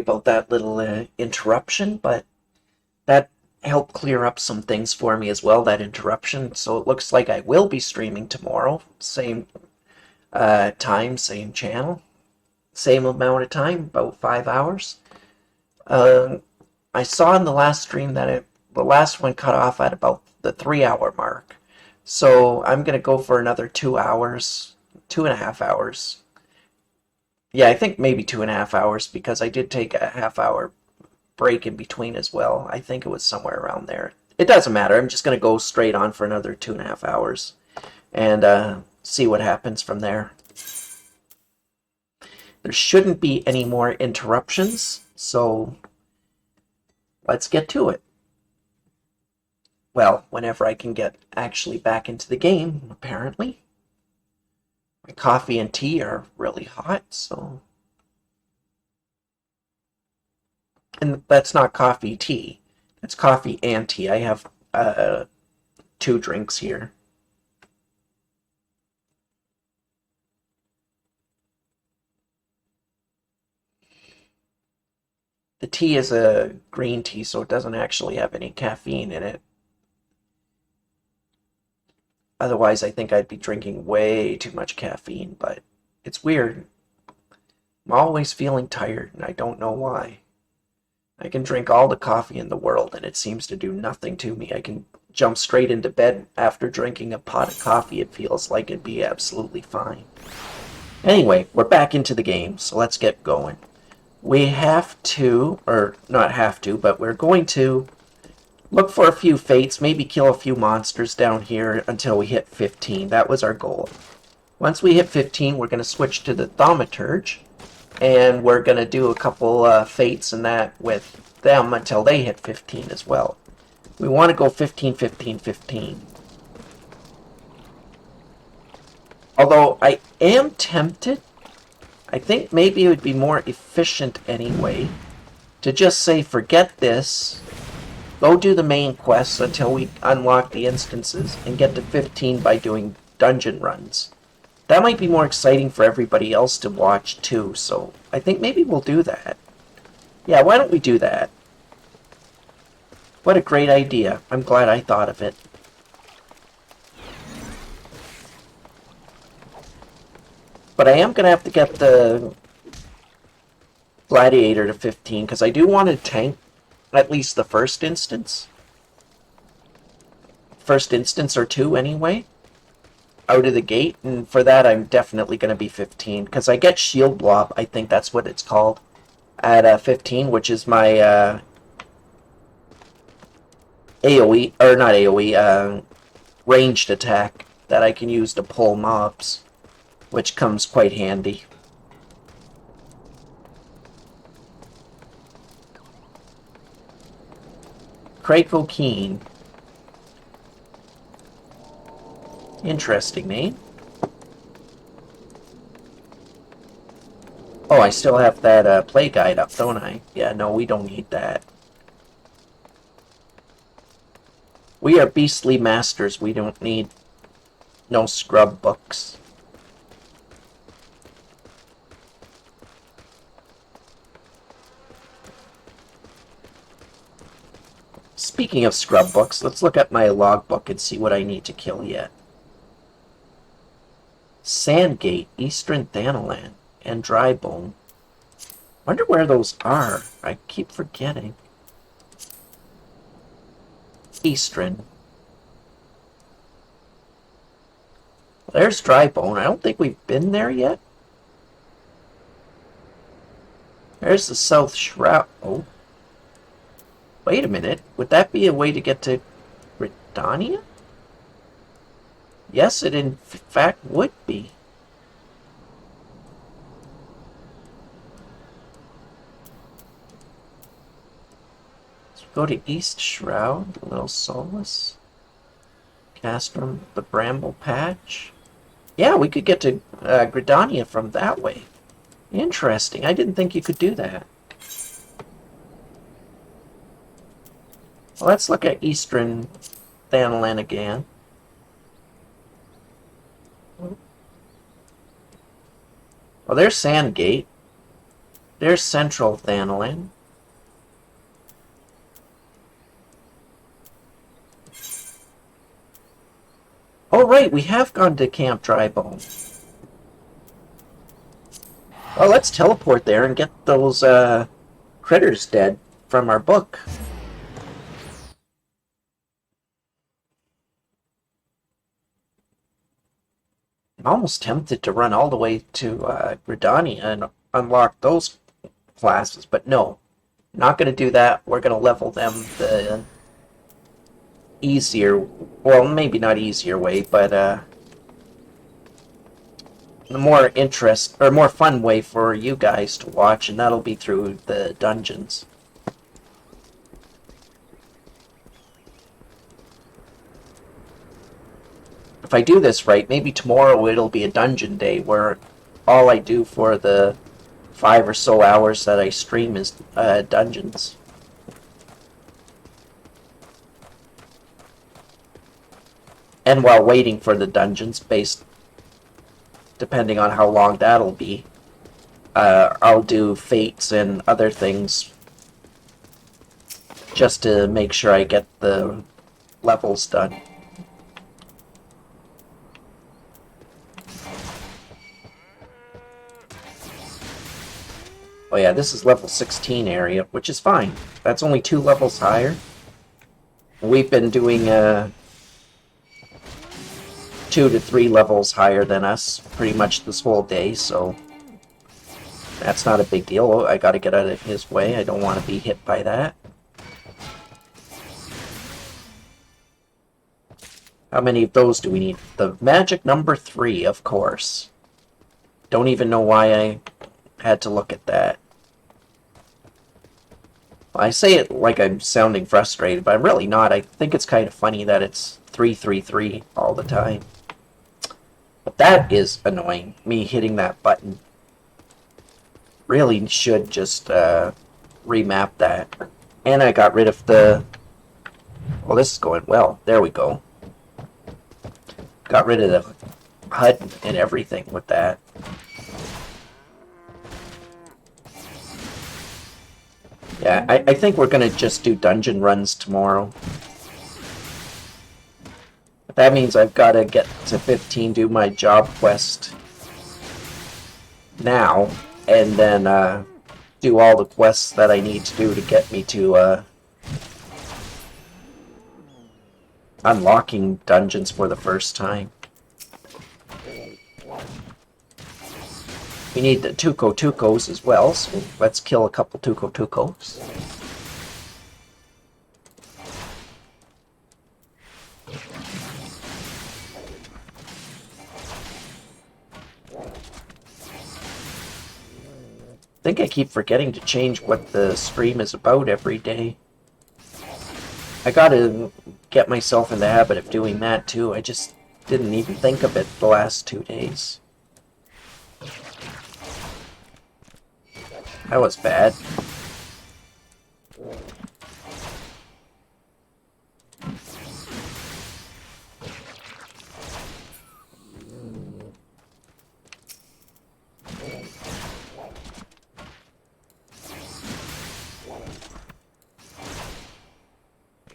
About that little interruption, but that helped clear up some things for me as well, that interruption. So it looks like I will be streaming tomorrow. Same time, same channel, same amount of time, about 5 hours. Um, I saw in the last stream that the last one cut off at about the 3 hour mark. So I'm going to go for another 2 hours, 2.5 hours. Yeah, I think maybe 2.5 hours because I did take a half-hour break in between as well. I think it was somewhere around there. It doesn't matter. I'm just going to go straight on for another 2.5 hours and see what happens from there. There shouldn't be any more interruptions, so let's get to it. Well, whenever I can get actually back into the game, apparently. My coffee and tea are really hot, so... And that's not coffee tea. It's coffee and tea. I have two drinks here. The tea is a green tea, so it doesn't actually have any caffeine in it. Otherwise, I think I'd be drinking way too much caffeine, but it's weird. I'm always feeling tired, and I don't know why. I can drink all the coffee in the world, and it seems to do nothing to me. I can jump straight into bed after drinking a pot of coffee. It feels like it'd be absolutely fine. Anyway, we're back into the game, so let's get going. We have to, or not have to, but we're going to look for a few fates, maybe kill a few monsters down here until we hit 15. That was our goal. Once we hit 15, we're going to switch to the Thaumaturge, and we're going to do a couple fates and that with them until they hit 15 as well. We want to go 15, 15, 15. Although I am tempted, I think maybe it would be more efficient anyway to just say forget this, go do the main quests until we unlock the instances and get to 15 by doing dungeon runs. That might be more exciting for everybody else to watch too, so I think maybe we'll do that. Yeah, why don't we do that? What a great idea. I'm glad I thought of it. But I am going to have to get the Gladiator to 15, because I do want to tank at least the first instance. First instance or two, anyway. Out of the gate, and for that I'm definitely going to be 15, because I get Shield Blob, I think that's what it's called, at 15, which is my AoE, or not AoE, ranged attack that I can use to pull mobs, which comes quite handy. Krakow Keen. Interesting name. Oh, I still have that play guide up, don't I? Yeah, no, we don't need that. We are beastly masters. We don't need no scrub books. Speaking of scrub books, let's look at my logbook and see what I need to kill yet. Sandgate, Eastern Thanalan, and Drybone. Wonder where those are. I keep forgetting. Eastern. There's Drybone. I don't think we've been there yet. There's the South Shroud. Oh. Wait a minute. Would that be a way to get to Gridania? Yes, it in fact would be. Let's go to East Shroud, Little Solace, Castrum, the Bramble Patch. Yeah, we could get to Gridania from that way. Interesting. I didn't think you could do that. Well, let's look at Eastern Thanalan again. Well, there's Sandgate. There's Central Thanolin. Oh, right, we have gone to Camp Drybone. Well, let's teleport there and get those critters dead from our book. I'm almost tempted to run all the way to Gridania and unlock those classes, but no. Not going to do that. We're going to level them the easier, well, maybe not easier way, but the more more fun way for you guys to watch, and that'll be through the dungeons. If I do this right, maybe tomorrow it'll be a dungeon day where all I do for the 5 or so hours that I stream is dungeons. And while waiting for the dungeons, depending on how long that'll be, I'll do fates and other things just to make sure I get the levels done. Oh yeah, this is level 16 area, which is fine. That's only 2 levels higher. We've been doing 2 to 3 levels higher than us pretty much this whole day, so that's not a big deal. I gotta get out of his way. I don't want to be hit by that. How many of those do we need? The magic number 3, of course. Don't even know why I had to look at that. Well, I say it like I'm sounding frustrated, but I'm really not. I think it's kind of funny that it's 333 all the time. But that is annoying, me hitting that button. Really should just remap that. And I got rid of the... Well, this is going well. There we go. Got rid of the HUD and everything with that. Yeah, I think we're going to just do dungeon runs tomorrow. But that means I've got to get to 15, do my job quest now, and then do all the quests that I need to do to get me to unlocking dungeons for the first time. We need the Tuco as well, so let's kill a couple Tucos. I think I keep forgetting to change what the stream is about every day. I gotta get myself in the habit of doing that too. I just didn't even think of it the last 2 days. That was bad.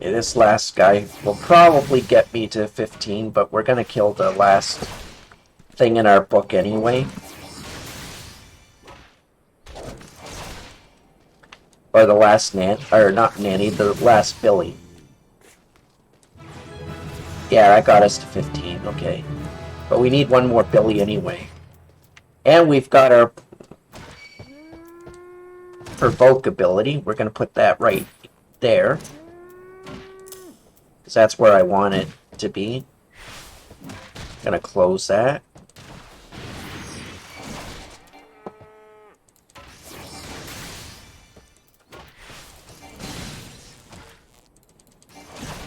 Yeah, this last guy will probably get me to 15, but we're gonna kill the last thing in our book anyway. Or the last the last Billy. Yeah, that got us to 15, okay. But we need one more Billy anyway. And we've got our provoke ability. We're going to put that right there. Because that's where I want it to be. Going to close that.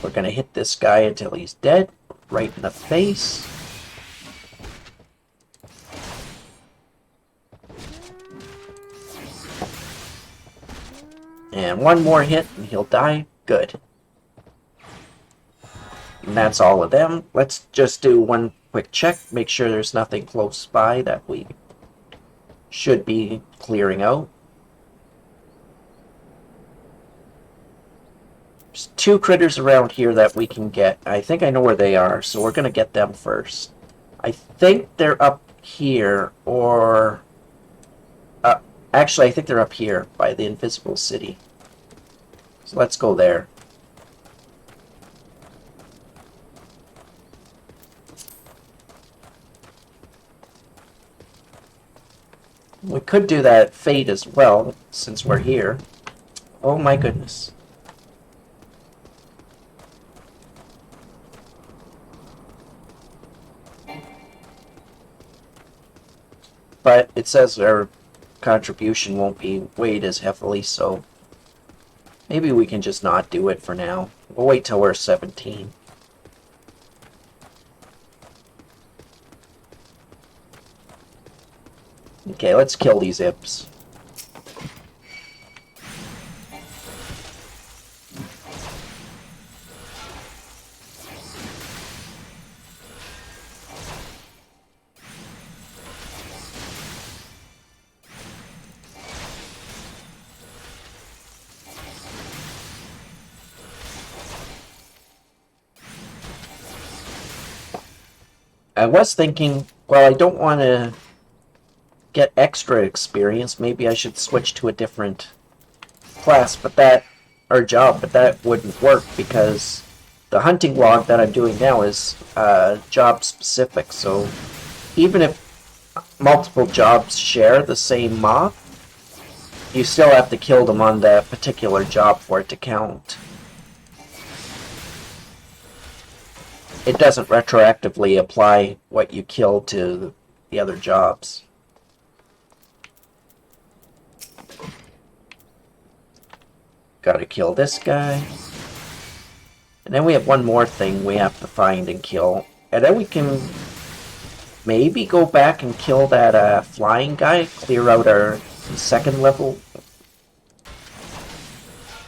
We're going to hit this guy until he's dead, right in the face. And one more hit and he'll die. Good. And that's all of them. Let's just do one quick check, make sure there's nothing close by that we should be clearing out. There's 2 critters around here that we can get. I think I know where they are, so we're going to get them first. I think they're up here, or... actually, I think they're up here by the Invisible City. So let's go there. We could do that fate as well, since we're here. Oh my goodness. But it says our contribution won't be weighed as heavily, so maybe we can just not do it for now. We'll wait till we're 17. Okay, let's kill these imps. I was thinking, well, I don't want to get extra experience. Maybe I should switch to a different class, but that, or job, but that wouldn't work because the hunting log that I'm doing now is job specific. So even if multiple jobs share the same mob, you still have to kill them on that particular job for it to count. It doesn't retroactively apply what you kill to the other jobs. Gotta kill this guy. And then we have one more thing we have to find and kill. And then we can maybe go back and kill that flying guy, clear out our 2nd level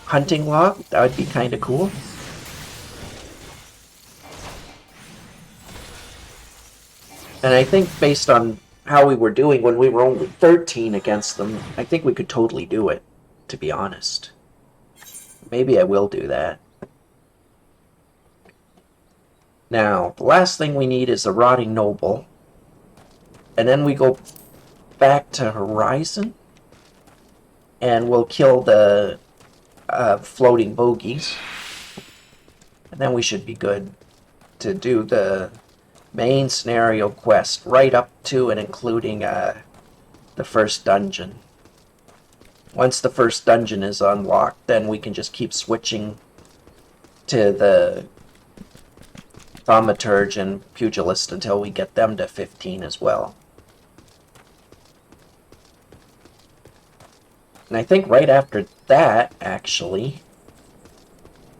hunting log. That would be kind of cool. And I think based on how we were doing when we were only 13 against them, I think we could totally do it, to be honest. Maybe I will do that. Now, the last thing we need is a Rotting Noble. And then we go back to Horizon. And we'll kill the floating bogies. And then we should be good to do the main scenario quest right up to and including the first dungeon. Once the first dungeon is unlocked, then we can just keep switching to the Thaumaturge and Pugilist until we get them to 15 as well. And I think right after that, actually,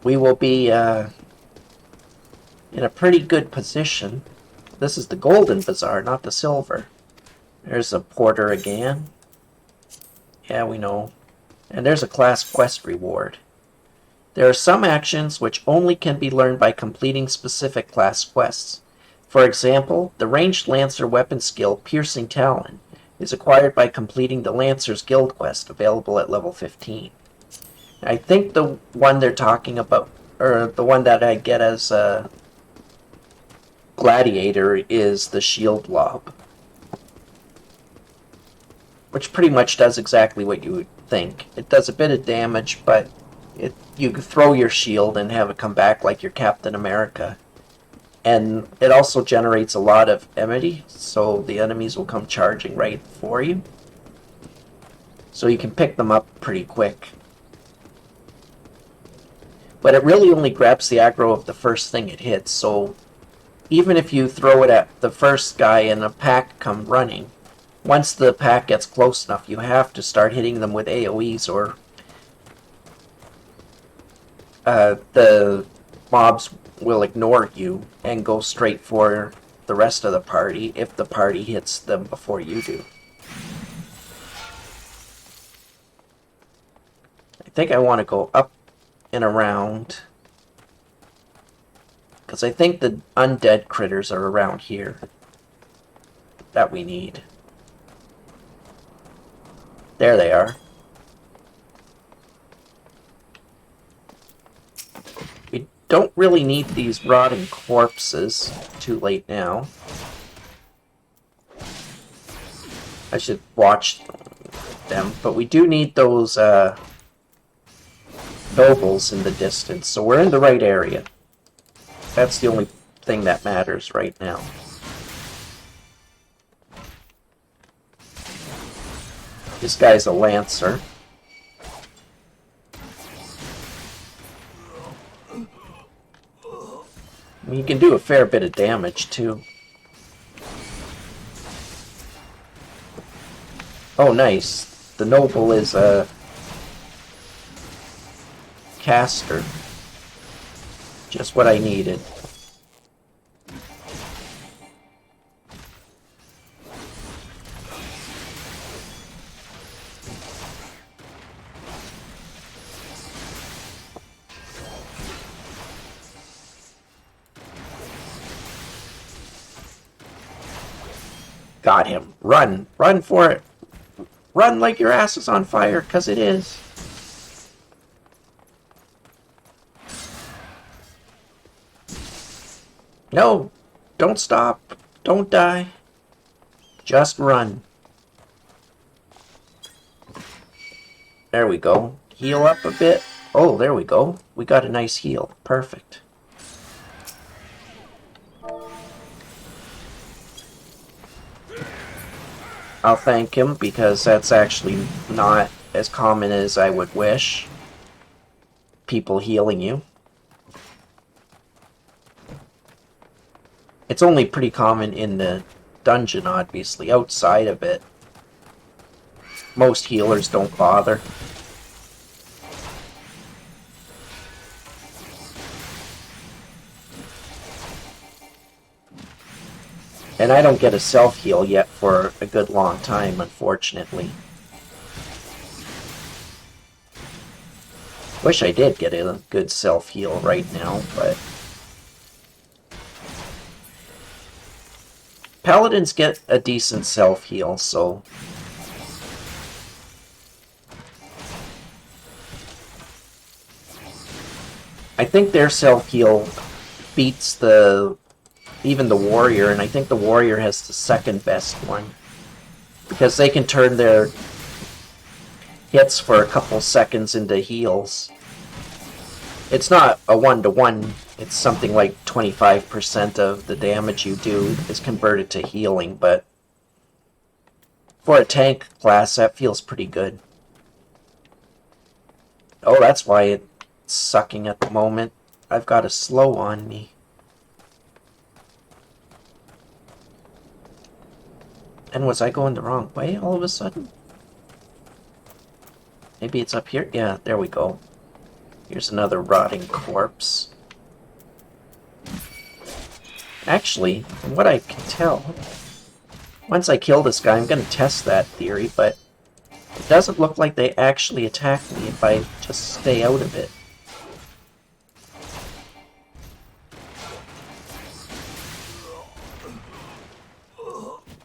we will be in a pretty good position. This is the Golden Bazaar, not the Silver. There's a porter again. Yeah, we know. And there's a class quest reward. There are some actions which only can be learned by completing specific class quests. For example, the ranged Lancer weapon skill, Piercing Talon, is acquired by completing the Lancer's Guild quest, available at level 15. I think the one they're talking about, or the one that I get as a Gladiator, is the Shield Lob, which pretty much does exactly what you would think. It does a bit of damage, but you throw your shield and have it come back like your Captain America. And it also generates a lot of enmity, so the enemies will come charging right for you. So you can pick them up pretty quick. But it really only grabs the aggro of the first thing it hits, so even if you throw it at the first guy and a pack come running, once the pack gets close enough, you have to start hitting them with AoEs, or the mobs will ignore you and go straight for the rest of the party if the party hits them before you do. I think I want to go up and around, because I think the undead critters are around here that we need. There they are. don't really need these rotting corpses. Too late now. I should watch them, but we do need those nobles in the distance, so we're in the right area. That's the only thing that matters right now. This guy's a lancer. He can do a fair bit of damage too. Oh, nice. The noble is a caster. Just what I needed. Got him. Run. Run for it. Run like your ass is on fire, 'cause it is. No. Don't stop. Don't die. Just run. There we go. Heal up a bit. Oh, there we go. We got a nice heal. Perfect. I'll thank him because that's actually not as common as I would wish. People healing you. It's only pretty common in the dungeon, obviously. Outside of it, most healers don't bother. And I don't get a self-heal yet for a good long time, unfortunately. Wish I did get a good self-heal right now, but... Paladins get a decent self-heal, so... I think their self-heal beats even the warrior, and I think the warrior has the second best one. Because they can turn their hits for a couple seconds into heals. It's not a 1-to-1, it's something like 25% of the damage you do is converted to healing, but for a tank class, that feels pretty good. Oh, that's why it's sucking at the moment. I've got a slow on me. And was I going the wrong way all of a sudden? Maybe it's up here? Yeah, there we go. Here's another rotting corpse. Actually, from what I can tell, once I kill this guy, I'm going to test that theory, but it doesn't look like they actually attack me if I just stay out of it.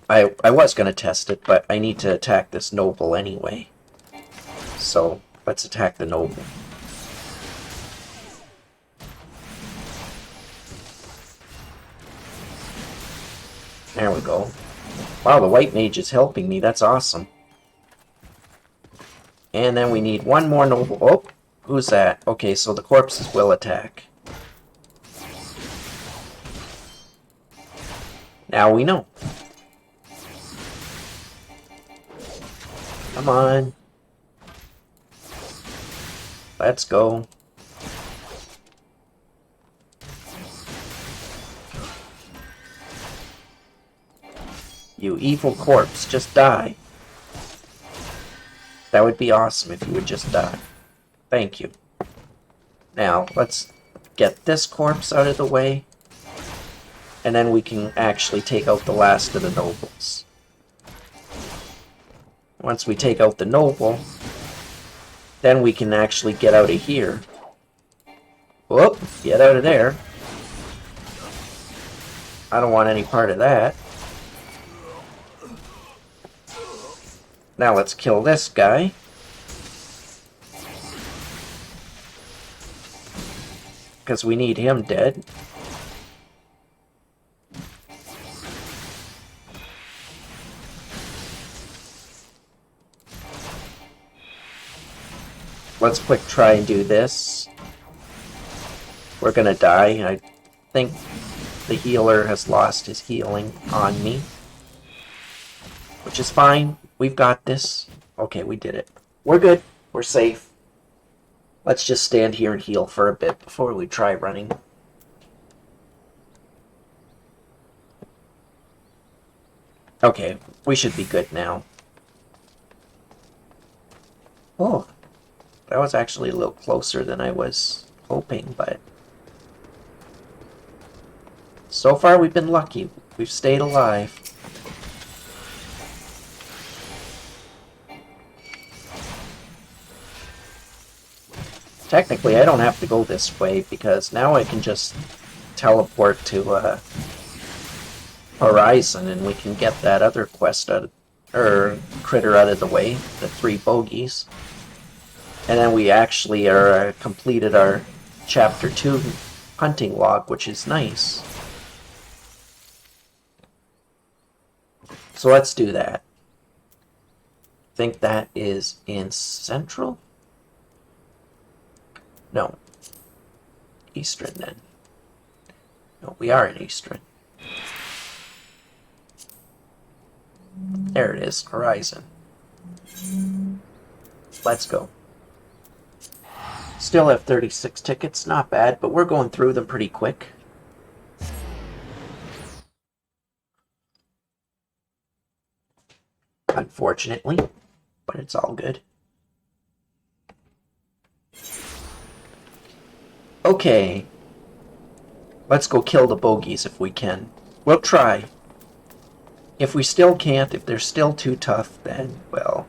I was going to test it, but I need to attack this noble anyway. So, let's attack the noble. There we go. Wow, the white mage is helping me. That's awesome. And then we need one more noble. Oh, who's that? Okay, so the corpses will attack. Now we know. Come on. Let's go. You evil corpse, just die. That would be awesome if you would just die. Thank you. Now, let's get this corpse out of the way. And then we can actually take out the last of the nobles. Once we take out the noble, then we can actually get out of here. Whoop, get out of there. I don't want any part of that. Now let's kill this guy. because we need him dead. Let's quick try and do this. We're gonna die. I think the healer has lost his healing on me. Which is fine. We've got this. Okay, we did it. We're good. We're safe. Let's just stand here and heal for a bit before we try running. Okay, we should be good now. Oh, that was actually a little closer than I was hoping, but so far we've been lucky. We've stayed alive. Technically, I don't have to go this way because now I can just teleport to Horizon and we can get that other quest out of, or critter out of the way, the 3 bogeys. And then we actually are completed our Chapter 2 hunting log, which is nice. So let's do that. I think that is in Central? No. Eastern then. No, we are in Eastern. There it is, Horizon. Let's go. Still have 36 tickets, not bad, but we're going through them pretty quick. Unfortunately, but it's all good. Okay. Let's go kill the bogeys if we can. We'll try. If we still can't, if they're still too tough, then, well,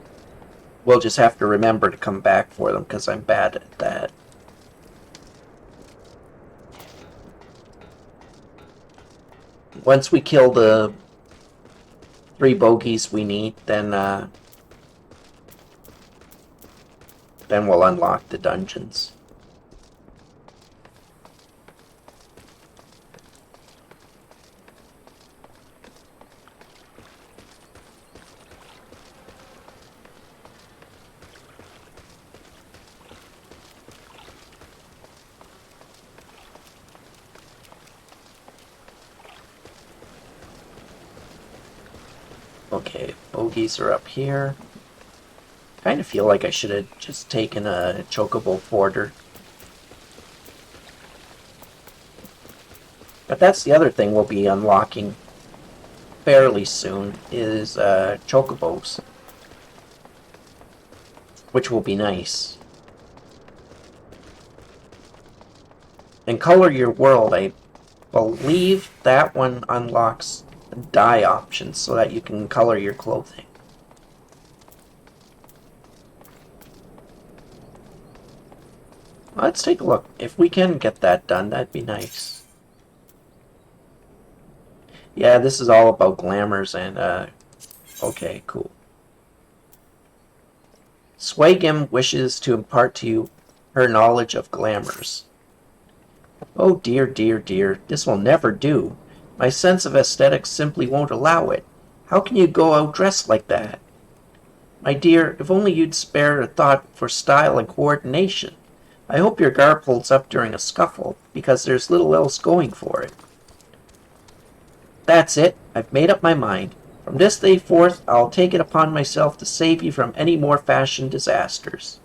we'll just have to remember to come back for them, because I'm bad at that. Once we kill the 3 bogeys we need, then we'll unlock the dungeons. Okay, bogeys are up here. Kind of feel like I should have just taken a chocobo porter. But that's the other thing we'll be unlocking fairly soon, is chocobos. Which will be nice. And Color Your World, I believe that one unlocks dye options so that you can color your clothing. Let's take a look. If we can get that done, that'd be nice. Yeah, this is all about glamours and, okay, cool. Swagem wishes to impart to you her knowledge of glamours. Oh dear, dear, dear, this will never do. My sense of aesthetics simply won't allow it. How can you go out dressed like that? My dear, if only you'd spare a thought for style and coordination. I hope your garb holds up during a scuffle, because there's little else going for it. That's it. I've made up my mind. From this day forth, I'll take it upon myself to save you from any more fashion disasters.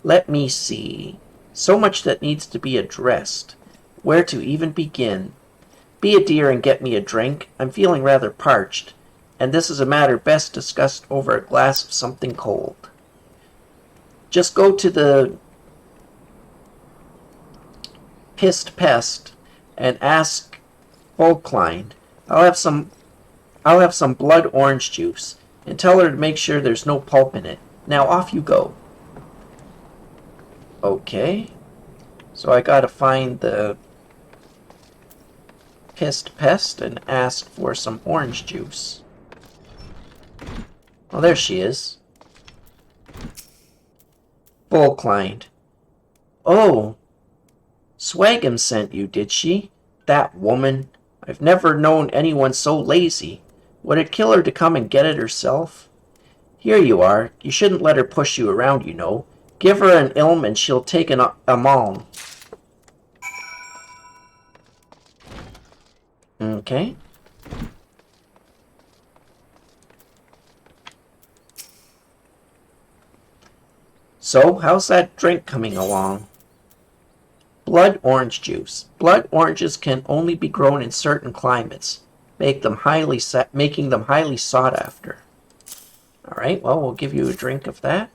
Let me see. So much that needs to be addressed. Where to even begin? Be a dear and get me a drink. I'm feeling rather parched, and this is a matter best discussed over a glass of something cold. Just go to the Pissed Pest and ask Volklein. I'll have some blood orange juice, and tell her to make sure there's no pulp in it. Now off you go. Okay. So I gotta find the Pissed Pest and ask for some orange juice. Oh, there she is. Volklein. Oh. Swagam sent you, did she? That woman. I've never known anyone so lazy. Would it kill her to come and get it herself? Here you are. You shouldn't let her push you around, you know. Give her an ilm and she'll take a malm. Okay. So, how's that drink coming along? Blood orange juice. Blood oranges can only be grown in certain climates, making them highly sought after. Alright, well, we'll give you a drink of that.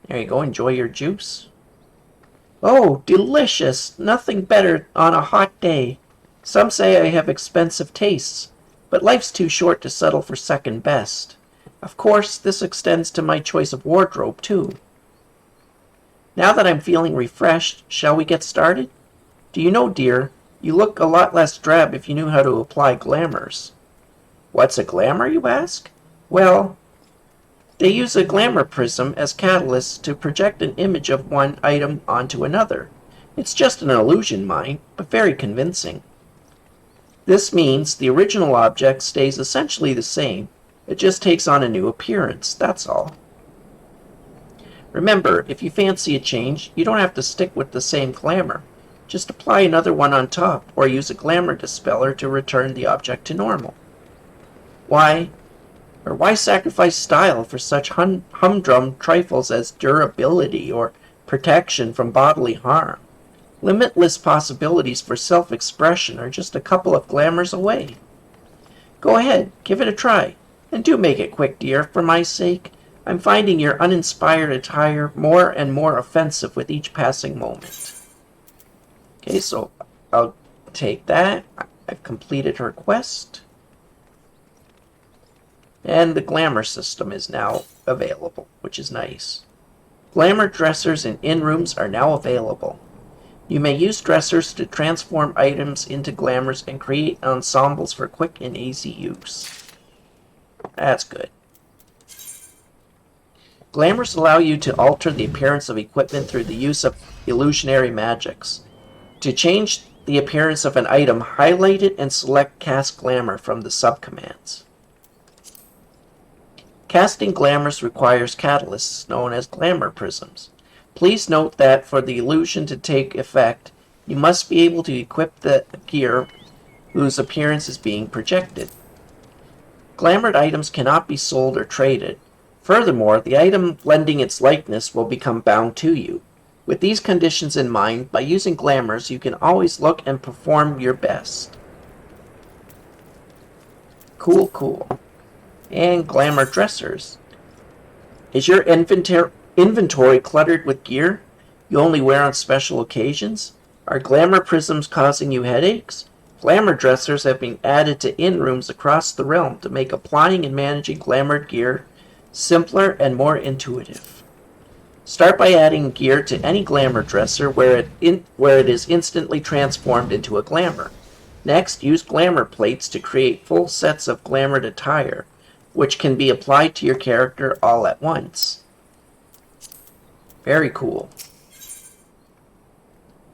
There you go, enjoy your juice. Oh, delicious! Nothing better on a hot day. Some say I have expensive tastes, but life's too short to settle for second best. Of course, this extends to my choice of wardrobe, too. Now that I'm feeling refreshed, shall we get started? Do you know, dear, you look a lot less drab if you knew how to apply glamours. What's a glamour, you ask? Well, they use a glamour prism as catalyst to project an image of one item onto another. It's just an illusion, mind, but very convincing. This means the original object stays essentially the same. It just takes on a new appearance, that's all. Remember, if you fancy a change, you don't have to stick with the same glamour. Just apply another one on top, or use a glamour dispeller to return the object to normal. Why sacrifice style for such humdrum trifles as durability or protection from bodily harm? Limitless possibilities for self-expression are just a couple of glamours away. Go ahead, give it a try, and do make it quick, dear, for my sake. I'm finding your uninspired attire more and more offensive with each passing moment. Okay, so I'll take that. I've completed her quest. And the glamour system is now available, which is nice. Glamour dressers in in-rooms are now available. You may use dressers to transform items into glamours and create ensembles for quick and easy use. That's good. Glamours allow you to alter the appearance of equipment through the use of illusionary magics. To change the appearance of an item, highlight it and select Cast Glamour from the subcommands. Casting glamours requires catalysts known as glamour prisms. Please note that for the illusion to take effect, you must be able to equip the gear whose appearance is being projected. Glamored items cannot be sold or traded. Furthermore, the item lending its likeness will become bound to you. With these conditions in mind, by using glamours, you can always look and perform your best. Cool. And glamour dressers. Is your inventory cluttered with gear you only wear on special occasions? Are glamour prisms causing you headaches? Glamour dressers have been added to in-rooms across the realm to make applying and managing glamoured gear simpler and more intuitive. Start by adding gear to any glamour dresser where it is instantly transformed into a glamour. Next, use glamour plates to create full sets of glamoured attire, which can be applied to your character all at once. Very cool.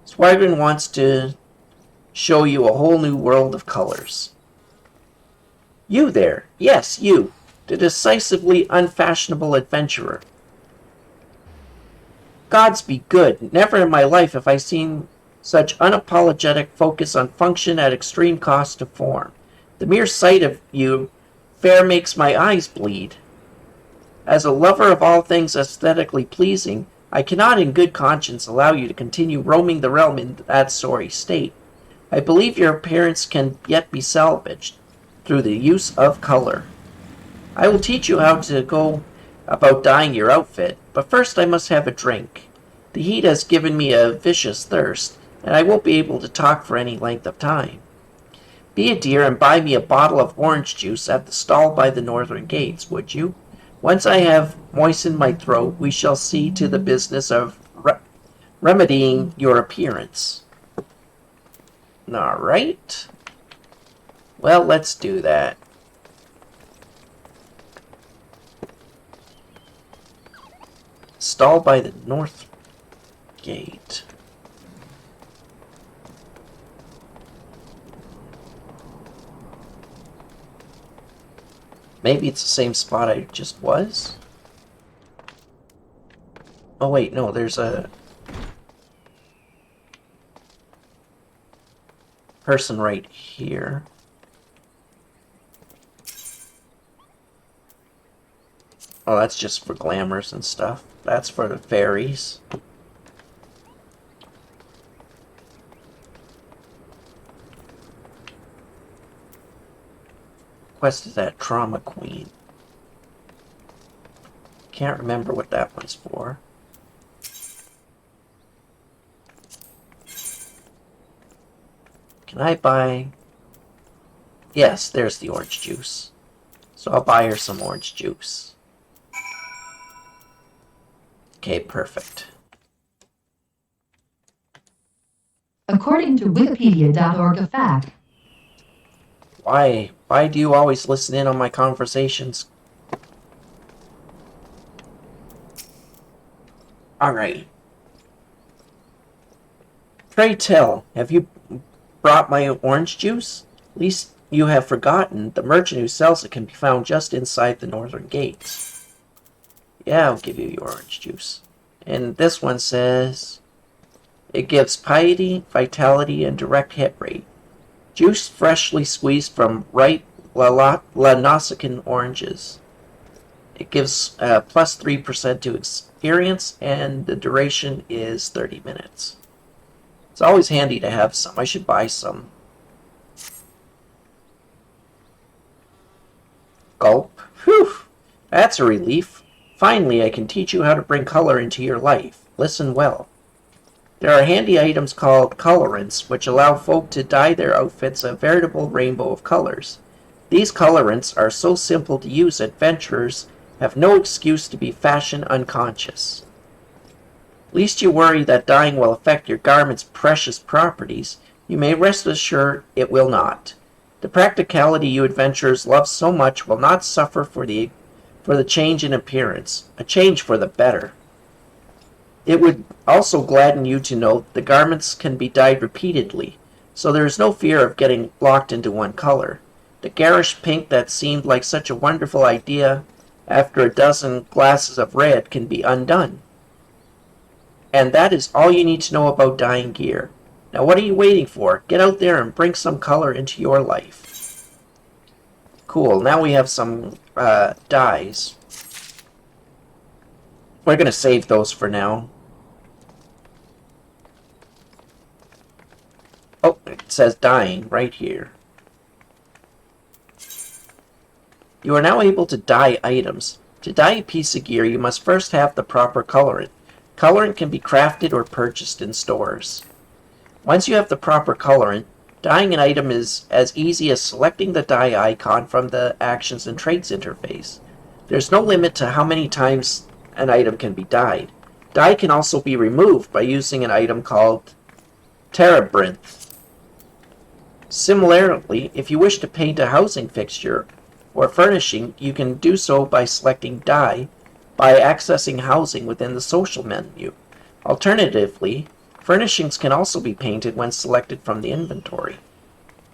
Swagman wants to show you a whole new world of colors. You there, yes, you, the decisively unfashionable adventurer. Gods be good, never in my life have I seen such unapologetic focus on function at extreme cost to form. The mere sight of you fair makes my eyes bleed. As a lover of all things aesthetically pleasing, I cannot in good conscience allow you to continue roaming the realm in that sorry state. I believe your appearance can yet be salvaged through the use of color. I will teach you how to go about dyeing your outfit, but first I must have a drink. The heat has given me a vicious thirst, and I won't be able to talk for any length of time. Be a dear and buy me a bottle of orange juice at the stall by the northern gates, would you? Once I have moistened my throat, we shall see to the business of remedying your appearance. Alright. Well, let's do that. Stall by the north gate. Maybe it's the same spot I just was? Oh wait, no, there's a person right here. Oh, that's just for glamours and stuff. That's for the fairies. Quest is that Trauma Queen. Can't remember what that one's for. Can I buy... Yes, there's the orange juice. So I'll buy her some orange juice. Okay, perfect. According to Wikipedia.org, a fact. Why do you always listen in on my conversations? Alright. Pray tell, have you brought my orange juice? At least you have forgotten. The merchant who sells it can be found just inside the northern gates. Yeah, I'll give you your orange juice. And this one says... It gives piety, vitality, and direct hit rate. Juice freshly squeezed from ripe Lanosican oranges. It gives plus 3% to experience, and the duration is 30 minutes. It's always handy to have some. I should buy some. Gulp. Whew! That's a relief. Finally, I can teach you how to bring color into your life. Listen well. There are handy items called colorants, which allow folk to dye their outfits a veritable rainbow of colors. These colorants are so simple to use adventurers have no excuse to be fashion unconscious. Lest you worry that dyeing will affect your garment's precious properties, you may rest assured it will not. The practicality you adventurers love so much will not suffer for the change in appearance, a change for the better. It would also gladden you to know the garments can be dyed repeatedly, so there is no fear of getting locked into one color. The garish pink that seemed like such a wonderful idea after a dozen glasses of red can be undone. And that is all you need to know about dyeing gear. Now what are you waiting for? Get out there and bring some color into your life. Cool, now we have some dyes. We're going to save those for now. Oh, it says dyeing right here. You are now able to dye items. To dye a piece of gear, you must first have the proper colorant. Colorant can be crafted or purchased in stores. Once you have the proper colorant, dyeing an item is as easy as selecting the dye icon from the Actions and Traits interface. There's no limit to how many times an item can be dyed. Dye can also be removed by using an item called Terebinth. Similarly, if you wish to paint a housing fixture or furnishing, you can do so by selecting Dye by accessing housing within the social menu. Alternatively, furnishings can also be painted when selected from the inventory.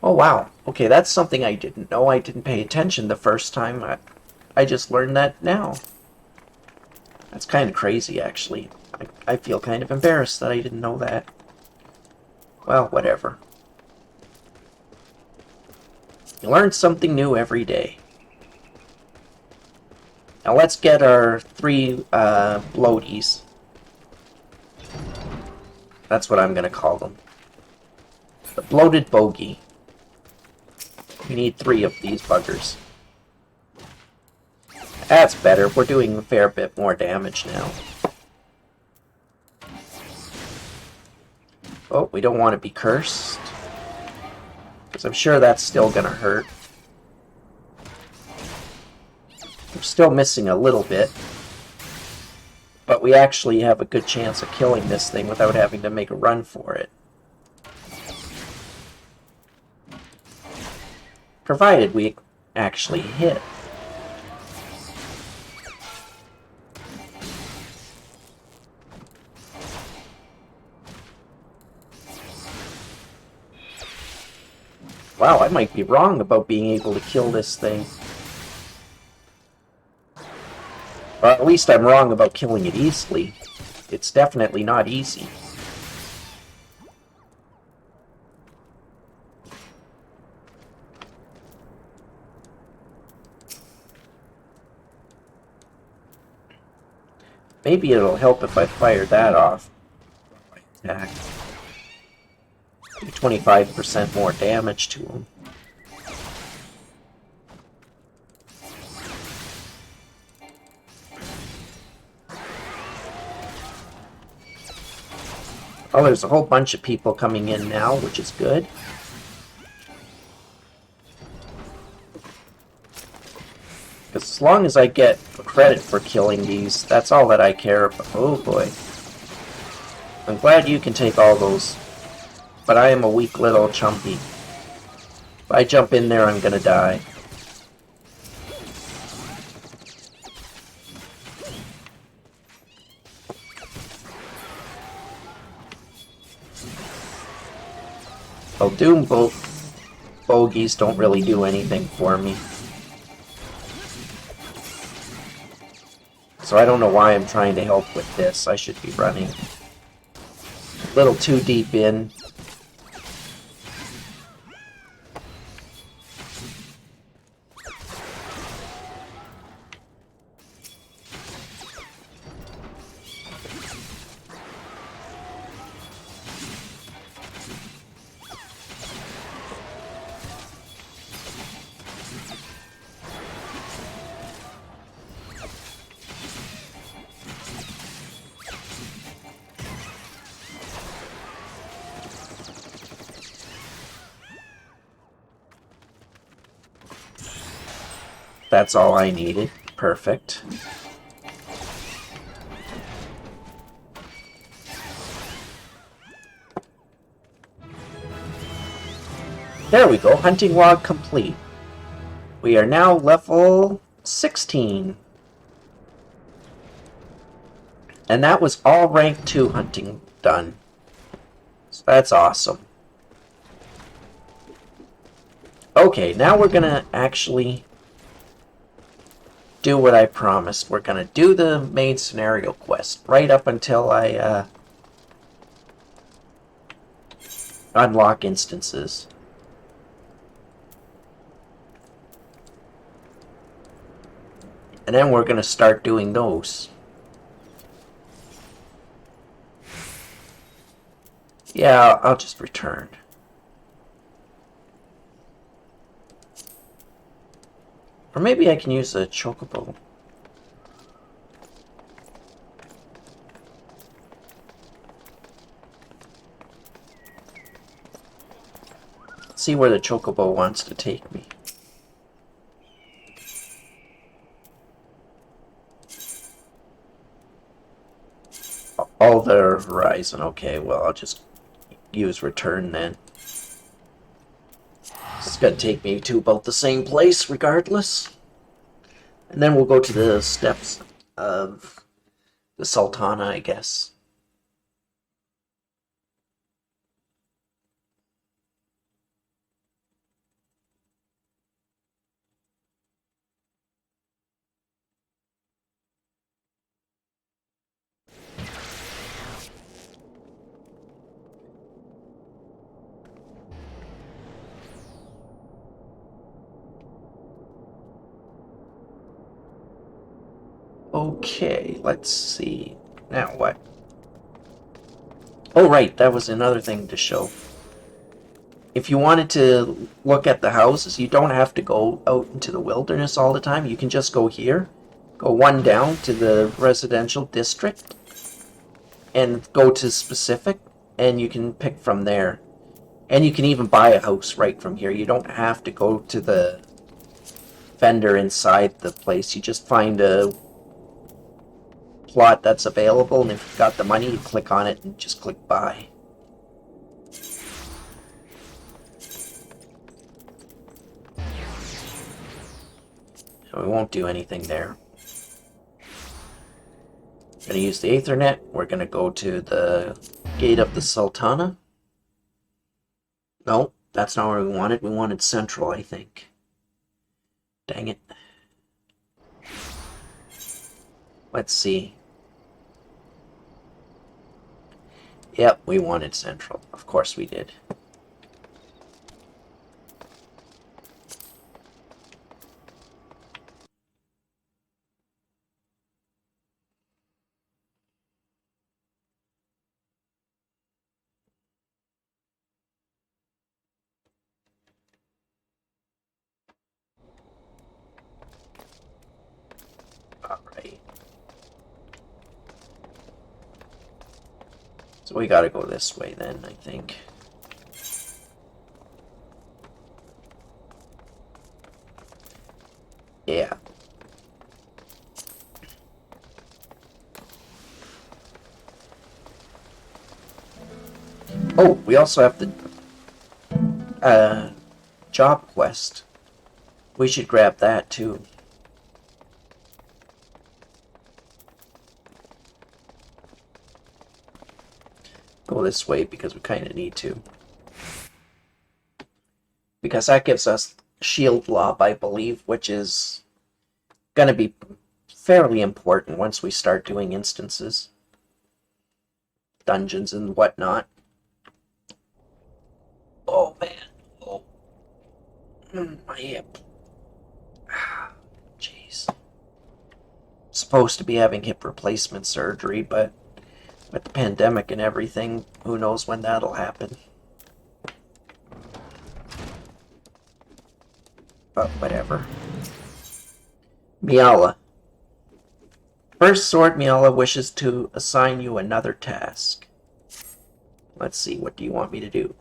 Oh wow, okay, that's something I didn't know. I didn't pay attention the first time. I just learned that now. That's kind of crazy, actually. I feel kind of embarrassed that I didn't know that. Well, whatever. You learn something new every day. Now let's get our 3 bloaties. That's what I'm going to call them. The bloated bogey. We need 3 of these buggers. That's better. We're doing a fair bit more damage now. Oh, we don't want to be cursed. Because I'm sure that's still going to hurt. We're still missing a little bit. But we actually have a good chance of killing this thing without having to make a run for it. Provided we actually hit. Wow, I might be wrong about being able to kill this thing. Or at least I'm wrong about killing it easily. It's definitely not easy. Maybe it'll help if I fire that off. Attack. Do 25% more damage to him. Oh, there's a whole bunch of people coming in now, which is good. As long as I get credit for killing these, that's all that I care about. Oh boy. I'm glad you can take all those. But I am a weak little chumpy. If I jump in there, I'm gonna die. Well, Doom bogeys don't really do anything for me. So I don't know why I'm trying to help with this. I should be running a little too deep in. That's all I needed. Perfect. There we go. Hunting log complete. We are now level 16. And that was all rank 2 hunting done. So that's awesome. Okay, now we're gonna actually do what I promised. We're gonna do the main scenario quest right up until I unlock instances. And then we're gonna start doing those. Yeah, I'll just return. Or maybe I can use a chocobo. Let's see where the chocobo wants to take me. All the horizon. Okay, well, I'll just use return then. It's gonna take me to about the same place regardless. And then we'll go to the steps of the Sultana, I guess. Okay, let's see. Now what? Oh, right, that was another thing to show. If you wanted to look at the houses, you don't have to go out into the wilderness all the time. You can just go here, go one down to the residential district, and go to specific, and you can pick from there. And you can even buy a house right from here. You don't have to go to the vendor inside the place. You just find a plot that's available, and if you've got the money, you click on it and just click buy. So we won't do anything there. We're going to use the Ethernet. We're going to go to the gate of the Sultana. No, that's not where we wanted. We wanted Central, I think. Dang it. Let's see. Yep, we wanted central. Of course we did. Alright. So we gotta go this way then, I think. Yeah. Oh, we also have the job quest. We should grab that too. Go this way because we kind of need to. Because that gives us shield lob, I believe, which is going to be fairly important once we start doing instances, dungeons and whatnot. Oh man, oh, my hip. Jeez. Supposed to be having hip replacement surgery, but with the pandemic and everything, who knows when that'll happen. But whatever. Miala. First Sword Miala wishes to assign you another task. Let's see, what do you want me to do?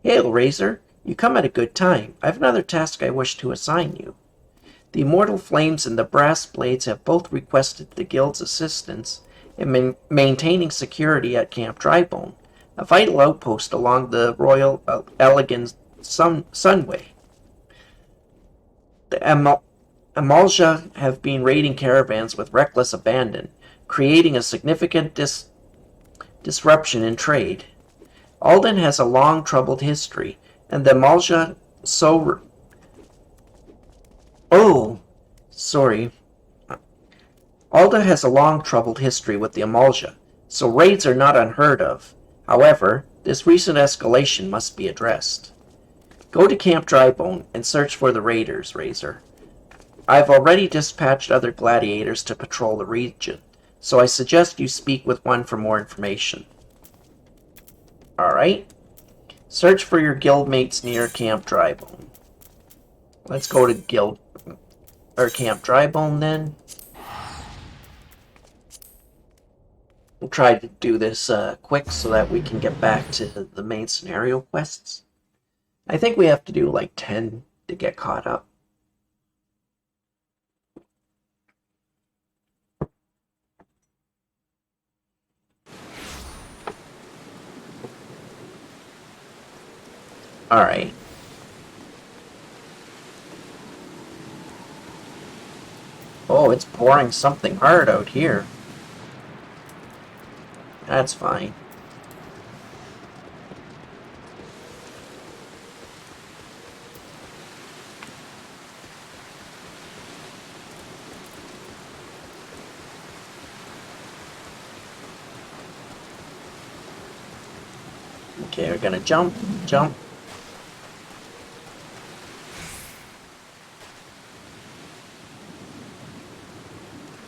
Hail, Razor. You come at a good time. I have another task I wish to assign you. The Immortal Flames and the Brass Blades have both requested the Guild's assistance in maintaining security at Camp Drybone, a vital outpost along the Royal Elegant Sunway. The Amalja have been raiding caravans with reckless abandon, creating a significant disruption in trade. Alden has a long, troubled history, and the Amalja Alda has a long, troubled history with the Amalja, so raids are not unheard of. However, this recent escalation must be addressed. Go to Camp Drybone and search for the raiders, Razor. I've already dispatched other gladiators to patrol the region, so I suggest you speak with one for more information. Alright. Search for your guildmates near Camp Drybone. Let's go to Camp Drybone then. We'll try to do this quick so that we can get back to the main scenario quests. I think we have to do like 10 to get caught up. Alright. Oh, it's pouring something hard out here. That's fine. Okay, we're gonna jump.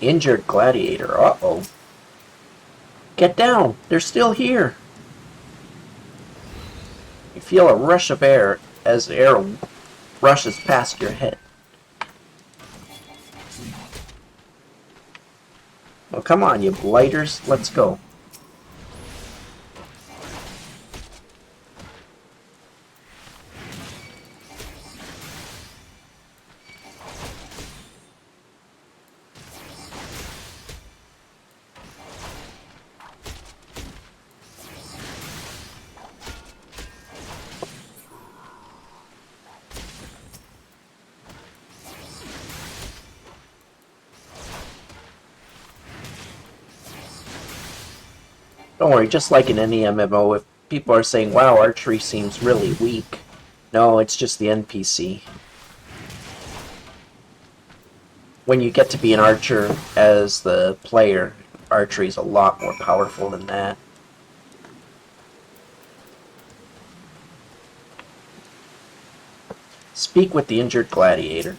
Injured gladiator, uh-oh. Get down! They're still here! You feel a rush of air as the air rushes past your head. Well, come on, you blighters. Let's go. Don't worry, just like in any MMO, if people are saying, wow, archery seems really weak, no, it's just the NPC. when you get to be an archer as the player, archery is a lot more powerful than that. Speak with the injured gladiator.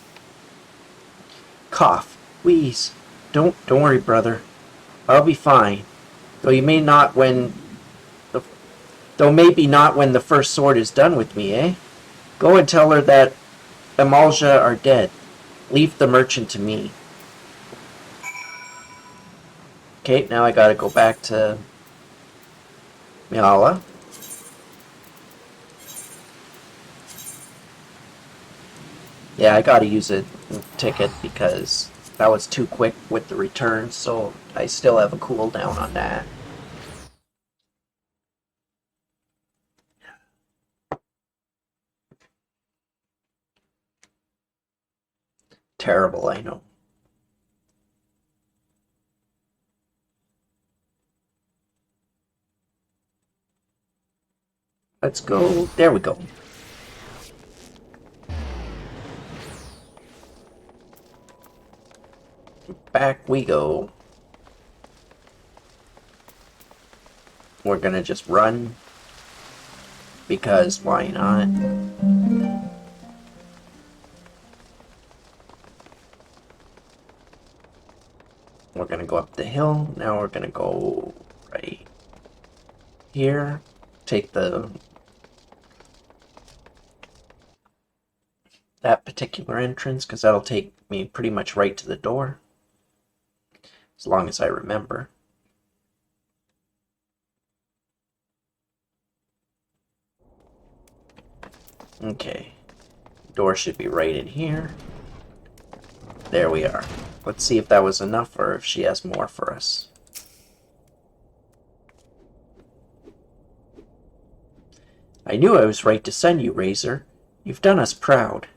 Cough, wheeze. Don't worry, brother. I'll be fine. Though you may not when the, though maybe not when the first sword is done with me, eh? Go and tell her that Amalja are dead. Leave the merchant to me. Okay, now I gotta go back to Miala. Yeah, I gotta use a ticket because that was too quick with the return, so I still have a cooldown on that. Terrible, I know. Let's go. There we go. Back we go. We're gonna just run. Because why not? We're gonna go up the hill. Now we're gonna go right here. Take that particular entrance because that'll take me pretty much right to the door. As long as I remember. Okay. Door should be right in here. There we are. Let's see if that was enough or if she has more for us. I knew I was right to send you, Razor. You've done us proud.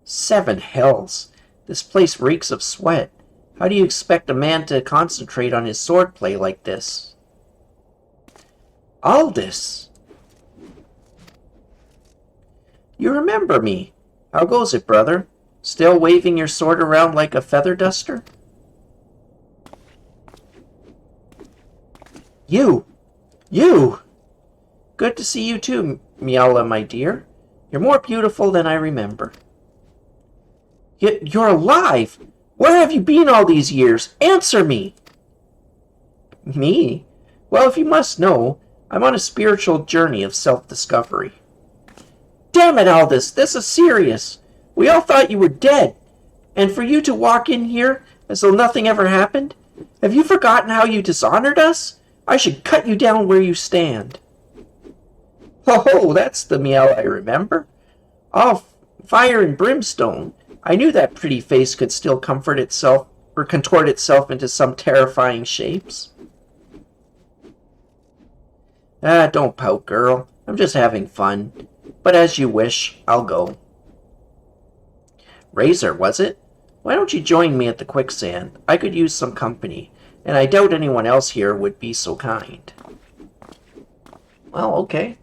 7 hells. This place reeks of sweat. How do you expect a man to concentrate on his swordplay like this? Aldous! You remember me. How goes it, brother? Still waving your sword around like a feather duster? You! You! Good to see you too, Miala, my dear. You're more beautiful than I remember. You're alive! Where have you been all these years? Answer me! Me? Well, if you must know, I'm on a spiritual journey of self-discovery. Damn it, Aldous, this is serious. We all thought you were dead. And for you to walk in here as though nothing ever happened? Have you forgotten how you dishonored us? I should cut you down where you stand. Oh, that's the meow I remember. All fire and brimstone. I knew that pretty face could still comfort itself or contort itself into some terrifying shapes. Ah, don't pout, girl. I'm just having fun. But as you wish, I'll go. Razor, was it? Why don't you join me at the quicksand? I could use some company, and I doubt anyone else here would be so kind. Well, okay.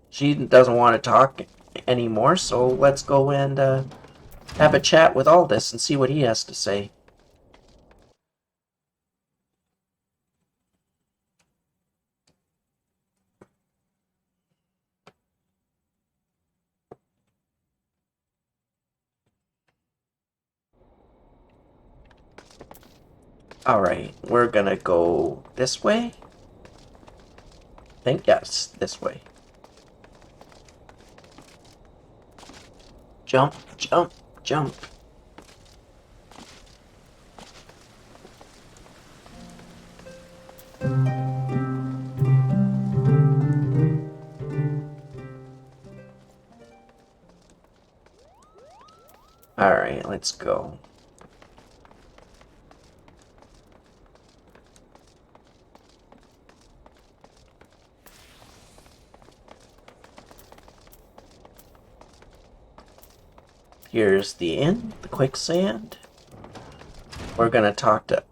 She doesn't want to talk anymore, so let's go and have a chat with Aldous and see what he has to say. Alright, we're gonna go this way. I think, yes, this way. Jump, jump, jump. Alright, let's go. Here's the inn, the quicksand. We're gonna talk to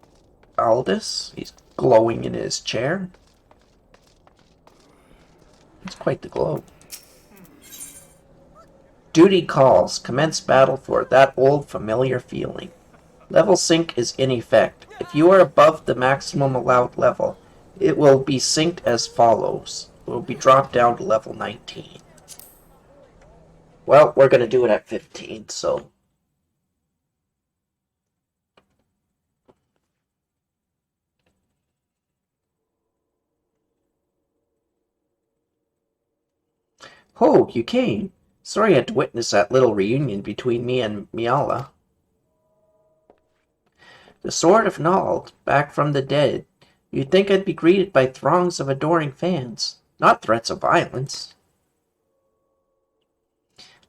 Aldous. He's glowing in his chair. It's quite the glow. Duty calls. Commence battle for that old familiar feeling. Level sync is in effect. If you are above the maximum allowed level, it will be synced as follows. It will be dropped down to level 19. Well, we're going to do it at 15, so... Oh, you came. Sorry I had to witness that little reunion between me and Miala. The Sword of Nald, back from the dead. You'd think I'd be greeted by throngs of adoring fans, not threats of violence.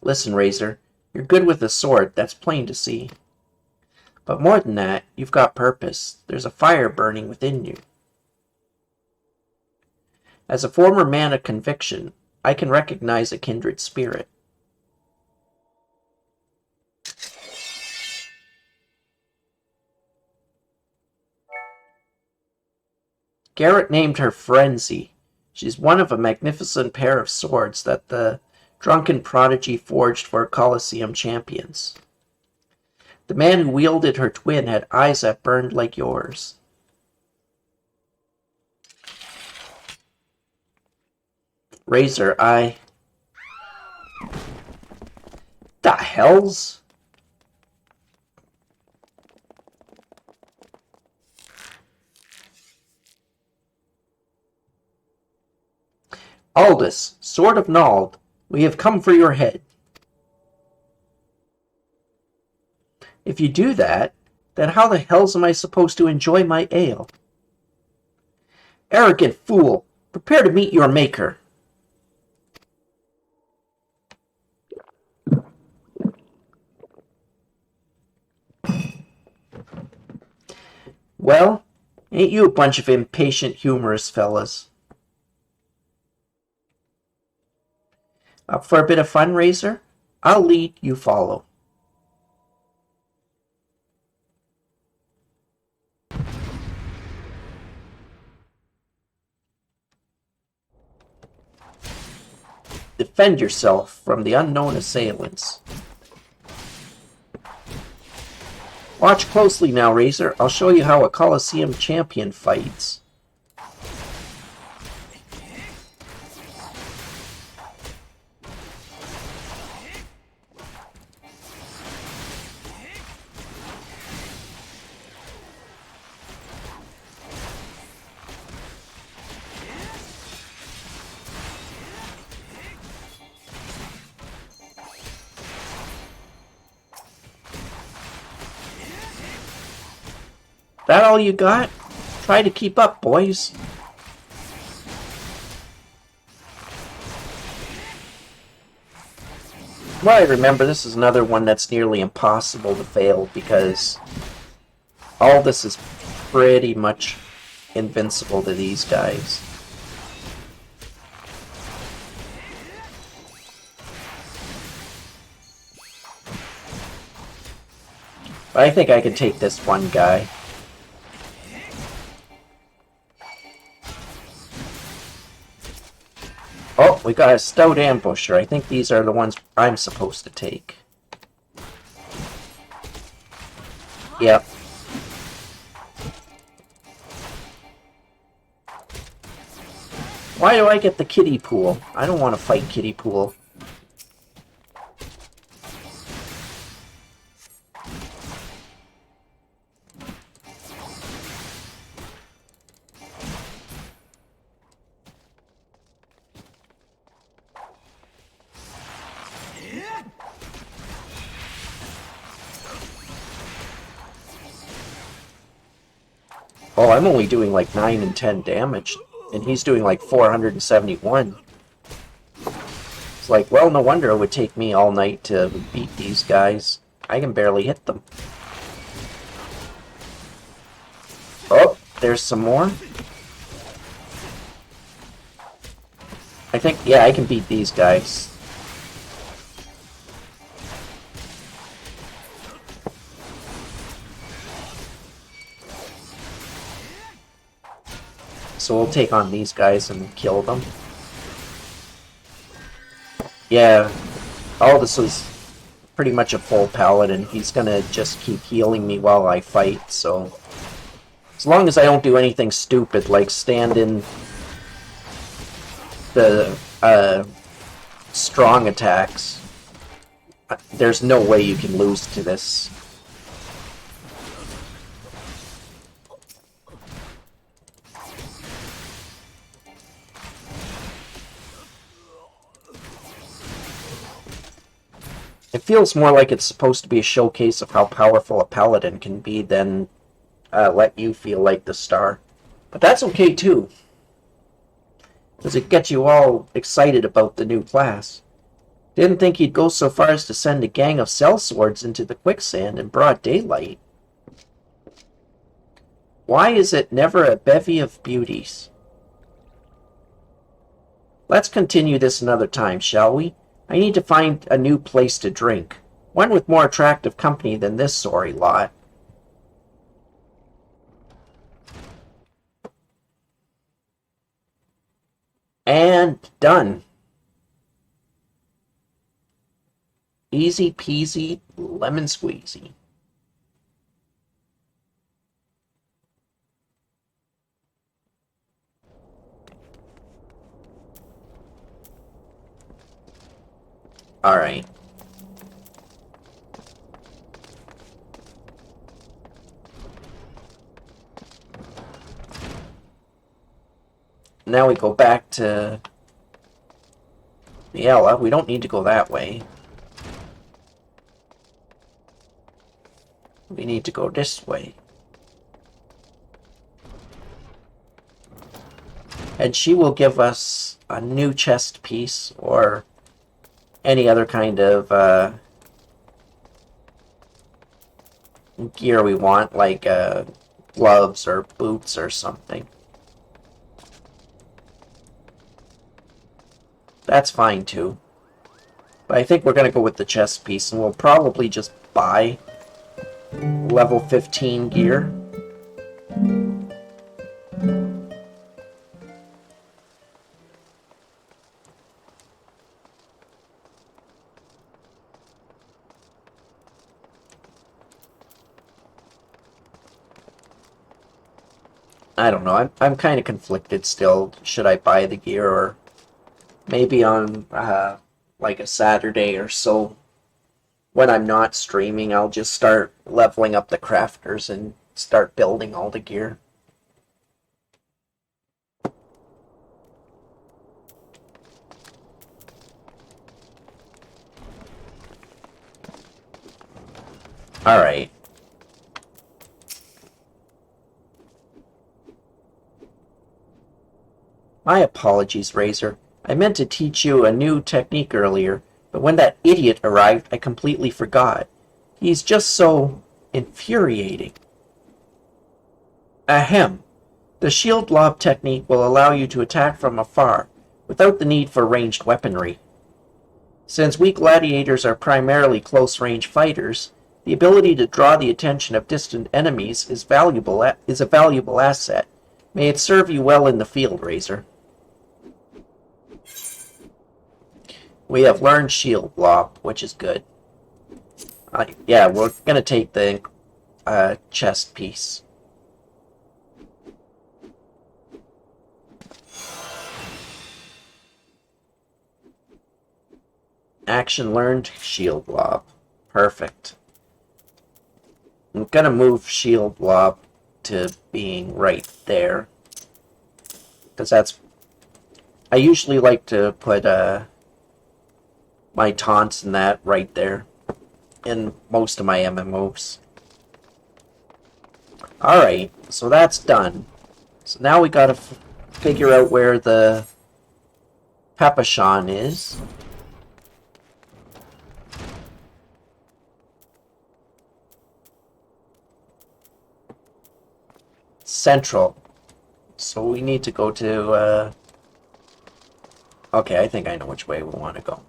Listen, Razor, you're good with the sword, that's plain to see. But more than that, you've got purpose. There's a fire burning within you. As a former man of conviction, I can recognize a kindred spirit. Garrett named her Frenzy. She's one of a magnificent pair of swords that the drunken prodigy forged for Colosseum champions. The man who wielded her twin had eyes that burned like yours. Razor, The hells? Aldous, Sword of Nald, we have come for your head. If you do that, then how the hells am I supposed to enjoy my ale? Arrogant fool, prepare to meet your maker. Well, ain't you a bunch of impatient, humorous fellas? Up for a bit of fun, Razor? I'll lead, you follow. Defend yourself from the unknown assailants. Watch closely now, Razor. I'll show you how a Colosseum champion fights. That all you got? Try to keep up, boys. Well, I remember this is another one that's nearly impossible to fail because all this is pretty much invincible to these guys. But I think I can take this one guy. Oh, we got a stout ambusher. I think these are the ones I'm supposed to take. Yep. Why do I get the kiddie pool? I don't want to fight kiddie pool. Oh, I'm only doing like 9 and 10 damage, and he's doing like 471. It's like, well, no wonder it would take me all night to beat these guys. I can barely hit them. Oh, there's some more. I think, yeah, I can beat these guys. So we'll take on these guys and kill them. Yeah, Oh, this was pretty much a full paladin. He's gonna just keep healing me while I fight, so... As long as I don't do anything stupid, like stand in the strong attacks, there's no way you can lose to this. It feels more like it's supposed to be a showcase of how powerful a paladin can be than let you feel like the star. But that's okay too, because it gets you all excited about the new class. Didn't think he'd go so far as to send a gang of sellswords into the quicksand in broad daylight. Why is it never a bevy of beauties? Let's continue this another time, shall we? I need to find a new place to drink. One with more attractive company than this sorry lot. And done. Easy peasy, lemon squeezy. Alright. Now we go back to Niella. We don't need to go that way. We need to go this way. And she will give us a new chest piece or any other kind of gear we want, like gloves or boots or something. That's fine too. But I think we're going to go with the chest piece, and we'll probably just buy level 15 gear. I don't know. I'm kind of conflicted still. Should I buy the gear, or maybe on like a Saturday or so when I'm not streaming, I'll just start leveling up the crafters and start building all the gear. Alright. My apologies, Razor. I meant to teach you a new technique earlier, but when that idiot arrived, I completely forgot. He's just so infuriating. Ahem. The shield lob technique will allow you to attack from afar, without the need for ranged weaponry. Since we gladiators are primarily close-range fighters, the ability to draw the attention of distant enemies is a valuable asset. May it serve you well in the field, Razor. We have learned shield lob, which is good. Yeah, we're gonna take the chest piece. Action learned, shield lob. Perfect. I'm gonna move shield lob to being right there, because that's... I usually like to put my taunts and that right there in most of my MMOs. Alright, so that's done. So now we gotta figure out where the Papashan is. Central. So we need to go to, okay, I think I know which way we want to go.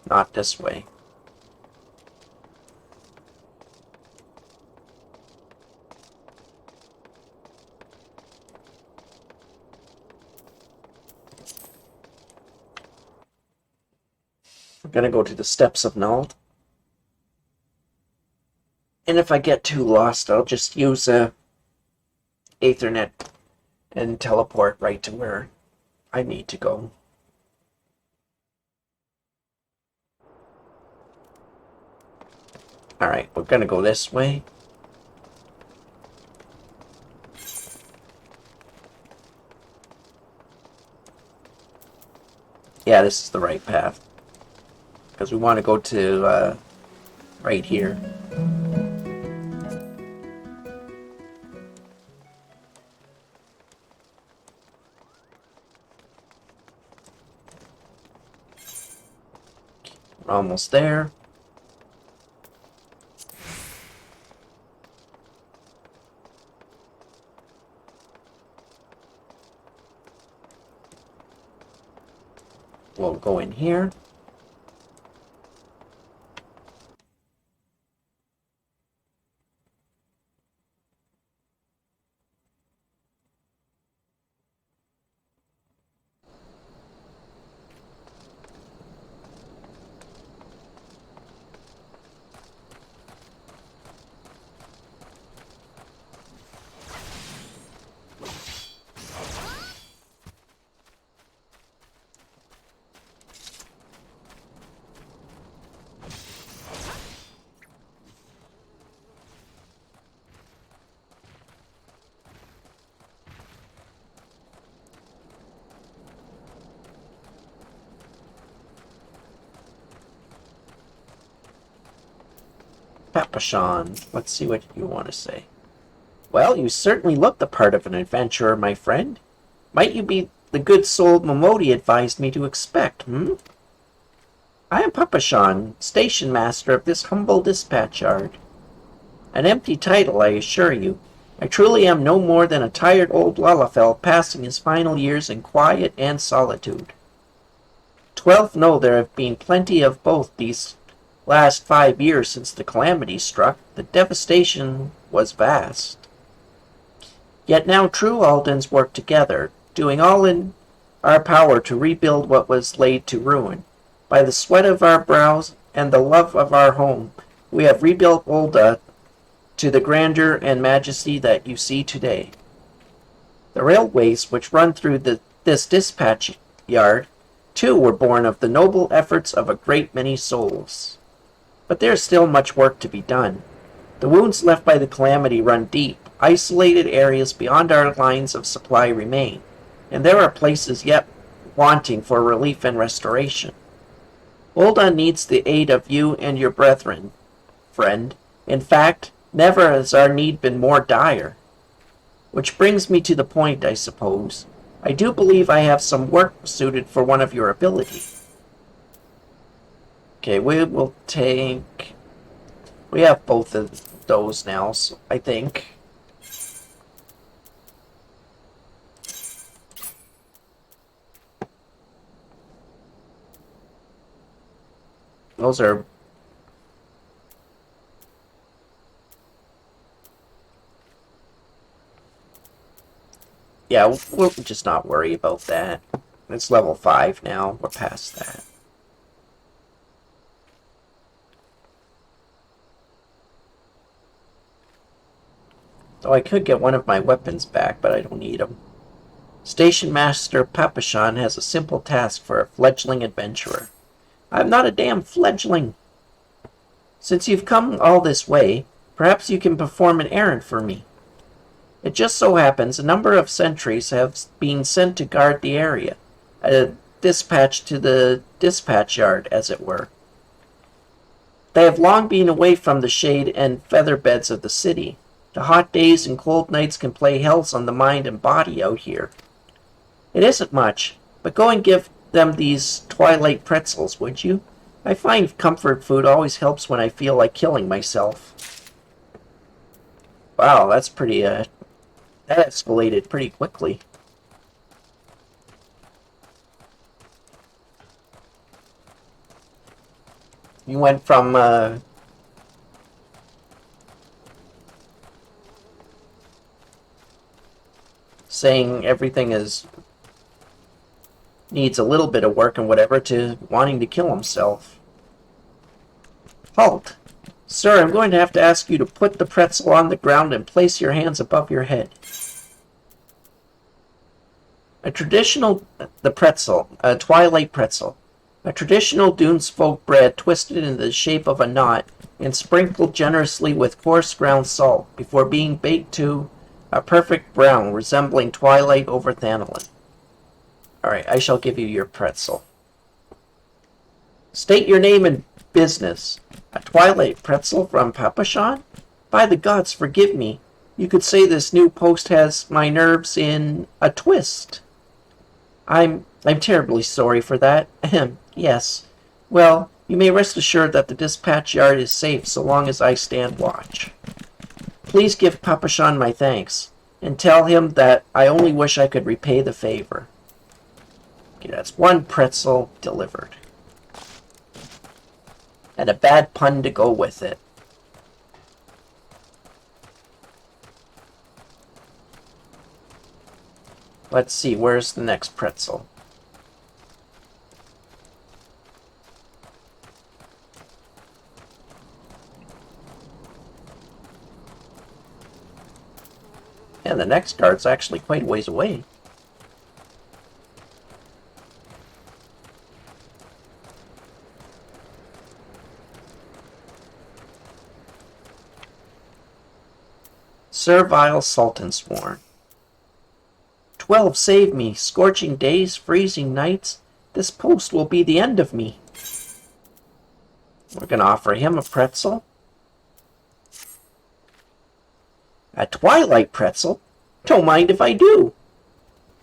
Not this way. I'm gonna go to the Steps of Nald. And if I get too lost, I'll just use a Ethernet and teleport right to where I need to go. Alright, we're gonna go this way. Yeah, this is the right path. Because we want to go to, right here. We're almost there. We'll go in here. Papashan, let's see what you want to say. Well, you certainly look the part of an adventurer, my friend. Might you be the good soul Momodi advised me to expect, I am Papashan, station master of this humble dispatch yard. An empty title, I assure you. I truly am no more than a tired old Lalafell passing his final years in quiet and solitude. 12 know there have been plenty of both these last 5 years since the calamity struck. The devastation was vast. Yet now true Aldens work together, doing all in our power to rebuild what was laid to ruin. By the sweat of our brows and the love of our home, we have rebuilt Olda to the grandeur and majesty that you see today. The railways which run through this dispatch yard, too, were born of the noble efforts of a great many souls. But there is still much work to be done. The wounds left by the calamity run deep. Isolated areas beyond our lines of supply remain, and there are places yet wanting for relief and restoration. Olda needs the aid of you and your brethren, friend. In fact, never has our need been more dire. Which brings me to the point, I suppose. I do believe I have some work suited for one of your abilities. Okay, we will take... We have both of those now, so I think. Those are... Yeah, we'll just not worry about that. It's level 5 now. We're past that. So I could get one of my weapons back, but I don't need them. Station Master Papashan has a simple task for a fledgling adventurer. I'm not a damn fledgling. Since you've come all this way, perhaps you can perform an errand for me. It just so happens a number of sentries have been sent to guard the area, a dispatch to the dispatch yard, as it were. They have long been away from the shade and feather beds of the city. The hot days and cold nights can play hells on the mind and body out here. It isn't much, but go and give them these twilight pretzels, would you? I find comfort food always helps when I feel like killing myself. Wow, that's pretty, that escalated pretty quickly. You went from, saying everything needs a little bit of work and whatever to wanting to kill himself. Halt! Sir, I'm going to have to ask you to put the pretzel on the ground and place your hands above your head. A twilight pretzel. A traditional Dunes folk bread twisted in the shape of a knot and sprinkled generously with coarse ground salt before being baked to a perfect brown resembling twilight over thanolin. Alright, I shall give you your pretzel. State your name and business. A twilight pretzel from Papashan? By the gods, forgive me. You could say this new post has my nerves in a twist. I'm terribly sorry for that. Ahem, yes. Well, you may rest assured that the dispatch yard is safe so long as I stand watch. Please give Papashan my thanks, and tell him that I only wish I could repay the favor. Okay, that's one pretzel delivered. And a bad pun to go with it. Let's see, where's the next pretzel? And the next guard's actually quite a ways away. Servile Sultan Sworn. 12 save me, scorching days, freezing nights. This post will be the end of me. We're going to offer him a pretzel. A twilight pretzel? Don't mind if I do.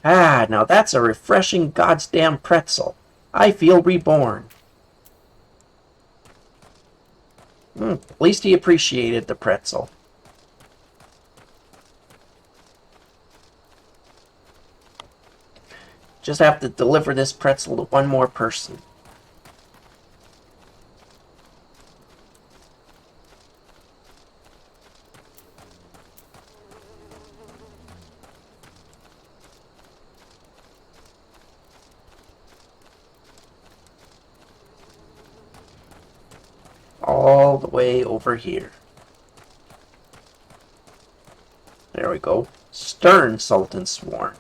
Ah, now that's a refreshing goddamn pretzel. I feel reborn. At least he appreciated the pretzel. Just have to deliver this pretzel to one more person. All the way over here. There we go. Stern Sultan Sworn.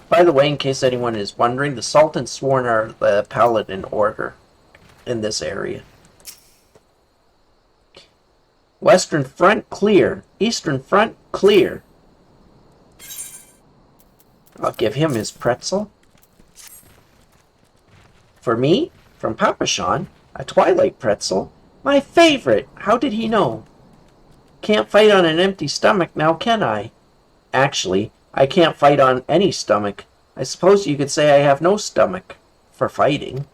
By the way, in case anyone is wondering, the Sultan Sworn are the Paladin Order in this area. Western Front clear. Eastern Front clear. I'll give him his pretzel. For me, from Papashan, a twilight pretzel. My favorite! How did he know? Can't fight on an empty stomach now, can I? Actually, I can't fight on any stomach. I suppose you could say I have no stomach for fighting.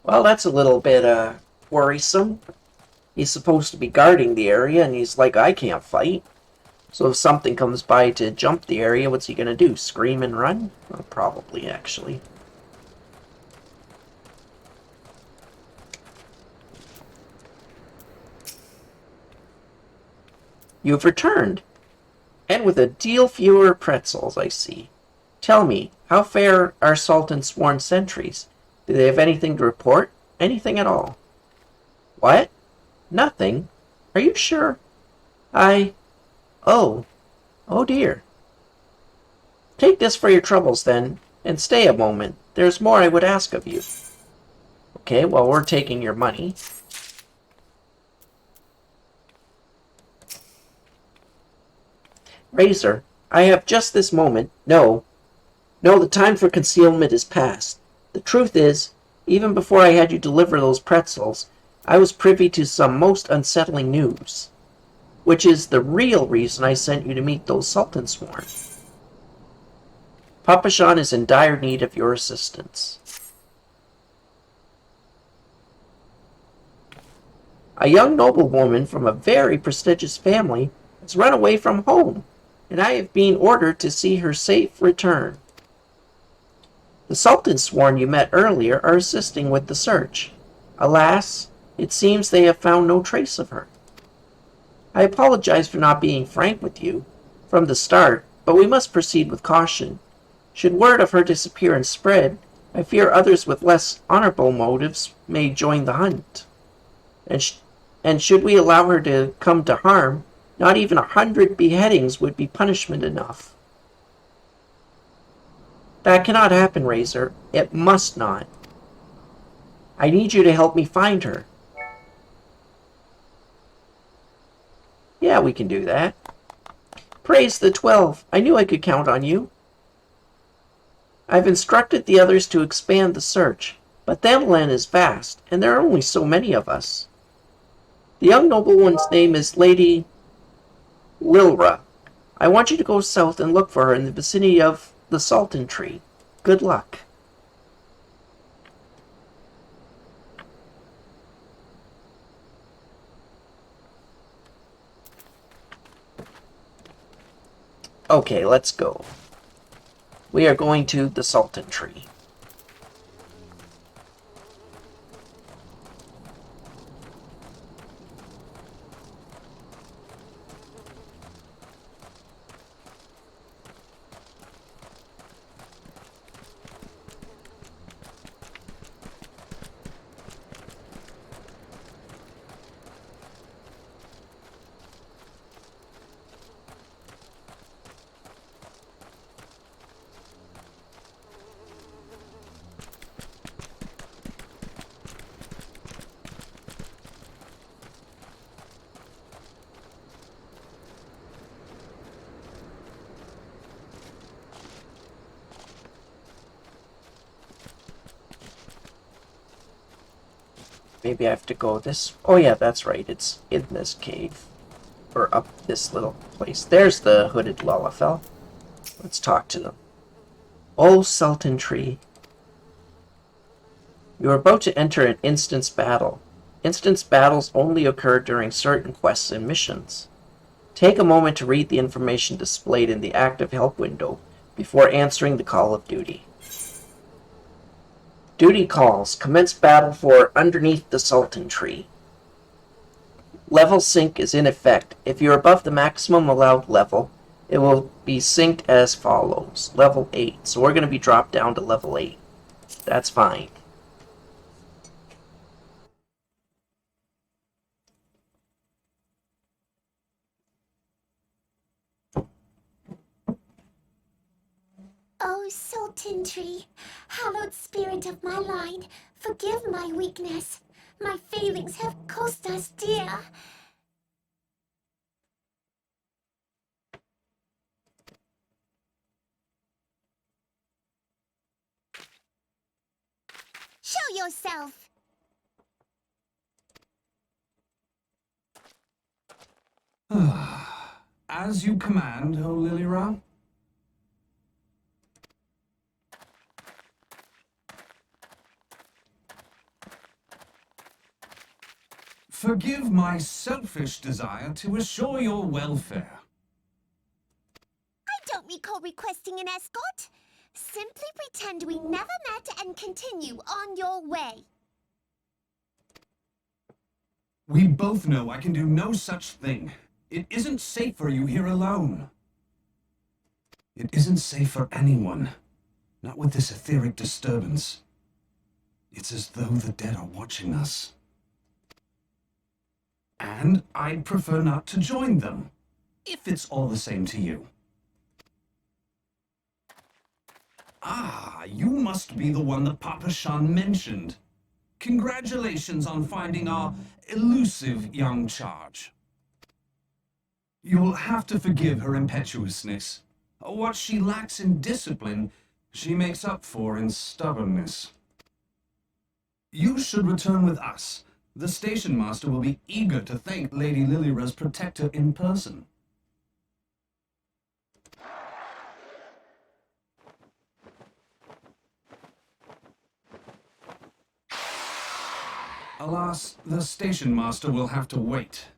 Well, that's a little bit worrisome. He's supposed to be guarding the area, and he's like, I can't fight. So if something comes by to jump the area, what's he gonna do? Scream and run? Well, probably, actually. You've returned, and with a deal fewer pretzels, I see. Tell me, how fare our Sultan Sworn sentries? Do they have anything to report? Anything at all? What? Nothing? Are you sure? Oh dear. Take this for your troubles, then, and stay a moment. There's more I would ask of you. Okay, well, we're taking your money. Razor, I have just this moment. No, the time for concealment is past. The truth is, even before I had you deliver those pretzels, I was privy to some most unsettling news, which is the real reason I sent you to meet those Sultan Sworn. Papashan is in dire need of your assistance. A young noblewoman from a very prestigious family has run away from home, and I have been ordered to see her safe return. The Sultan Sworn you met earlier are assisting with the search. Alas, it seems they have found no trace of her. I apologize for not being frank with you from the start, but we must proceed with caution. Should word of her disappearance spread, I fear others with less honorable motives may join the hunt. And should we allow her to come to harm, not even 100 beheadings would be punishment enough. That cannot happen, Razor. It must not. I need you to help me find her. Yeah, we can do that. Praise the 12. I knew I could count on you. I've instructed the others to expand the search, but Thamelin is vast, and there are only so many of us. The young noblewoman's name is Lady Lilra. I want you to go south and look for her in the vicinity of the Sultan Tree. Good luck. Okay, let's go. We are going to the Sultan Tree. Maybe I have to go this... Oh yeah, that's right. It's in this cave. Or up this little place. There's the hooded Lullafell. Let's talk to them. Oh, Sultan Tree. You are about to enter an instance battle. Instance battles only occur during certain quests and missions. Take a moment to read the information displayed in the active help window before answering the call of duty. Duty calls. Commence battle for underneath the Sultan Tree. Level sync is in effect. If you're above the maximum allowed level, it will be synced as follows. Level 8. So we're going to be dropped down to level 8. That's fine. Oh, Sultan Tree, hallowed spirit of my line, forgive my weakness. My failings have cost us dear. Show yourself. As you command, O Lilira. Forgive my selfish desire to assure your welfare. I don't recall requesting an escort. Simply pretend we never met and continue on your way. We both know I can do no such thing. It isn't safe for you here alone. It isn't safe for anyone. Not with this etheric disturbance. It's as though the dead are watching us. And I'd prefer not to join them, if it's all the same to you. Ah, you must be the one that Papa Shan mentioned. Congratulations on finding our elusive young charge. You'll have to forgive her impetuousness. What she lacks in discipline, she makes up for in stubbornness. You should return with us. The station master will be eager to thank Lady Lilira's protector in person. Alas, the station master will have to wait.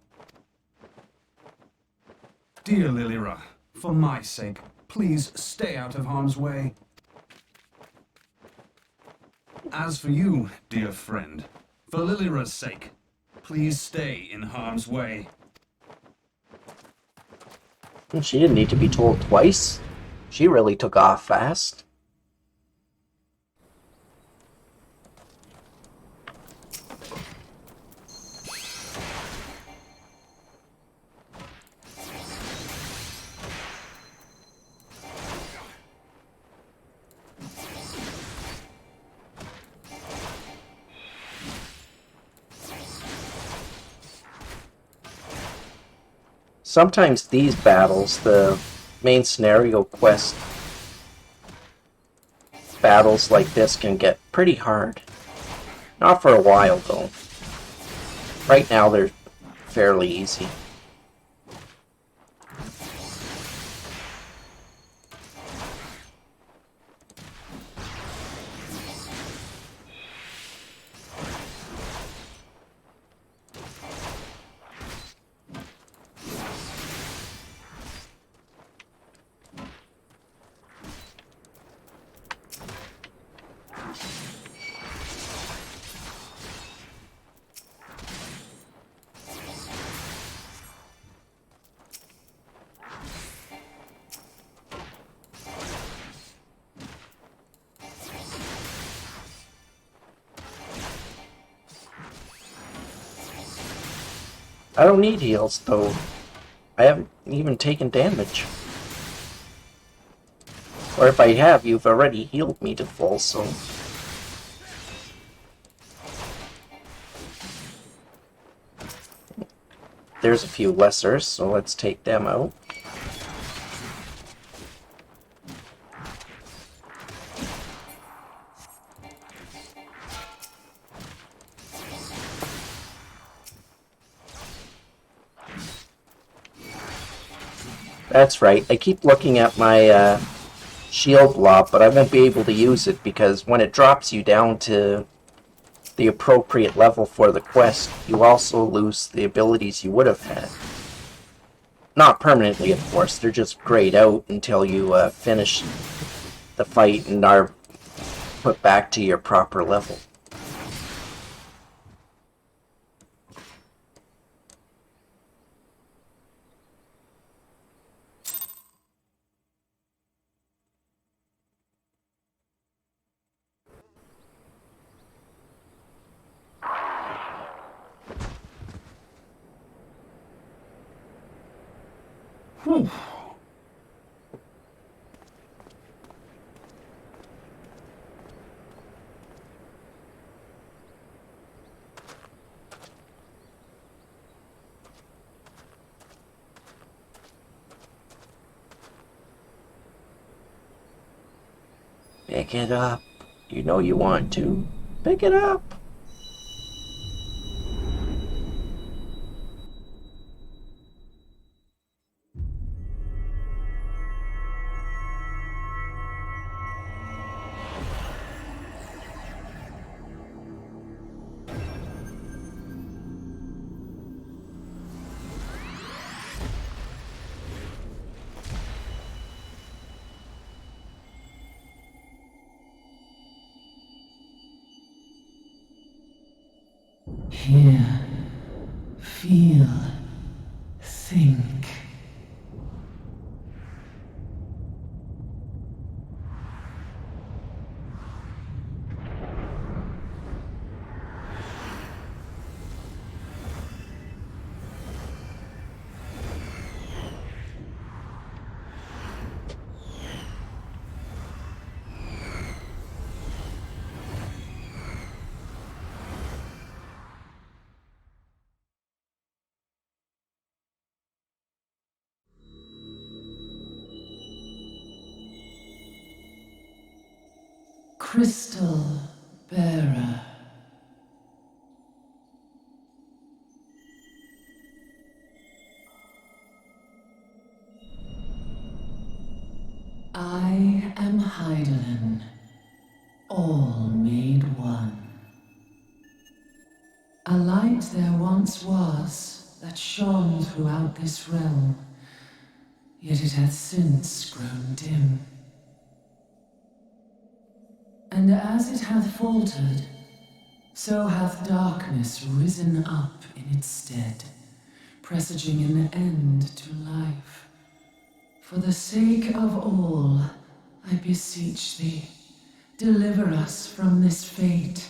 Dear Lilira, for my sake, please stay out of harm's way. As for you, dear friend, for Lilira's sake, please stay in harm's way. She didn't need to be told twice. She really took off fast. Sometimes these battles, the main scenario quest battles like this can get pretty hard. Not for a while, though. Right now, they're fairly easy. I don't need heals, though. I haven't even taken damage. Or if I have, you've already healed me to full, so... There's a few lessers, so let's take them out. That's right, I keep looking at my shield block, but I won't be able to use it because when it drops you down to the appropriate level for the quest, you also lose the abilities you would have had. Not permanently, of course, they're just grayed out until you finish the fight and are put back to your proper level. Whew. Pick it up. You know you want to. Pick it up. Hear, feel, think. Crystal bearer. I am Heidelin, all made one. A light there once was that shone throughout this realm, yet it hath since grown dim. And as it hath faltered, so hath darkness risen up in its stead, presaging an end to life. For the sake of all, I beseech thee, deliver us from this fate.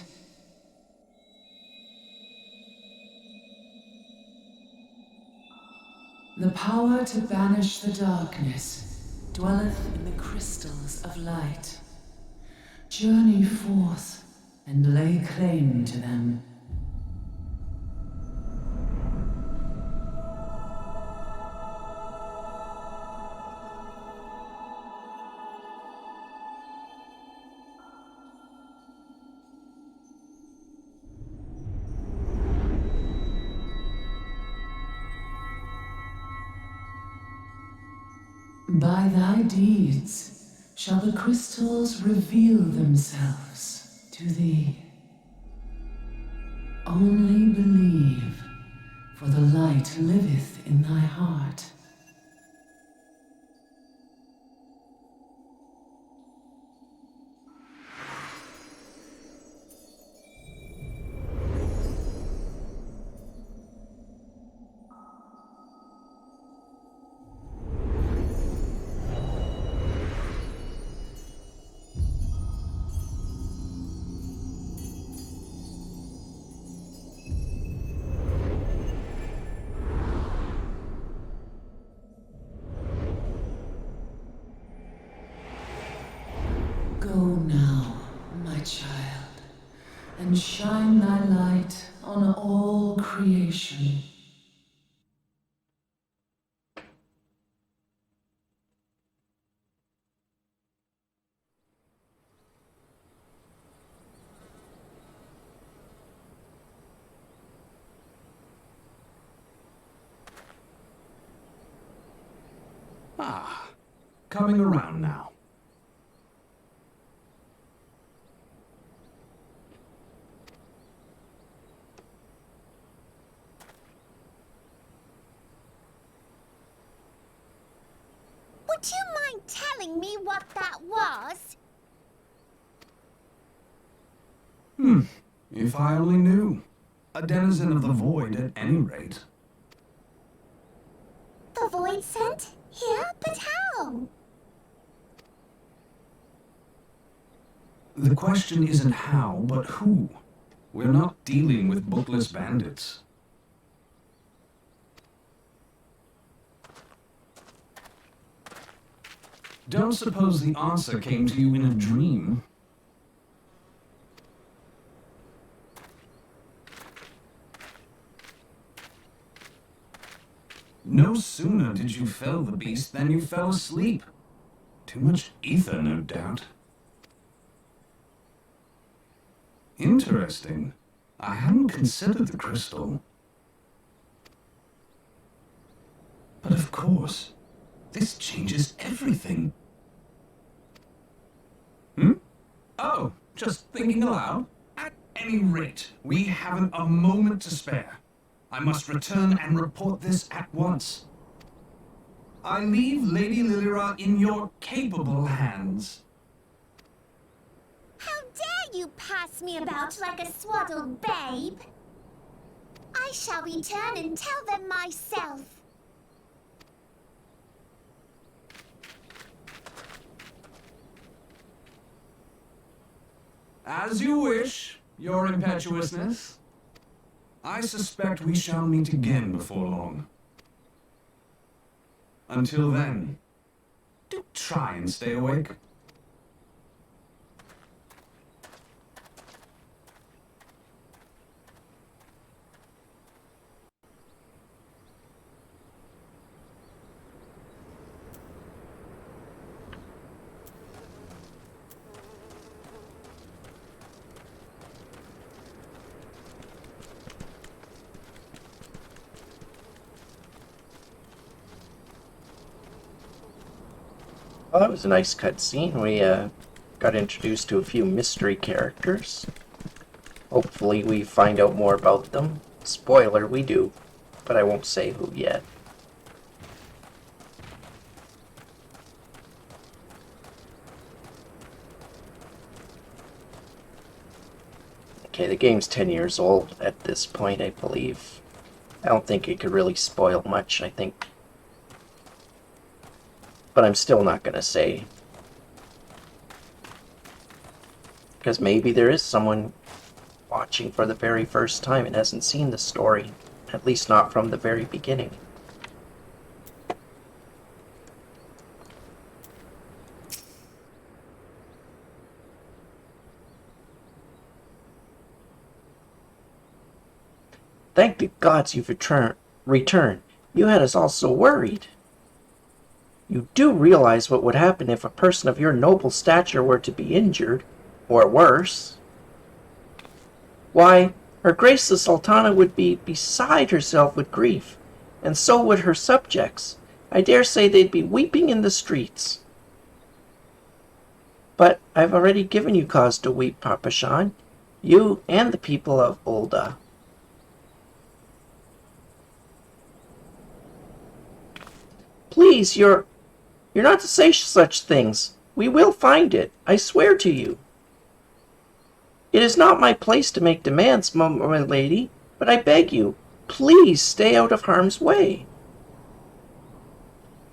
The power to banish the darkness dwelleth in the crystals of light. Journey forth and lay claim to them. By thy deeds shall the crystals reveal themselves to thee. Only believe, for the light liveth in thy heart. Go now, my child, and shine thy light on all creation. Ah, coming around now. Would you mind telling me what that was? If I only knew. A denizen of the void at any rate. The void sent? Here? But how? The question isn't how, but who. We're not dealing with bookless bandits. Don't suppose the answer came to you in a dream. No sooner did you fell the beast than you fell asleep. Too much ether, no doubt. Interesting. I hadn't considered the crystal. But of course, this changes everything. Oh, just thinking aloud. At any rate, we haven't a moment to spare. I must return and report this at once. I leave Lady Lilira in your capable hands. How dare you pass me about like a swaddled babe? I shall return and tell them myself. As you wish, your impetuousness. I suspect we shall meet again before long. Until then, do try and stay awake. Well, that was a nice cutscene. We got introduced to a few mystery characters. Hopefully we find out more about them. Spoiler, we do, but I won't say who yet. Okay, the game's 10 years old at this point, I believe. I don't think it could really spoil much, I think. But I'm still not going to say. Because maybe there is someone watching for the very first time and hasn't seen the story. At least not from the very beginning. Thank the gods you've returned. You had us all so worried. You do realize what would happen if a person of your noble stature were to be injured, or worse. Why, Her Grace the Sultana would be beside herself with grief, and so would her subjects. I dare say they'd be weeping in the streets. But I've already given you cause to weep, Papashan. You and the people of Ulda. Please, you're not to say such things. We will find it, I swear to you. It is not my place to make demands, my lady, but I beg you, please stay out of harm's way.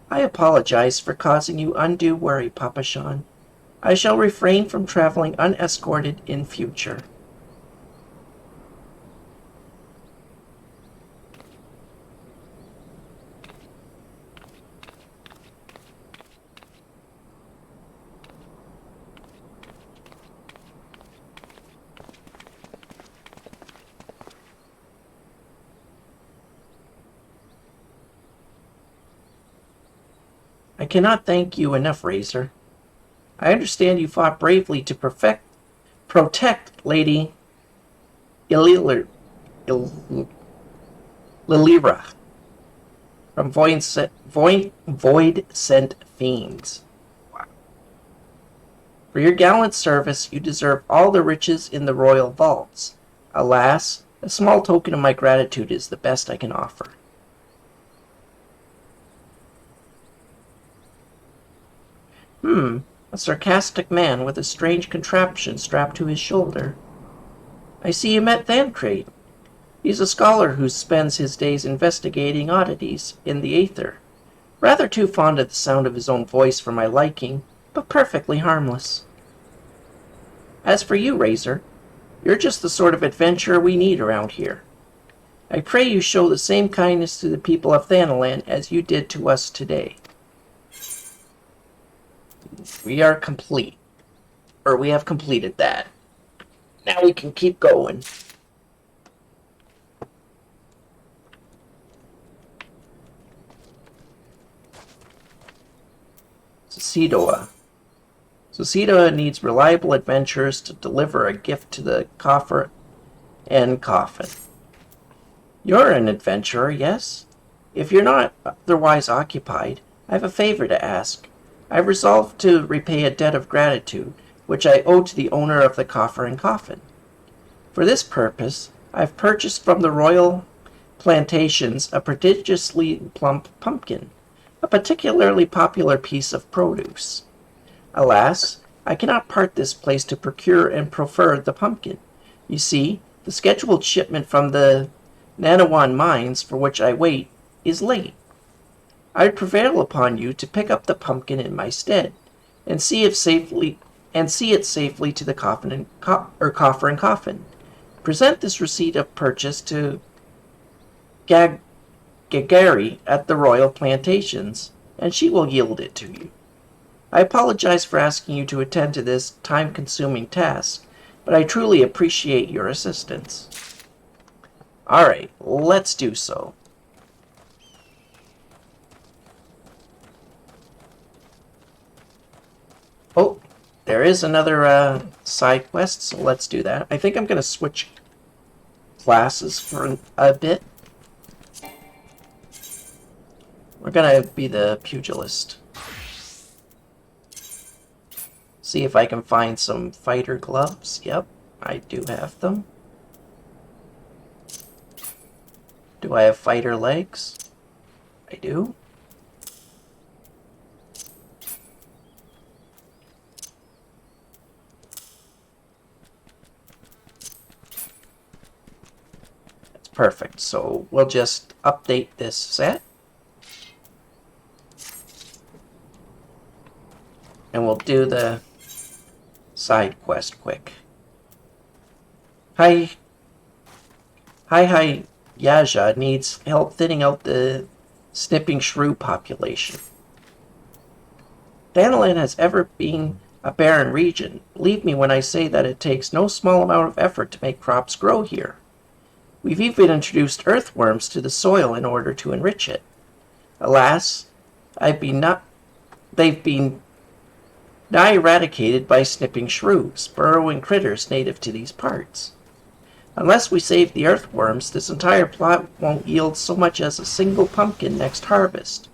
I apologize for causing you undue worry, Papashan. I shall refrain from traveling unescorted in future. I cannot thank you enough, Razor. I understand you fought bravely to protect Lady Lilira from void-sent fiends. Wow. For your gallant service, you deserve all the riches in the royal vaults. Alas, a small token of my gratitude is the best I can offer. A sarcastic man with a strange contraption strapped to his shoulder. I see you met Thancred. He's a scholar who spends his days investigating oddities in the aether. Rather too fond of the sound of his own voice for my liking, but perfectly harmless. As for you, Razor, you're just the sort of adventurer we need around here. I pray you show the same kindness to the people of Thanalan as you did to us today. We are complete. Or we have completed that. Now we can keep going. Susidoa. Susidoa needs reliable adventurers to deliver a gift to the coffer and coffin. You're an adventurer, yes? If you're not otherwise occupied, I have a favor to ask. I've resolved to repay a debt of gratitude, which I owe to the owner of the coffer and coffin. For this purpose, I've purchased from the royal plantations a prodigiously plump pumpkin, a particularly popular piece of produce. Alas, I cannot part this place to procure and prefer the pumpkin. You see, the scheduled shipment from the Nanawan mines, for which I wait, is late. I would prevail upon you to pick up the pumpkin in my stead, and see it safely to the coffer and coffin. Present this receipt of purchase to Gagari at the royal plantations, and she will yield it to you. I apologize for asking you to attend to this time-consuming task, but I truly appreciate your assistance. Alright, let's do so. Oh, there is another side quest, so let's do that. I think I'm going to switch classes for a bit. We're going to be the Pugilist. See if I can find some fighter gloves. Yep, I do have them. Do I have fighter legs? I do. That's perfect. So we'll just update this set. And we'll do the side quest quick. Hi Yaja needs help thinning out the snipping shrew population. Thanalan has ever been a barren region. Believe me when I say that it takes no small amount of effort to make crops grow here. We've even introduced earthworms to the soil in order to enrich it. Alas, they've been nigh eradicated by snipping shrews, burrowing critters native to these parts. Unless we save the earthworms, this entire plot won't yield so much as a single pumpkin next harvest.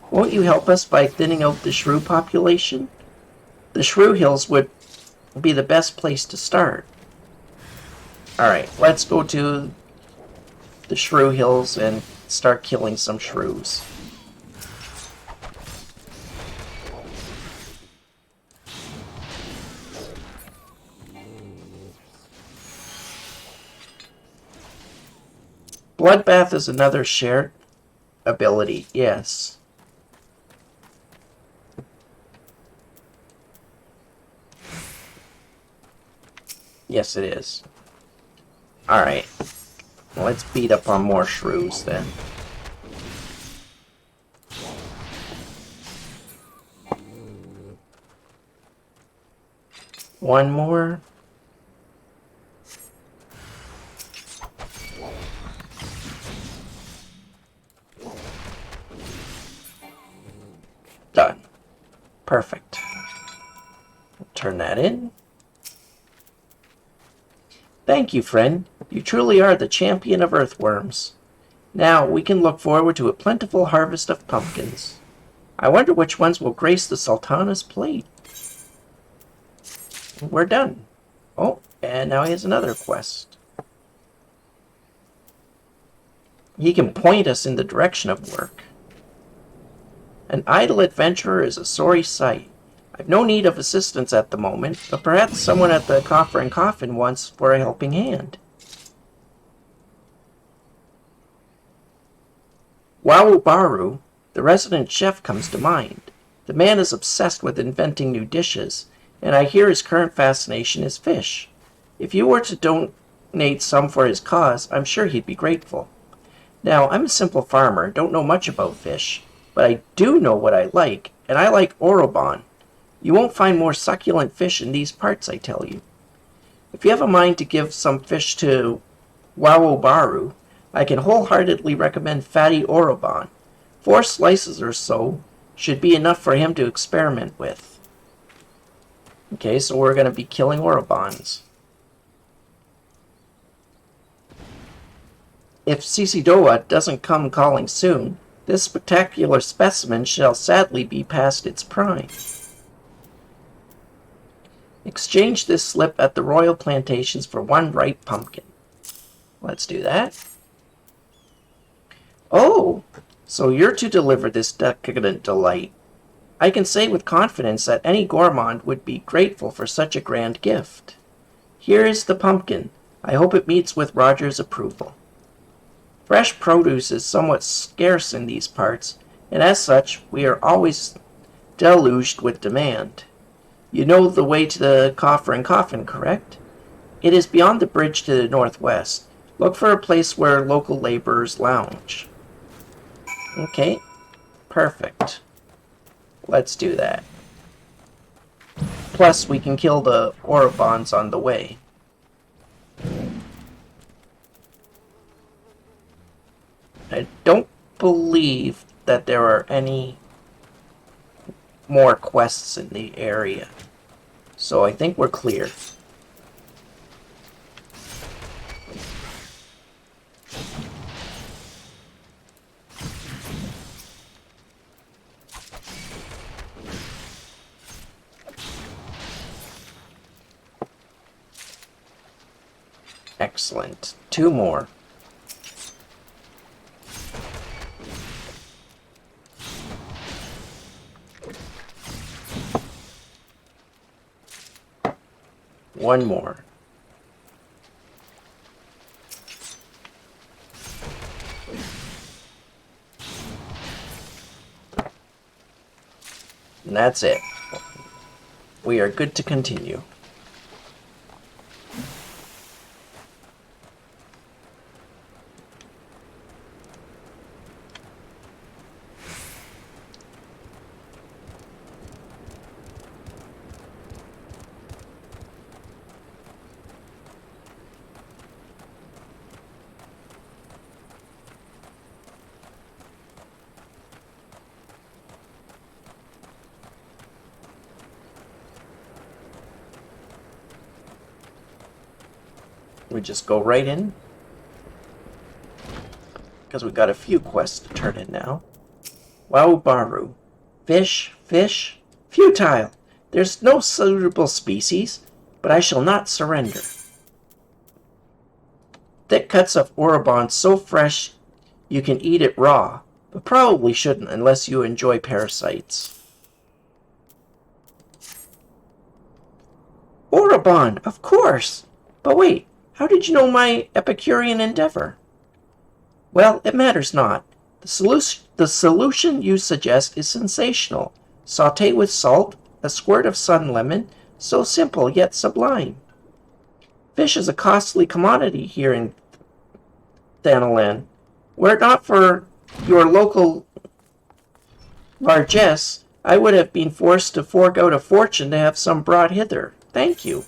Won't you help us by thinning out the shrew population? The shrew hills would be the best place to start. Alright, let's go to the shrew hills and start killing some shrews. Bloodbath is another shared ability, yes. Yes, it is. Alright. Let's beat up on more shrews then. One more. Done. Perfect. Turn that in. Thank you, friend. You truly are the champion of earthworms. Now we can look forward to a plentiful harvest of pumpkins. I wonder which ones will grace the Sultana's plate. We're done. Oh, and now he has another quest. He can point us in the direction of work. An idle adventurer is a sorry sight. I've no need of assistance at the moment, but perhaps someone at the Coffer and Coffin wants for a helping hand. Wawubaru, the resident chef, comes to mind. The man is obsessed with inventing new dishes, and I hear his current fascination is fish. If you were to donate some for his cause, I'm sure he'd be grateful. Now, I'm a simple farmer, don't know much about fish, but I do know what I like, and I like Orobon. You won't find more succulent fish in these parts, I tell you. If you have a mind to give some fish to Wawubaru, I can wholeheartedly recommend fatty Orobon. 4 slices or so should be enough for him to experiment with. Okay, so we're going to be killing Orobons. If Sisidoa doesn't come calling soon, this spectacular specimen shall sadly be past its prime. Exchange this slip at the royal plantations for 1 ripe pumpkin. Let's do that. Oh, so you're to deliver this decadent delight. I can say with confidence that any gourmand would be grateful for such a grand gift. Here is the pumpkin. I hope it meets with Roger's approval. Fresh produce is somewhat scarce in these parts, and as such, we are always deluged with demand. You know the way to the Coffer and Coffin, correct? It is beyond the bridge to the northwest. Look for a place where local laborers lounge. Okay, perfect. Let's do that. Plus, we can kill the Orobons on the way. I don't believe that there are any more quests in the area. So I think we're clear. Excellent. 2 more. One more. And that's it. We are good to continue. We just go right in, because we got a few quests to turn in now. Waubaru. Fish, fish. Futile. There's no suitable species, but I shall not surrender. Thick cuts of Orobon so fresh you can eat it raw, but probably shouldn't unless you enjoy parasites. Orobon, of course! But wait, how did you know my Epicurean endeavor? Well, it matters not. The solution you suggest is sensational. Sauté with salt, a squirt of sun lemon, so simple yet sublime. Fish is a costly commodity here in Thanalan. Were it not for your local largesse, I would have been forced to fork out a fortune to have some brought hither. Thank you.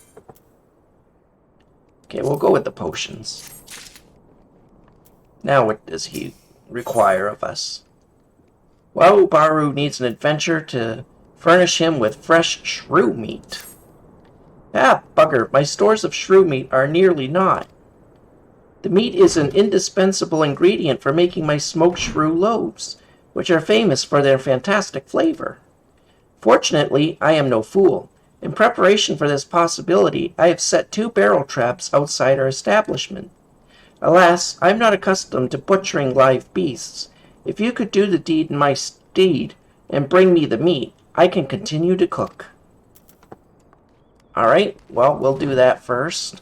Okay, we'll go with the potions. Now what does he require of us? Waubaru needs an adventure to furnish him with fresh shrew meat. Ah, bugger, my stores of shrew meat are nearly naught. The meat is an indispensable ingredient for making my smoked shrew loaves, which are famous for their fantastic flavor. Fortunately, I am no fool. In preparation for this possibility, I have set 2 barrel traps outside our establishment. Alas, I am not accustomed to butchering live beasts. If you could do the deed in my stead and bring me the meat, I can continue to cook. Alright, well, we'll do that first.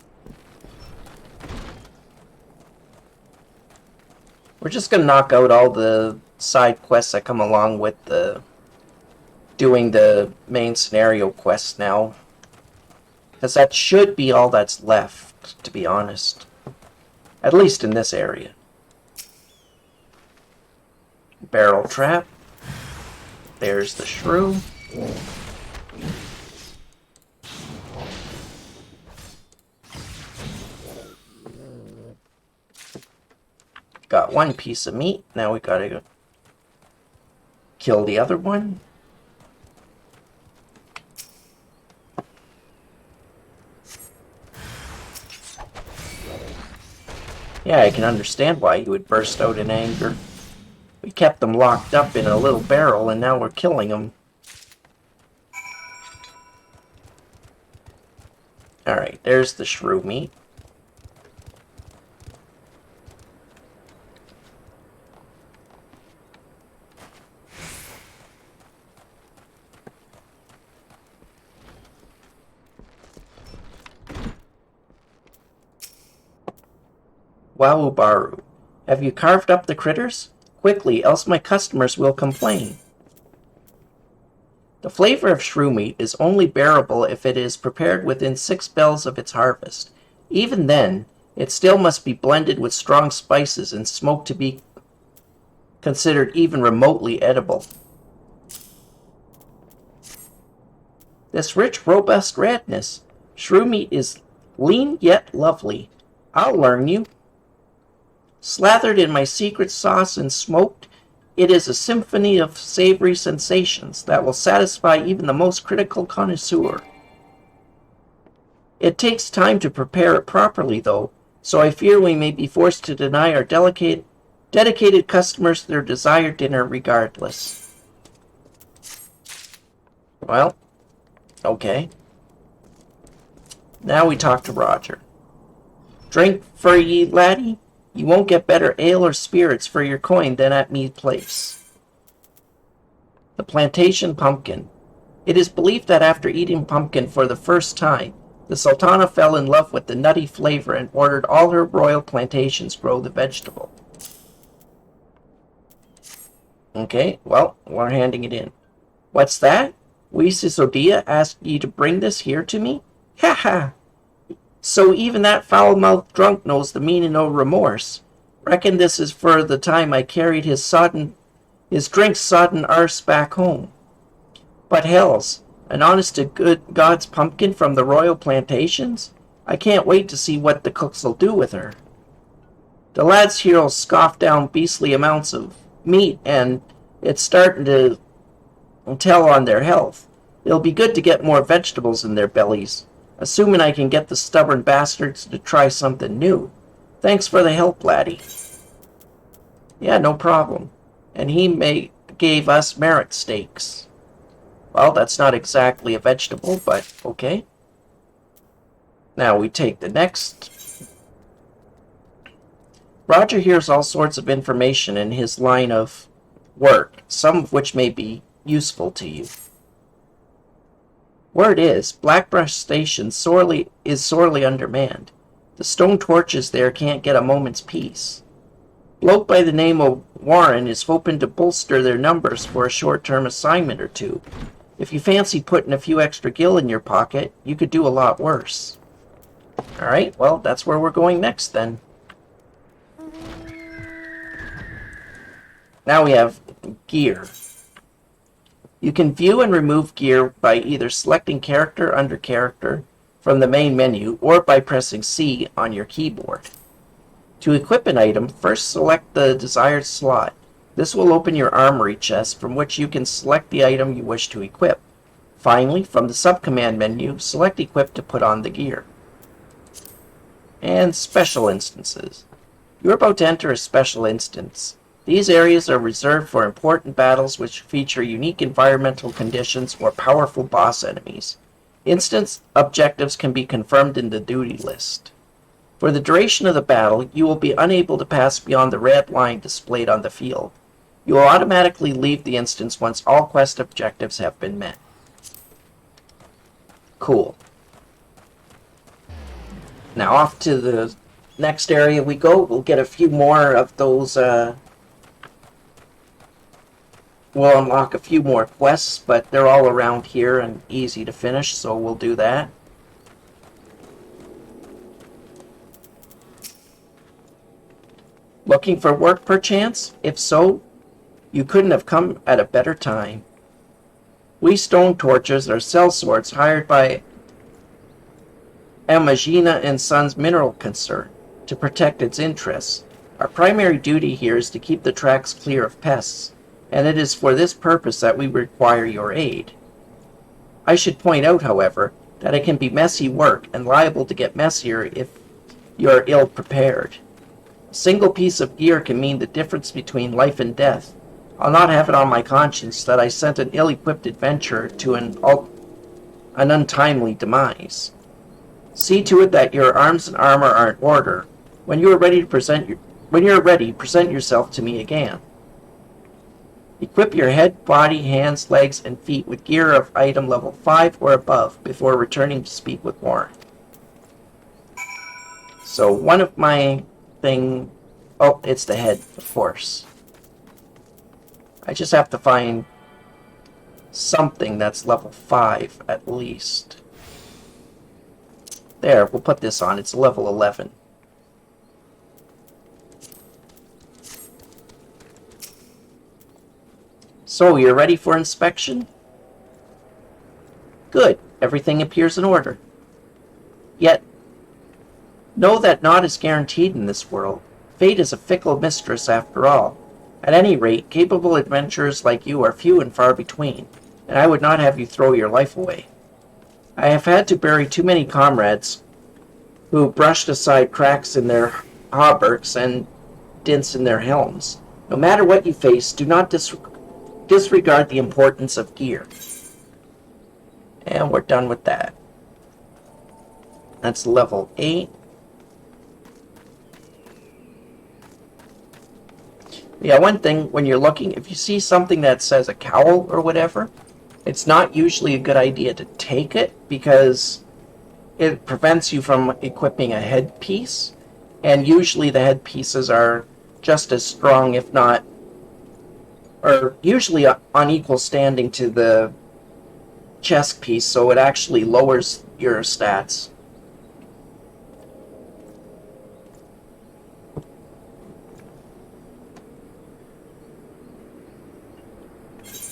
We're just going to knock out all the side quests that come along with doing the main scenario quests now. Because that should be all that's left, to be honest. At least in this area. Barrel trap. There's the shrew. Got 1 piece of meat. Now we gotta kill the other one. Yeah, I can understand why he would burst out in anger. We kept them locked up in a little barrel and now we're killing them. Alright, there's the shrew meat. Waubaru, have you carved up the critters? Quickly, else my customers will complain. The flavor of shrew meat is only bearable if it is prepared within 6 bells of its harvest. Even then, it still must be blended with strong spices and smoked to be considered even remotely edible. This rich, robust redness. Shrew meat is lean yet lovely. I'll learn you. Slathered in my secret sauce and smoked, it is a symphony of savory sensations that will satisfy even the most critical connoisseur. It takes time to prepare it properly, though, so I fear we may be forced to deny our dedicated customers their desired dinner regardless. Well, okay. Now we talk to Roger. Drink for ye, laddie? You won't get better ale or spirits for your coin than at me place. The plantation pumpkin. It is believed that after eating pumpkin for the first time, the Sultana fell in love with the nutty flavor and ordered all her royal plantations grow the vegetable. Okay, well, we're handing it in. What's that? Wiesisodia asked you to bring this here to me? Ha ha! So even that foul-mouthed drunk knows the meaning of remorse. Reckon this is for the time I carried his drink-sodden arse back home. But hells, an honest-to-good God's pumpkin from the royal plantations? I can't wait to see what the cooks'll do with her. The lads here'll scoff down beastly amounts of meat, and it's starting to tell on their health. It'll be good to get more vegetables in their bellies. Assuming I can get the stubborn bastards to try something new. Thanks for the help, laddie. Yeah, no problem. And he may gave us merit stakes. Well, that's not exactly a vegetable, but okay. Now we take the next. Roger hears all sorts of information in his line of work, some of which may be useful to you. Word is, Blackbrush Station is sorely undermanned. The stone torches there can't get a moment's peace. Bloke by the name of Warren is hoping to bolster their numbers for a short-term assignment or two. If you fancy putting a few extra gil in your pocket, you could do a lot worse. Alright, well, that's where we're going next then. Now we have gear. You can view and remove gear by either selecting character under character from the main menu or by pressing C on your keyboard. To equip an item, first select the desired slot. This will open your armory chest from which you can select the item you wish to equip. Finally, from the subcommand menu, select Equip to put on the gear. And special instances. You're about to enter a special instance. These areas are reserved for important battles which feature unique environmental conditions or powerful boss enemies. Instance objectives can be confirmed in the duty list. For the duration of the battle, you will be unable to pass beyond the red line displayed on the field. You will automatically leave the instance once all quest objectives have been met. Cool. Now off to the next area we go. We'll get a few more of those, we'll unlock a few more quests, but they're all around here and easy to finish, so we'll do that. Looking for work perchance? If so, you couldn't have come at a better time. We stone torchers are sellswords hired by Amagina and Sons Mineral Concern to protect its interests. Our primary duty here is to keep the tracks clear of pests, and it is for this purpose that we require your aid. I should point out, however, that it can be messy work and liable to get messier if you're ill-prepared. A single piece of gear can mean the difference between life and death. I'll not have it on my conscience that I sent an ill-equipped adventurer to an untimely demise. See to it that your arms and armor are in order. When you are ready, present yourself to me again. Equip your head, body, hands, legs, and feet with gear of item level 5 or above before returning to speak with Warren. So one of my thing... Oh, it's the head, of course. I just have to find something that's level 5 at least. There, we'll put this on. It's level 11. So, you're ready for inspection? Good. Everything appears in order. Yet, know that naught is guaranteed in this world. Fate is a fickle mistress after all. At any rate, capable adventurers like you are few and far between, and I would not have you throw your life away. I have had to bury too many comrades who brushed aside cracks in their hauberks and dints in their helms. No matter what you face, do not disregard the importance of gear. And we're done with that. That's level 8. Yeah, one thing, when you're looking, if you see something that says a cowl or whatever, it's not usually a good idea to take it because it prevents you from equipping a headpiece, and usually the headpieces are just as strong, if not, or usually on equal standing to the chest piece, so it actually lowers your stats.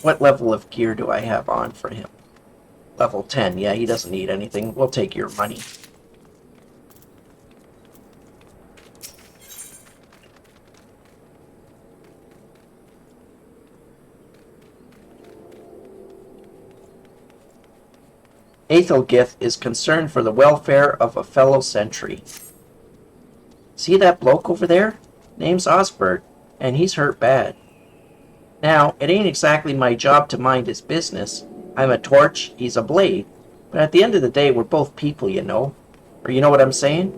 What level of gear do I have on for him? Level 10. Yeah, he doesn't need anything. We'll take your money. Aethelgith is concerned for the welfare of a fellow sentry. See that bloke over there? Name's Osbert, and he's hurt bad. Now, it ain't exactly my job to mind his business. I'm a torch, he's a blade. But at the end of the day, we're both people, you know. Or you know what I'm saying?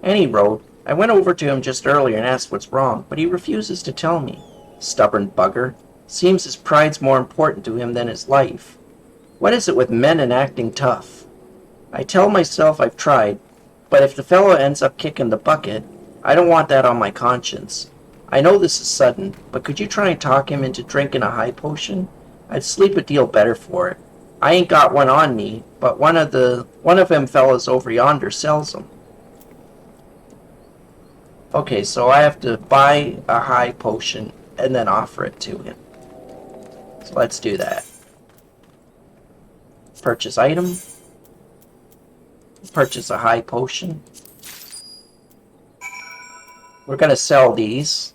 Any road. I went over to him just earlier and asked what's wrong, but he refuses to tell me. Stubborn bugger. Seems his pride's more important to him than his life. What is it with men and acting tough? I tell myself I've tried, but if the fellow ends up kicking the bucket, I don't want that on my conscience. I know this is sudden, but could you try and talk him into drinking a high potion? I'd sleep a deal better for it. I ain't got one on me, but one of them fellas over yonder sells them. Okay, so I have to buy a high potion and then offer it to him. So let's do that. Purchase item. Purchase a high potion. We're going to sell these.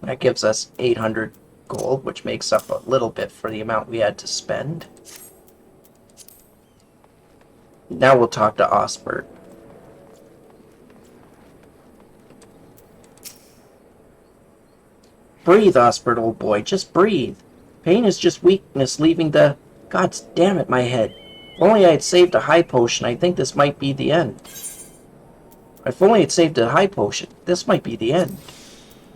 That gives us 800 gold, which makes up a little bit for the amount we had to spend. Now we'll talk to Osbert. Breathe, Osbert, old boy. Just breathe. Pain is just weakness leaving the... God damn it, my head. If only I had saved a high potion, I think this might be the end. If only I'd saved a high potion, this might be the end.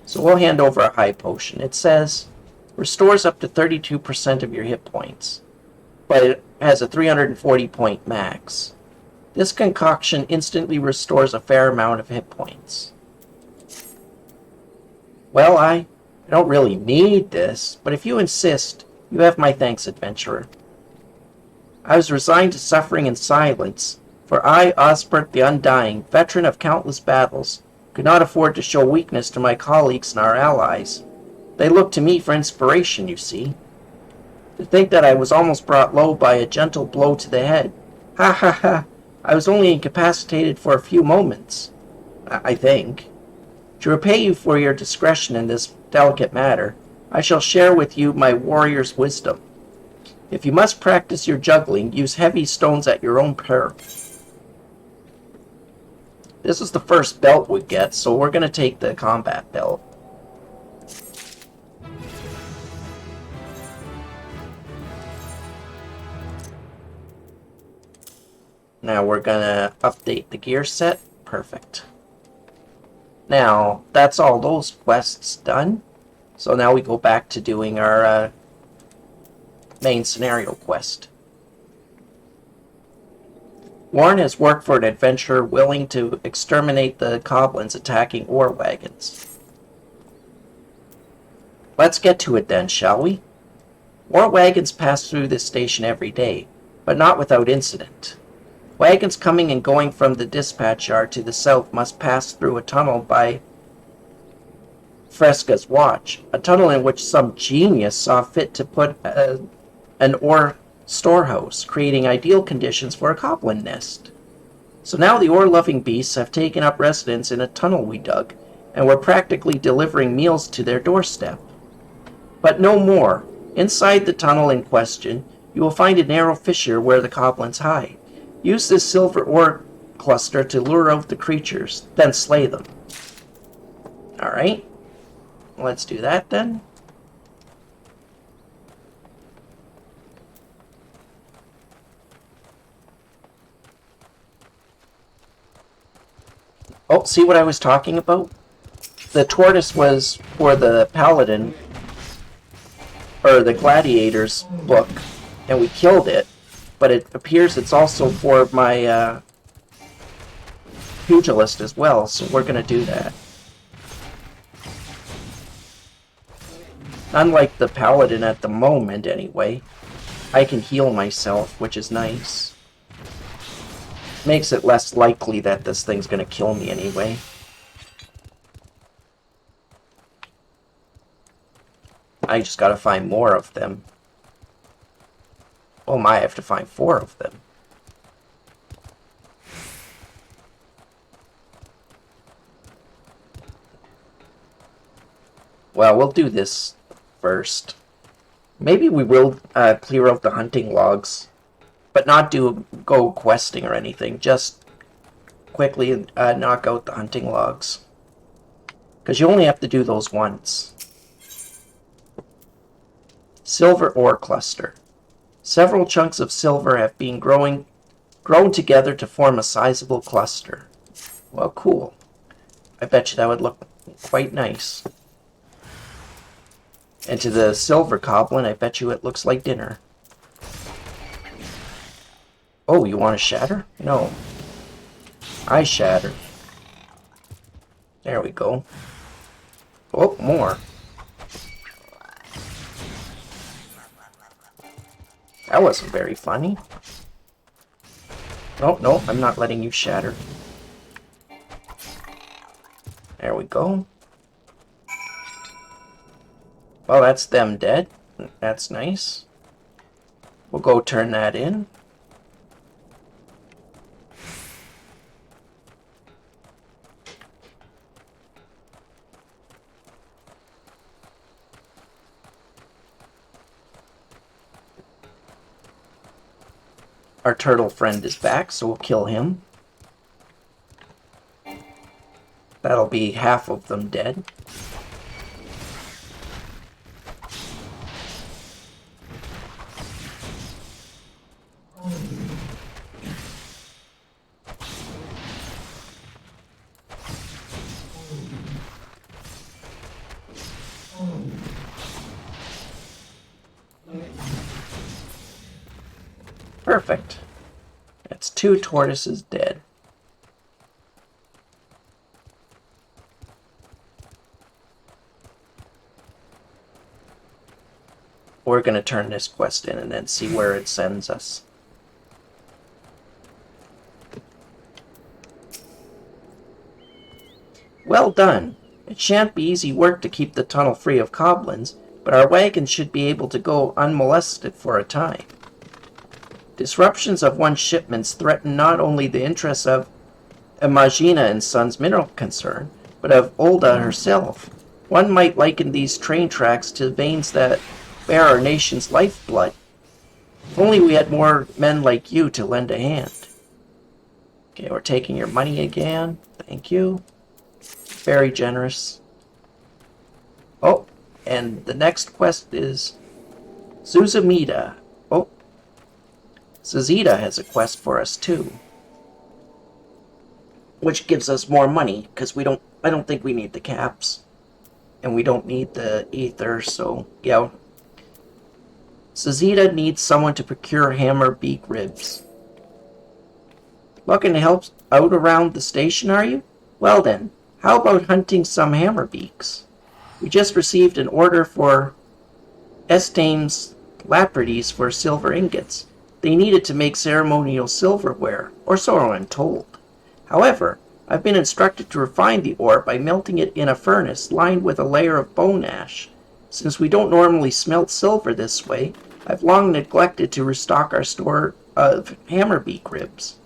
So we'll hand over a high potion. It says, restores up to 32% of your hit points, but it has a 340 point max. This concoction instantly restores a fair amount of hit points. Well, I don't really need this, but if you insist, you have my thanks, adventurer. I was resigned to suffering in silence, for I, Osbert the Undying, veteran of countless battles, could not afford to show weakness to my colleagues and our allies. They looked to me for inspiration, you see. To think that I was almost brought low by a gentle blow to the head. Ha ha ha! I was only incapacitated for a few moments, I think. To repay you for your discretion in this delicate matter, I shall share with you my warrior's wisdom. If you must practice your juggling, use heavy stones at your own peril. This is the first belt we get, so we're going to take the combat belt. Now we're going to update the gear set. Perfect. Now, that's all those quests done. So now we go back to doing our main scenario quest. Warren has worked for an adventurer willing to exterminate the goblins attacking ore wagons. Let's get to it then, shall we? Ore wagons pass through this station every day, but not without incident. Wagons coming and going from the dispatch yard to the south must pass through a tunnel by Fresca's watch, a tunnel in which some genius saw fit to put an ore storehouse, creating ideal conditions for a goblin nest. So now the ore-loving beasts have taken up residence in a tunnel we dug, and we're practically delivering meals to their doorstep. But no more. Inside the tunnel in question, you will find a narrow fissure where the goblins hide. Use this silver ore cluster to lure out the creatures, then slay them. Alright, let's do that then. Oh, see what I was talking about? The tortoise was for the paladin, or the gladiator's book, and we killed it, but it appears it's also for my pugilist as well, so we're going to do that. Unlike the paladin at the moment, anyway, I can heal myself, which is nice. Makes it less likely that this thing's gonna kill me anyway. I just gotta find more of them. Oh my, I have to find 4 of them. Well, we'll do this first. Maybe we will clear out the hunting logs, but not go questing or anything. Just quickly knock out the hunting logs. Because you only have to do those once. Silver ore cluster. Several chunks of silver have been grown together to form a sizable cluster. Well, cool. I bet you that would look quite nice. And to the silver goblin, I bet you it looks like dinner. Oh, you want to shatter? No. I shatter. There we go. Oh, more. That wasn't very funny. Oh, no, I'm not letting you shatter. There we go. Well, that's them dead. That's nice. We'll go turn that in. Our turtle friend is back, so we'll kill him. That'll be half of them dead. Perfect. That's 2 tortoises dead. We're going to turn this quest in and then see where it sends us. Well done. It shan't be easy work to keep the tunnel free of goblins, but our wagon should be able to go unmolested for a time. Disruptions of one's shipments threaten not only the interests of Imagina and Sons mineral concern, but of Olda herself. One might liken these train tracks to veins that bear our nation's lifeblood. If only we had more men like you to lend a hand. Okay, we're taking your money again. Thank you. Very generous. Oh, and the next quest is Zuzamida. Oh, Zazida has a quest for us too, which gives us more money because I don't think we need the caps, and we don't need the ether. So yeah, Zazida needs someone to procure hammer beak ribs. Looking to help out around the station, are you? Well then, how about hunting some hammer beaks? We just received an order for Estame's Laprides for silver ingots. They needed to make ceremonial silverware, or so I'm told. However, I've been instructed to refine the ore by melting it in a furnace lined with a layer of bone ash. Since we don't normally smelt silver this way, I've long neglected to restock our store of hammerbeak ribs.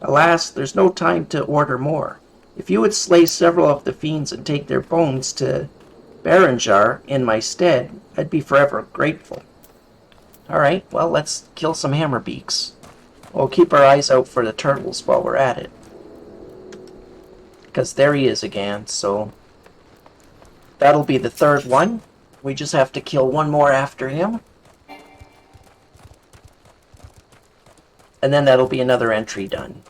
Alas, there's no time to order more. If you would slay several of the fiends and take their bones to Berenjar in my stead, I'd be forever grateful. Alright, well, let's kill some hammerbeaks. We'll keep our eyes out for the turtles while we're at it. Because there he is again, so that'll be the third one. We just have to kill one more after him. And then that'll be another entry done.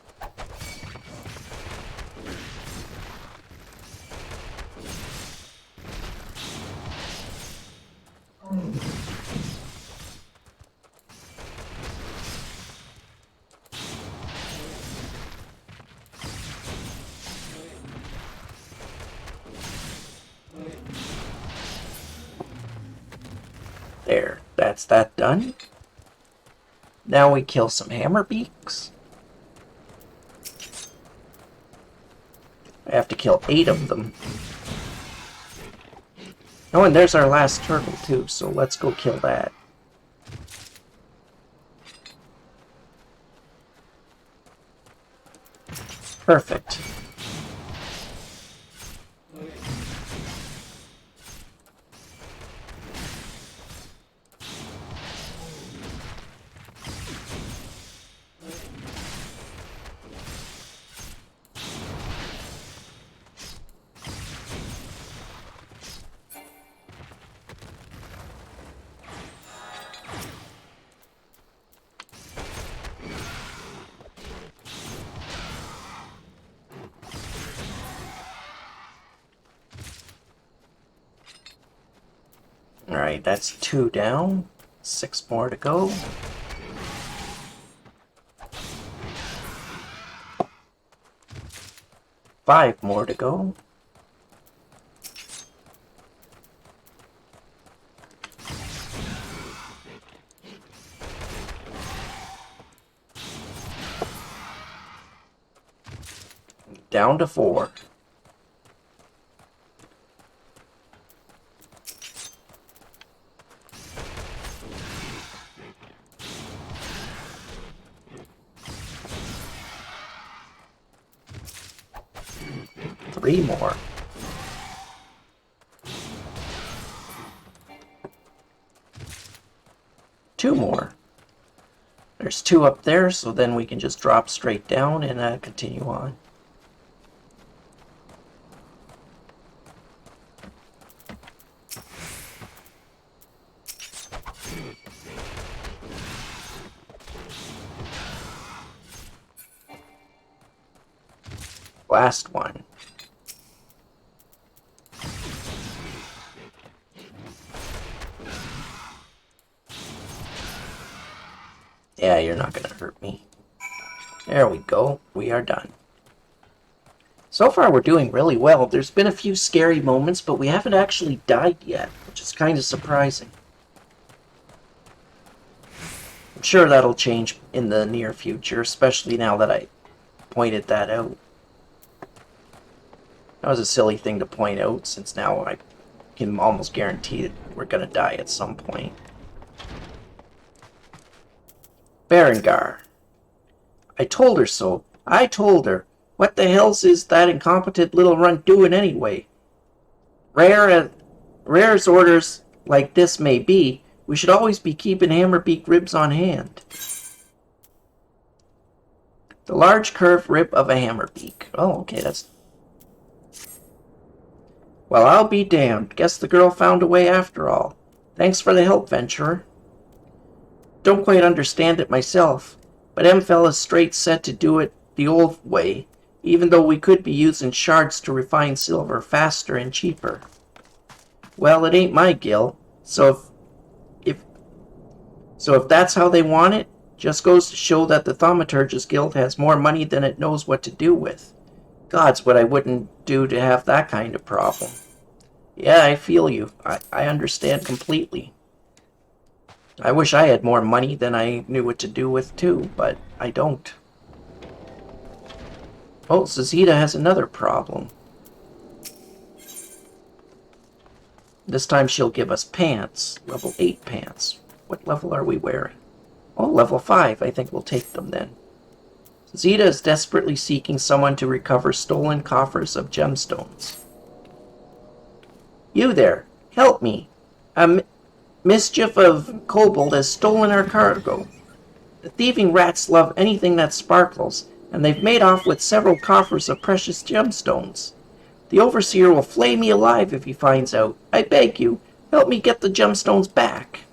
There, that's that done. Now we kill some hammerbeaks. I have to kill 8 of them. Oh, and there's our last turtle too, so let's go kill that. Perfect. Alright, that's 2 down. 6 more to go. Five more to go. Down to 4. Three more. Two more. There's 2 up there, so then we can just drop straight down and continue on. Last one. Yeah, you're not gonna hurt me. There we go. We are done. So far, we're doing really well. There's been a few scary moments, but we haven't actually died yet, which is kind of surprising. I'm sure that'll change in the near future, especially now that I pointed that out. That was a silly thing to point out, since now I can almost guarantee that we're gonna die at some point. Berengar. I told her so. I told her. What the hell's is that incompetent little runt doing anyway? Rare as orders like this may be, we should always be keeping hammerbeak ribs on hand. The large curved rib of a hammerbeak. Oh, okay, that's... Well, I'll be damned. Guess the girl found a way after all. Thanks for the help, venturer. Don't quite understand it myself, but M fella's straight set to do it the old way, even though we could be using shards to refine silver faster and cheaper. Well, it ain't my gill, so if that's how they want it, just goes to show that the Thaumaturgist Guild has more money than it knows what to do with. God's what I wouldn't do to have that kind of problem. Yeah, I feel you. I understand completely. I wish I had more money than I knew what to do with too, but I don't. Oh, Zazita has another problem. This time she'll give us pants. Level 8 pants. What level are we wearing? Oh, level 5. I think we'll take them then. Zeta is desperately seeking someone to recover stolen coffers of gemstones. You there! Help me! A mischief of kobold has stolen our cargo. The thieving rats love anything that sparkles, and they've made off with several coffers of precious gemstones. The overseer will flay me alive if he finds out. I beg you, help me get the gemstones back.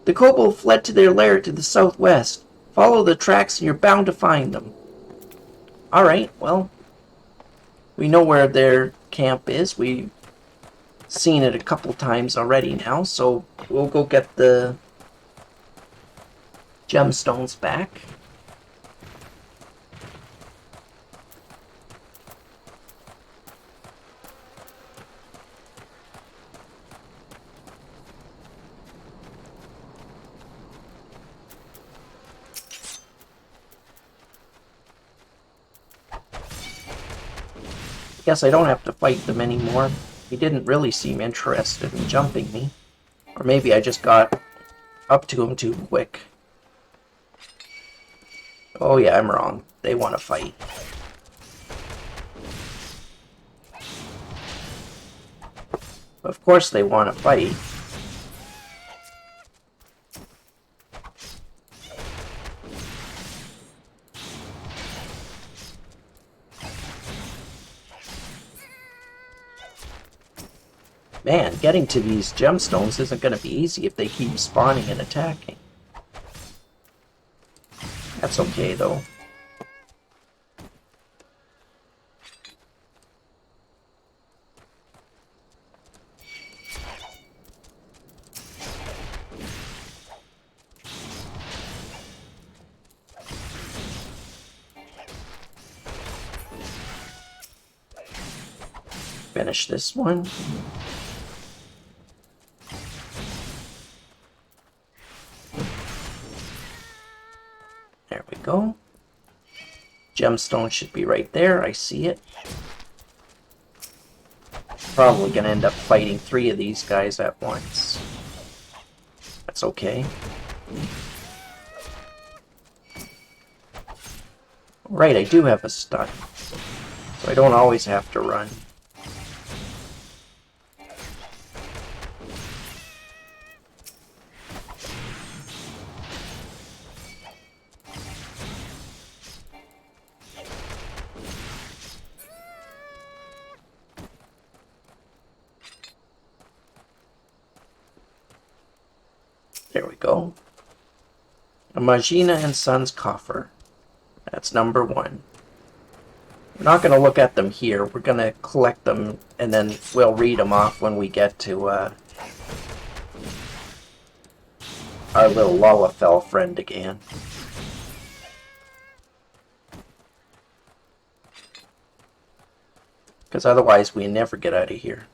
The kobold fled to their lair to the southwest. Follow the tracks and you're bound to find them. Alright, well, we know where their camp is. We've seen it a couple times already now, so we'll go get the gemstones back. Guess I don't have to fight them anymore. He didn't really seem interested in jumping me. Or maybe I just got up to him too quick. Oh yeah, I'm wrong. They want to fight. Of course they want to fight. Man, getting to these gemstones isn't going to be easy if they keep spawning and attacking. That's okay, though. finish this one. There we go. Gemstone should be right there. I see it. Probably gonna end up fighting 3 of these guys at once. That's okay. Right, I do have a stun, so I don't always have to run. There we go. A Magina and Sons coffer. That's number 1. We're not going to look at them here. We're going to collect them, and then we'll read them off when we get to our little Lullafell friend again. Because otherwise we never get out of here.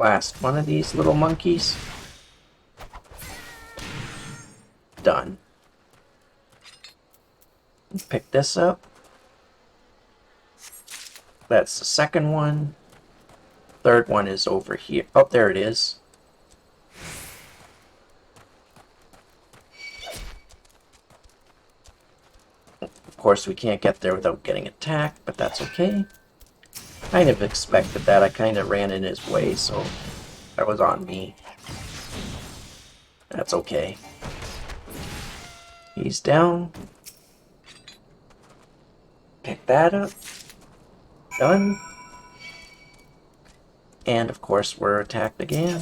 Last one of these little monkeys. Done. Pick this up. That's the second one. Third one is over here. Oh, there it is. Of course, we can't get there without getting attacked, but that's okay. Kind of expected that. I kind of ran in his way, so that was on me. That's okay. He's down. Pick that up. Done. And of course we're attacked again.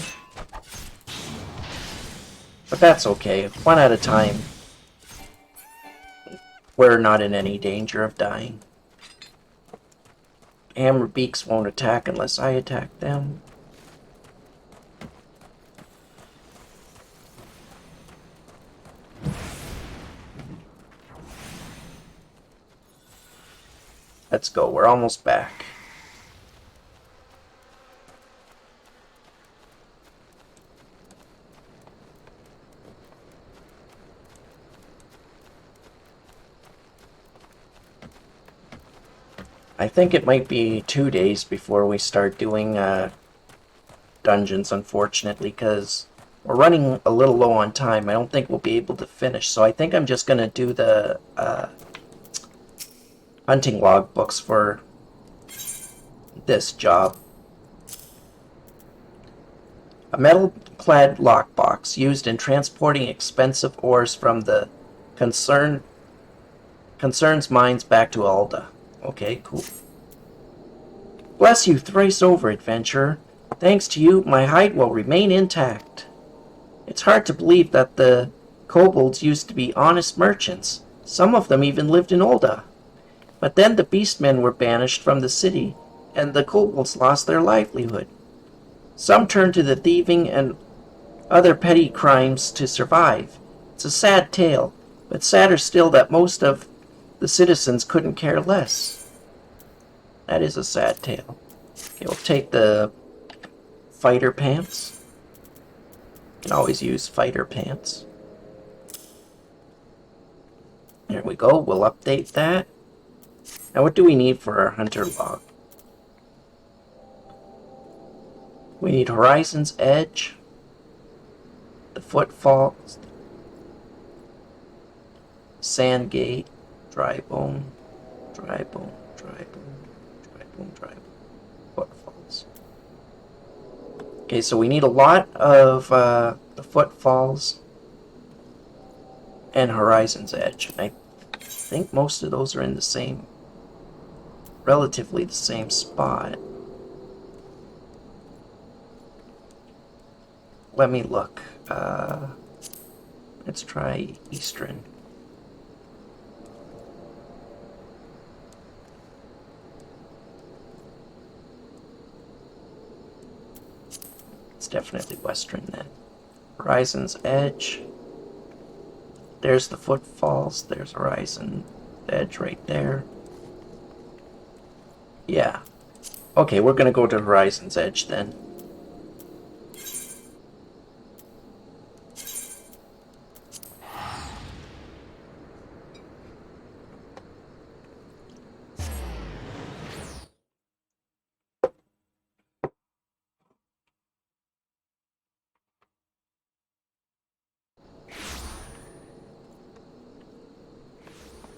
But that's okay. One at a time. We're not in any danger of dying. Hammer beaks won't attack unless I attack them. Let's go, we're almost back. I think it might be 2 days before we start doing dungeons, unfortunately, because we're running a little low on time. I don't think we'll be able to finish, so I think I'm just going to do the hunting log books for this job. A metal-clad lockbox used in transporting expensive ores from the concern's mines back to Alda. Okay, cool. Bless you thrice over, adventurer. Thanks to you, my hide will remain intact. It's hard to believe that the kobolds used to be honest merchants. Some of them even lived in Olda. But then the beastmen were banished from the city, and the kobolds lost their livelihood. Some turned to the thieving and other petty crimes to survive. It's a sad tale, but sadder still that most of the citizens couldn't care less. That is a sad tale. Okay, we'll take the fighter pants. You can always use fighter pants. There we go, we'll update that. Now what do we need for our hunter log? We need Horizon's Edge, the Footfalls, Sandgate, Dry Bone, Dry Bone, Dry Bone, Dry Bone, Dry Bone, Footfalls. Okay, so we need a lot of the Footfalls and Horizon's Edge. I think most of those are in the same, relatively the same spot. Let me look. Let's try Eastern. It's definitely Western then. Horizon's Edge. There's the Footfalls. There's Horizon Edge right there. Yeah. Okay, we're gonna go to Horizon's Edge then.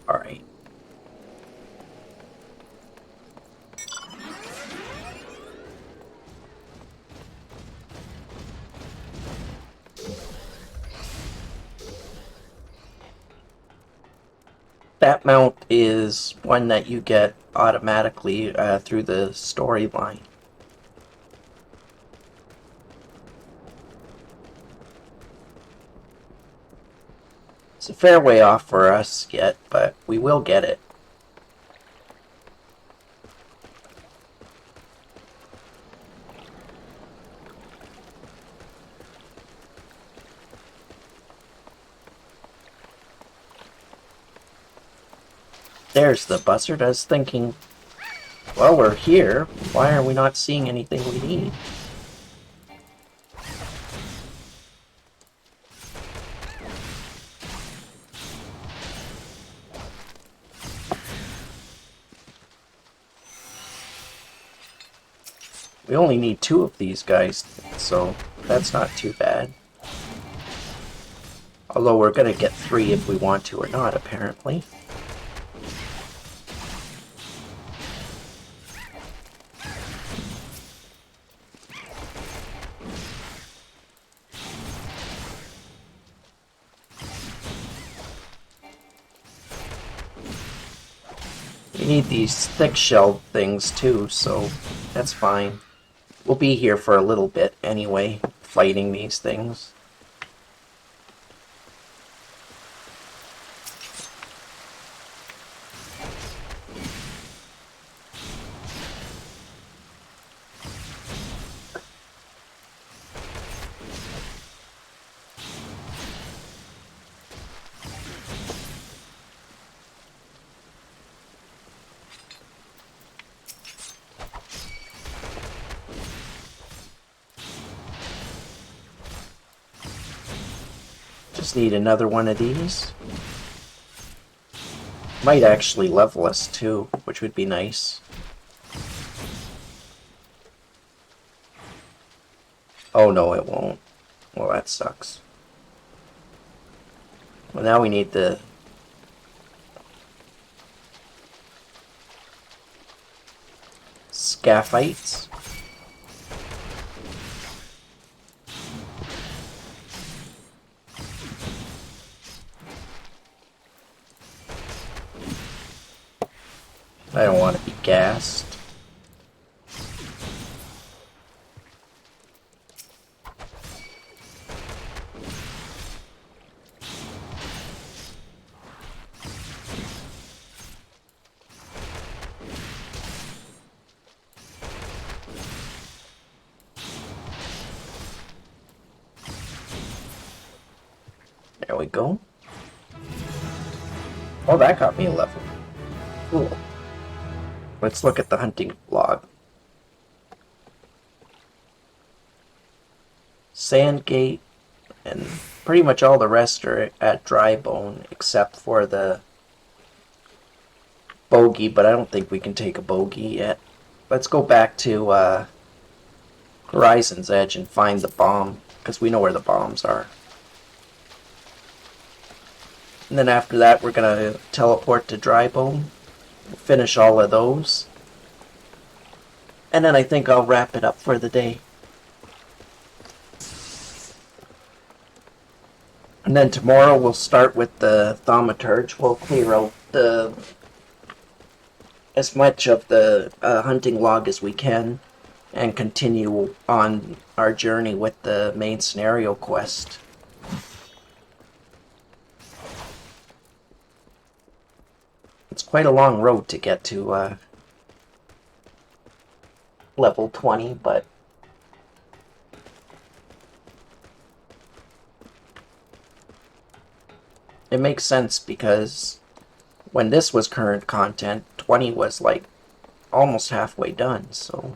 Alright. That mount is one that you get automatically through the storyline. It's a fair way off for us yet, but we will get it. There's the buzzard. I was thinking, well, we're here. Why are we not seeing anything we need? We only need 2 of these guys, so that's not too bad. Although we're gonna get 3 if we want to or not, apparently. We need these thick-shelled things too, so that's fine. We'll be here for a little bit anyway, fighting these things. Just need another one of these. Might actually level us too, which would be nice. Oh no, it won't. Well, that sucks. Well, now we need the... Scaphites. I don't want to be gassed. There we go. Oh, that got me a level. Cool. Let's look at the hunting log. Sandgate, and pretty much all the rest are at Drybone, except for the bogey, but I don't think we can take a bogey yet. Let's go back to Horizon's Edge and find the bomb, because we know where the bombs are. And then after that, we're going to teleport to Drybone. Finish all of those. And then I think I'll wrap it up for the day. And then tomorrow we'll start with the thaumaturge. We'll clear out as much of the hunting log as we can and continue on our journey with the main scenario quest. It's quite a long road to get to level 20, but it makes sense because when this was current content, 20 was like almost halfway done, so.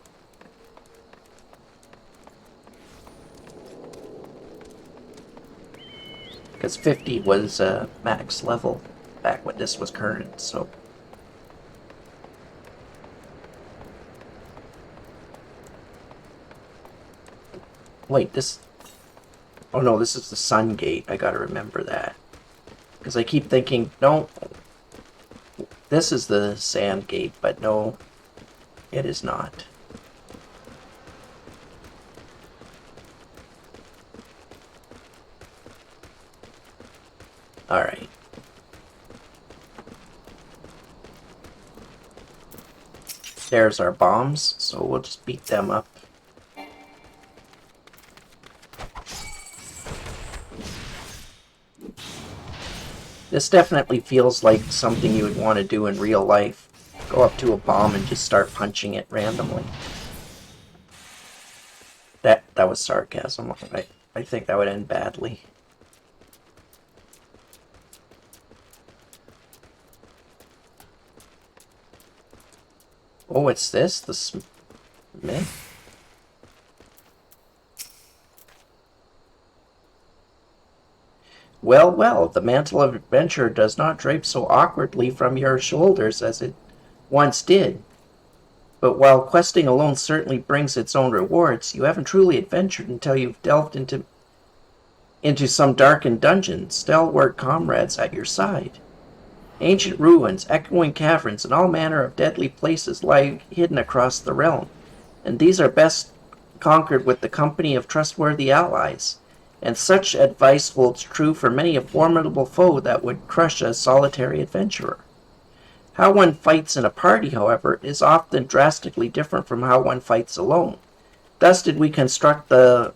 Because 50 was max level back when this was current, so. Wait, this. Oh no, this is the Sun Gate. I gotta remember that. Because I keep thinking, no, this is the Sand Gate, but no, it is not. Alright. There's our bombs, so we'll just beat them up. This definitely feels like something you would want to do in real life. Go up to a bomb and just start punching it randomly. That was sarcasm. I think that would end badly. Oh, it's this? The Smith? Well, well, the mantle of adventure does not drape so awkwardly from your shoulders as it once did. But while questing alone certainly brings its own rewards, you haven't truly adventured until you've delved into some darkened dungeon, stalwart comrades at your side. Ancient ruins, echoing caverns, and all manner of deadly places lie hidden across the realm, and these are best conquered with the company of trustworthy allies. And such advice holds true for many a formidable foe that would crush a solitary adventurer. How one fights in a party, however, is often drastically different from how one fights alone. Thus did we construct the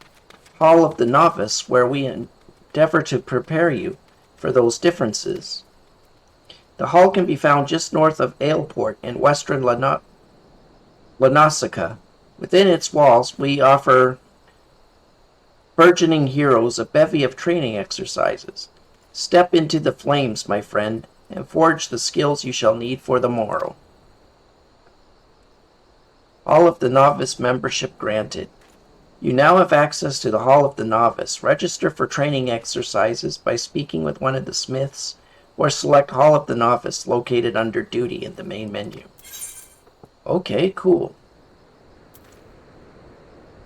Hall of the Novice, where we endeavor to prepare you for those differences. The hall can be found just north of Aleport in western Lanasica. Within its walls, we offer burgeoning heroes a bevy of training exercises. Step into the flames, my friend, and forge the skills you shall need for the morrow. Hall of the Novice membership granted. You now have access to the Hall of the Novice. Register for training exercises by speaking with one of the smiths, or select Hall of the Novice located under Duty in the main menu. Okay, cool.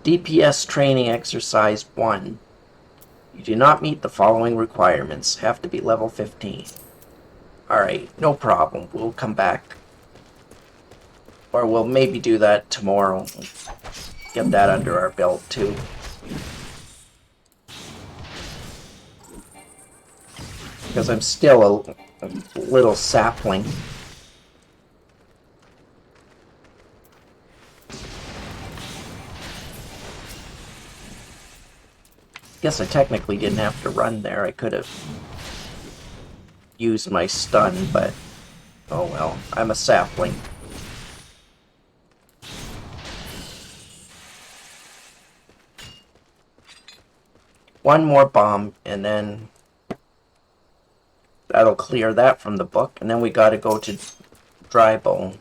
DPS Training Exercise 1. You do not meet the following requirements. Have to be level 15. Alright, no problem. We'll come back. Or we'll maybe do that tomorrow. Get that under our belt too. Because I'm still a little sapling. Guess I technically didn't have to run there. I could have used my stun, but oh well. I'm a sapling. One more bomb, and then that'll clear that from the book, and then we gotta go to Dry Bone.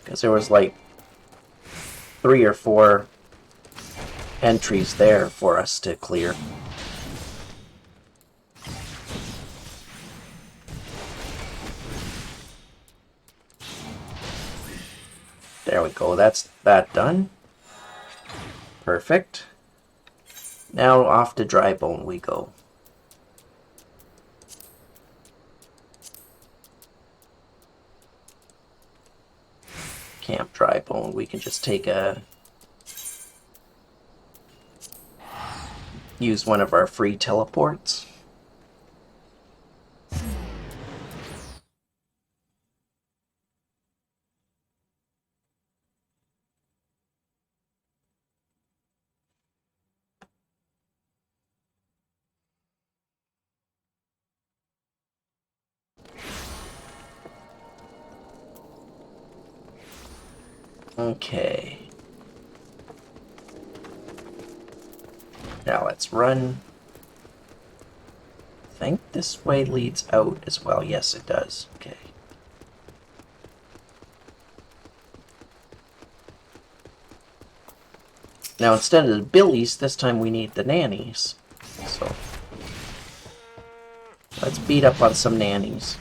Because there was like 3 or 4 entries there for us to clear. There we go, that's that done. Perfect. Now off to Dry Bone we go. Camp Dry Bone, we can just take use one of our free teleports. Okay. Now let's run. I think this way leads out as well. Yes, it does. Okay. Now instead of the billies, this time we need the nannies. So let's beat up on some nannies.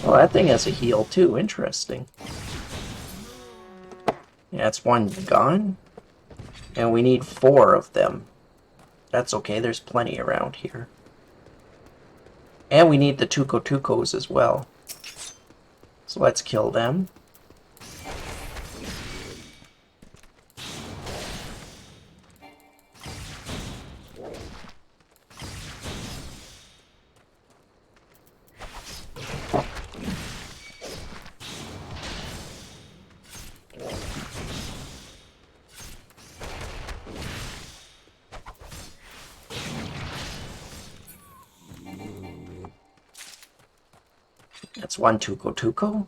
Well, that thing has a heal too. Interesting. Yeah, that's one gone. And we need 4 of them. That's okay, there's plenty around here. And we need the Tuco-Tucos as well. So let's kill them. That's one Tuco-Tuco.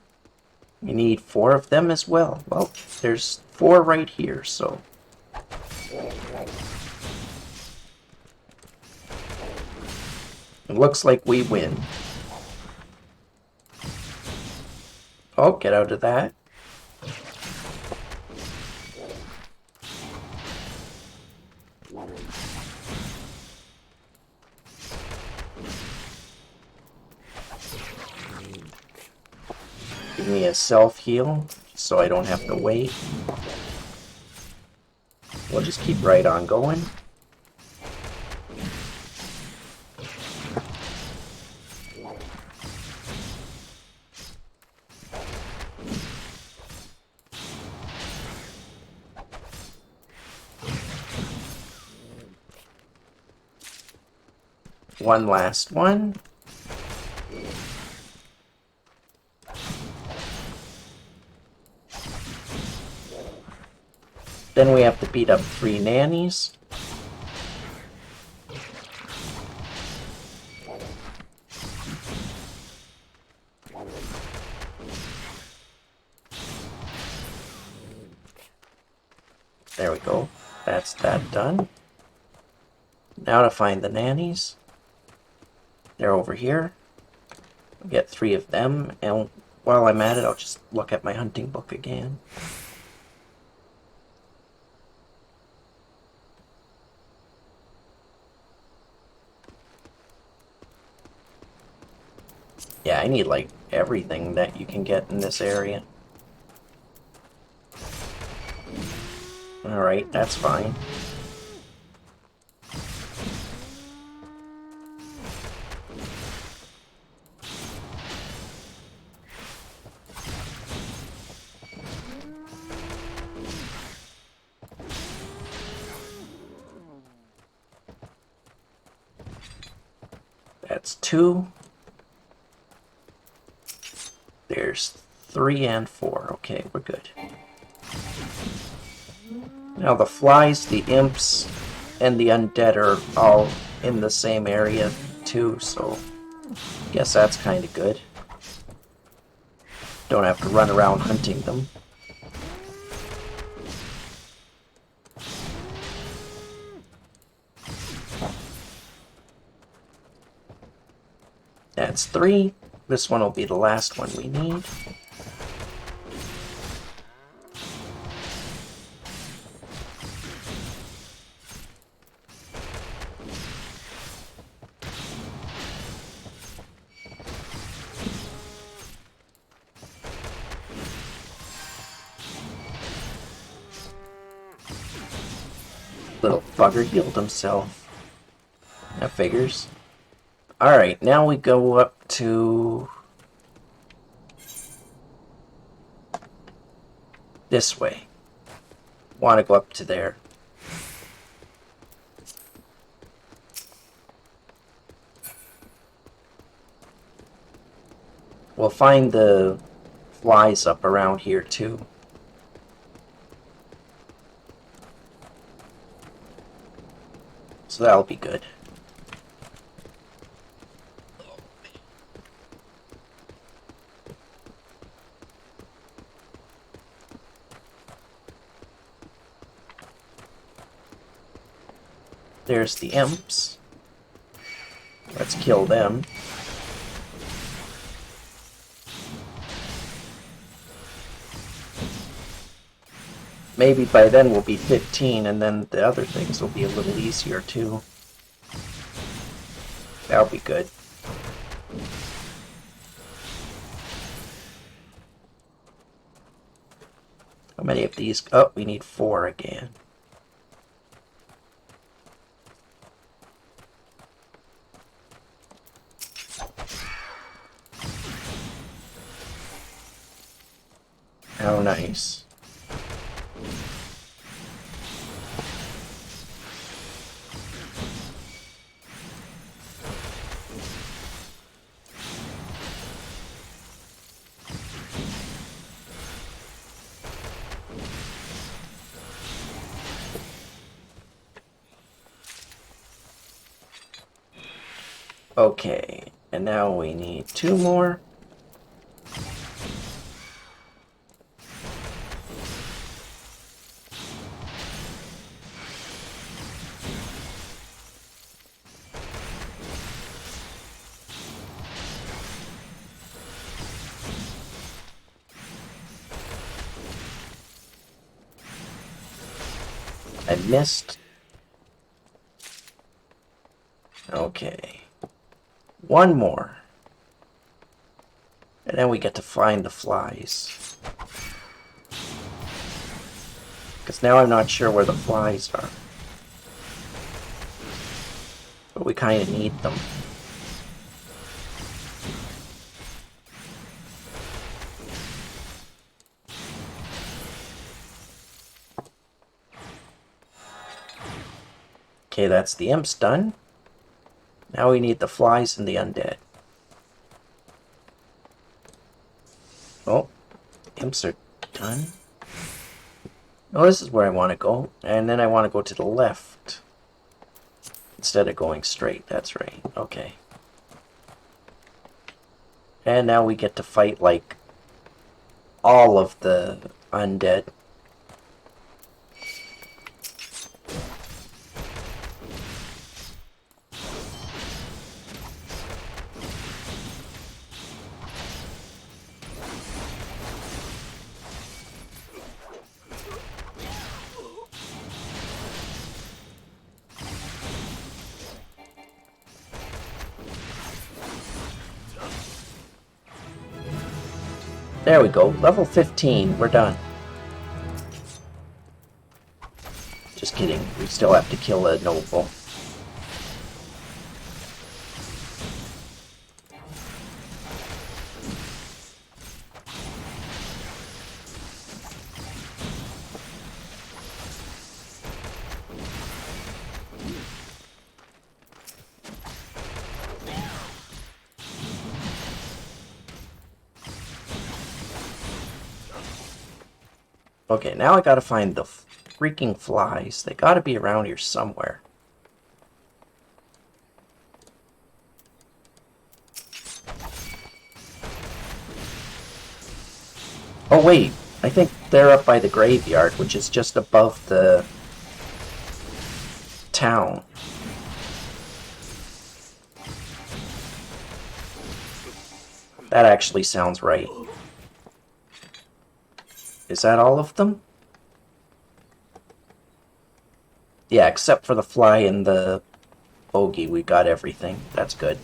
We need 4 of them as well. Well, there's 4 right here, so... It looks like we win. Oh, get out of that. Give me a self-heal, so I don't have to wait. We'll just keep right on going. One last one. Then we have to beat up 3 nannies. There we go. That's that done. Now to find the nannies. They're over here. I'll get 3 of them, and while I'm at it, I'll just look at my hunting book again. Yeah, I need, like, everything that you can get in this area. Alright, that's fine. That's 2. There's 3 and 4. Okay, we're good. Now the flies, the imps, and the undead are all in the same area too, so I guess that's kind of good. Don't have to run around hunting them. That's 3. This one will be the last one we need. Little bugger healed himself. That figures. Alright, now we go up to... this way. Want to go up to there. We'll find the flies up around here too. So that'll be good. There's the imps. Let's kill them. Maybe by then we'll be 15, and then the other things will be a little easier too. That'll be good. How many of these? Oh, we need 4 again. How nice. Okay, and now we need 2 more. I missed. Okay. 1 more. And then we get to find the flies. Because now I'm not sure where the flies are. But we kind of need them. Okay, that's the imps done. Now we need the flies and the undead. Oh, imps are done. Oh, this is where I want to go. And then I want to go to the left. Instead of going straight. That's right. Okay. And now we get to fight, like, all of the undead. There we go. Level 15. We're done. Just kidding. We still have to kill a noble. Okay, now I gotta find the freaking flies. They gotta be around here somewhere. Oh wait, I think they're up by the graveyard, which is just above the town. That actually sounds right. Is that all of them? Yeah, except for the fly and the bogey, we got everything. That's good.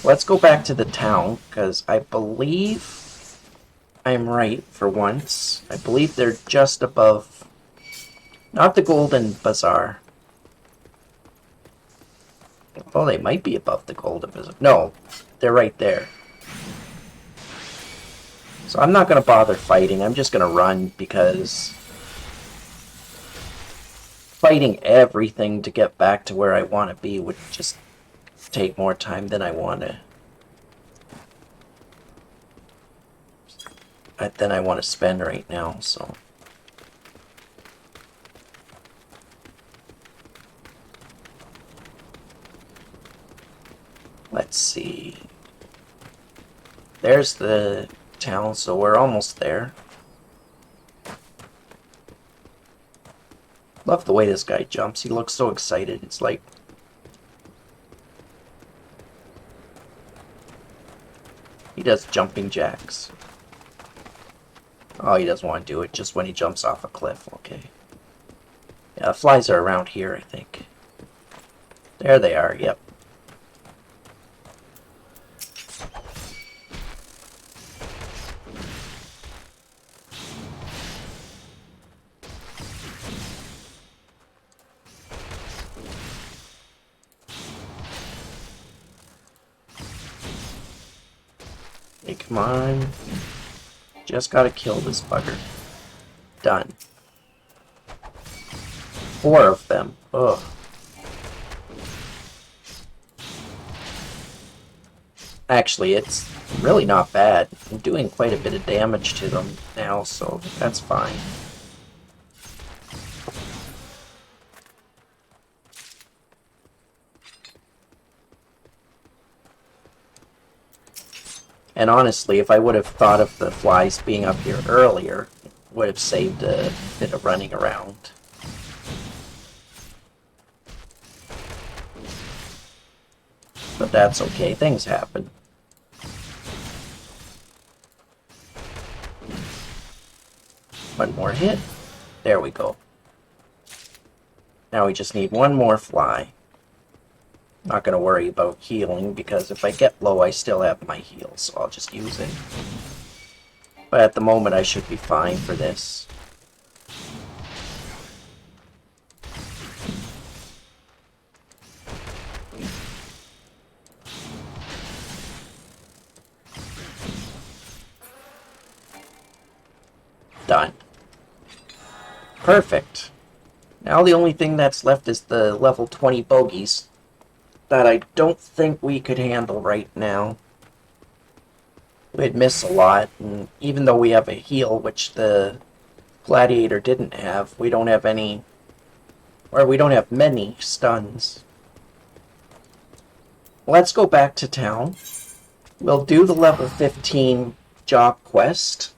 Let's go back to the town, because I believe I'm right for once. I believe they're just above... Not the Golden Bazaar. Well, they might be above the Golden Bazaar. No, they're right there. So I'm not going to bother fighting. I'm just going to run because fighting everything to get back to where I want to be would just take more time than I want to. Than I want to spend right now, so. Let's see. There's the town, so we're almost there. Love the way this guy jumps. He looks so excited. It's like... he does jumping jacks. Oh, he doesn't want to do it just when he jumps off a cliff. Okay. Yeah, flies are around here, I think. There they are, yep. Hey, come on. Just gotta kill this bugger. Done. 4 of them. Ugh. Actually, it's really not bad. I'm doing quite a bit of damage to them now, so that's fine. And honestly, if I would have thought of the flies being up here earlier, would have saved a bit of running around. But that's okay, things happen. One more hit. There we go. Now we just need one more fly. Not going to worry about healing, because if I get low, I still have my heal, so I'll just use it. But at the moment, I should be fine for this. Done. Perfect. Now the only thing that's left is the level 20 bogeys that I don't think we could handle right now. We'd miss a lot, and even though we have a heal, which the gladiator didn't have, we don't have any, or we don't have many stuns. Let's go back to town. We'll do the level 15 job quest.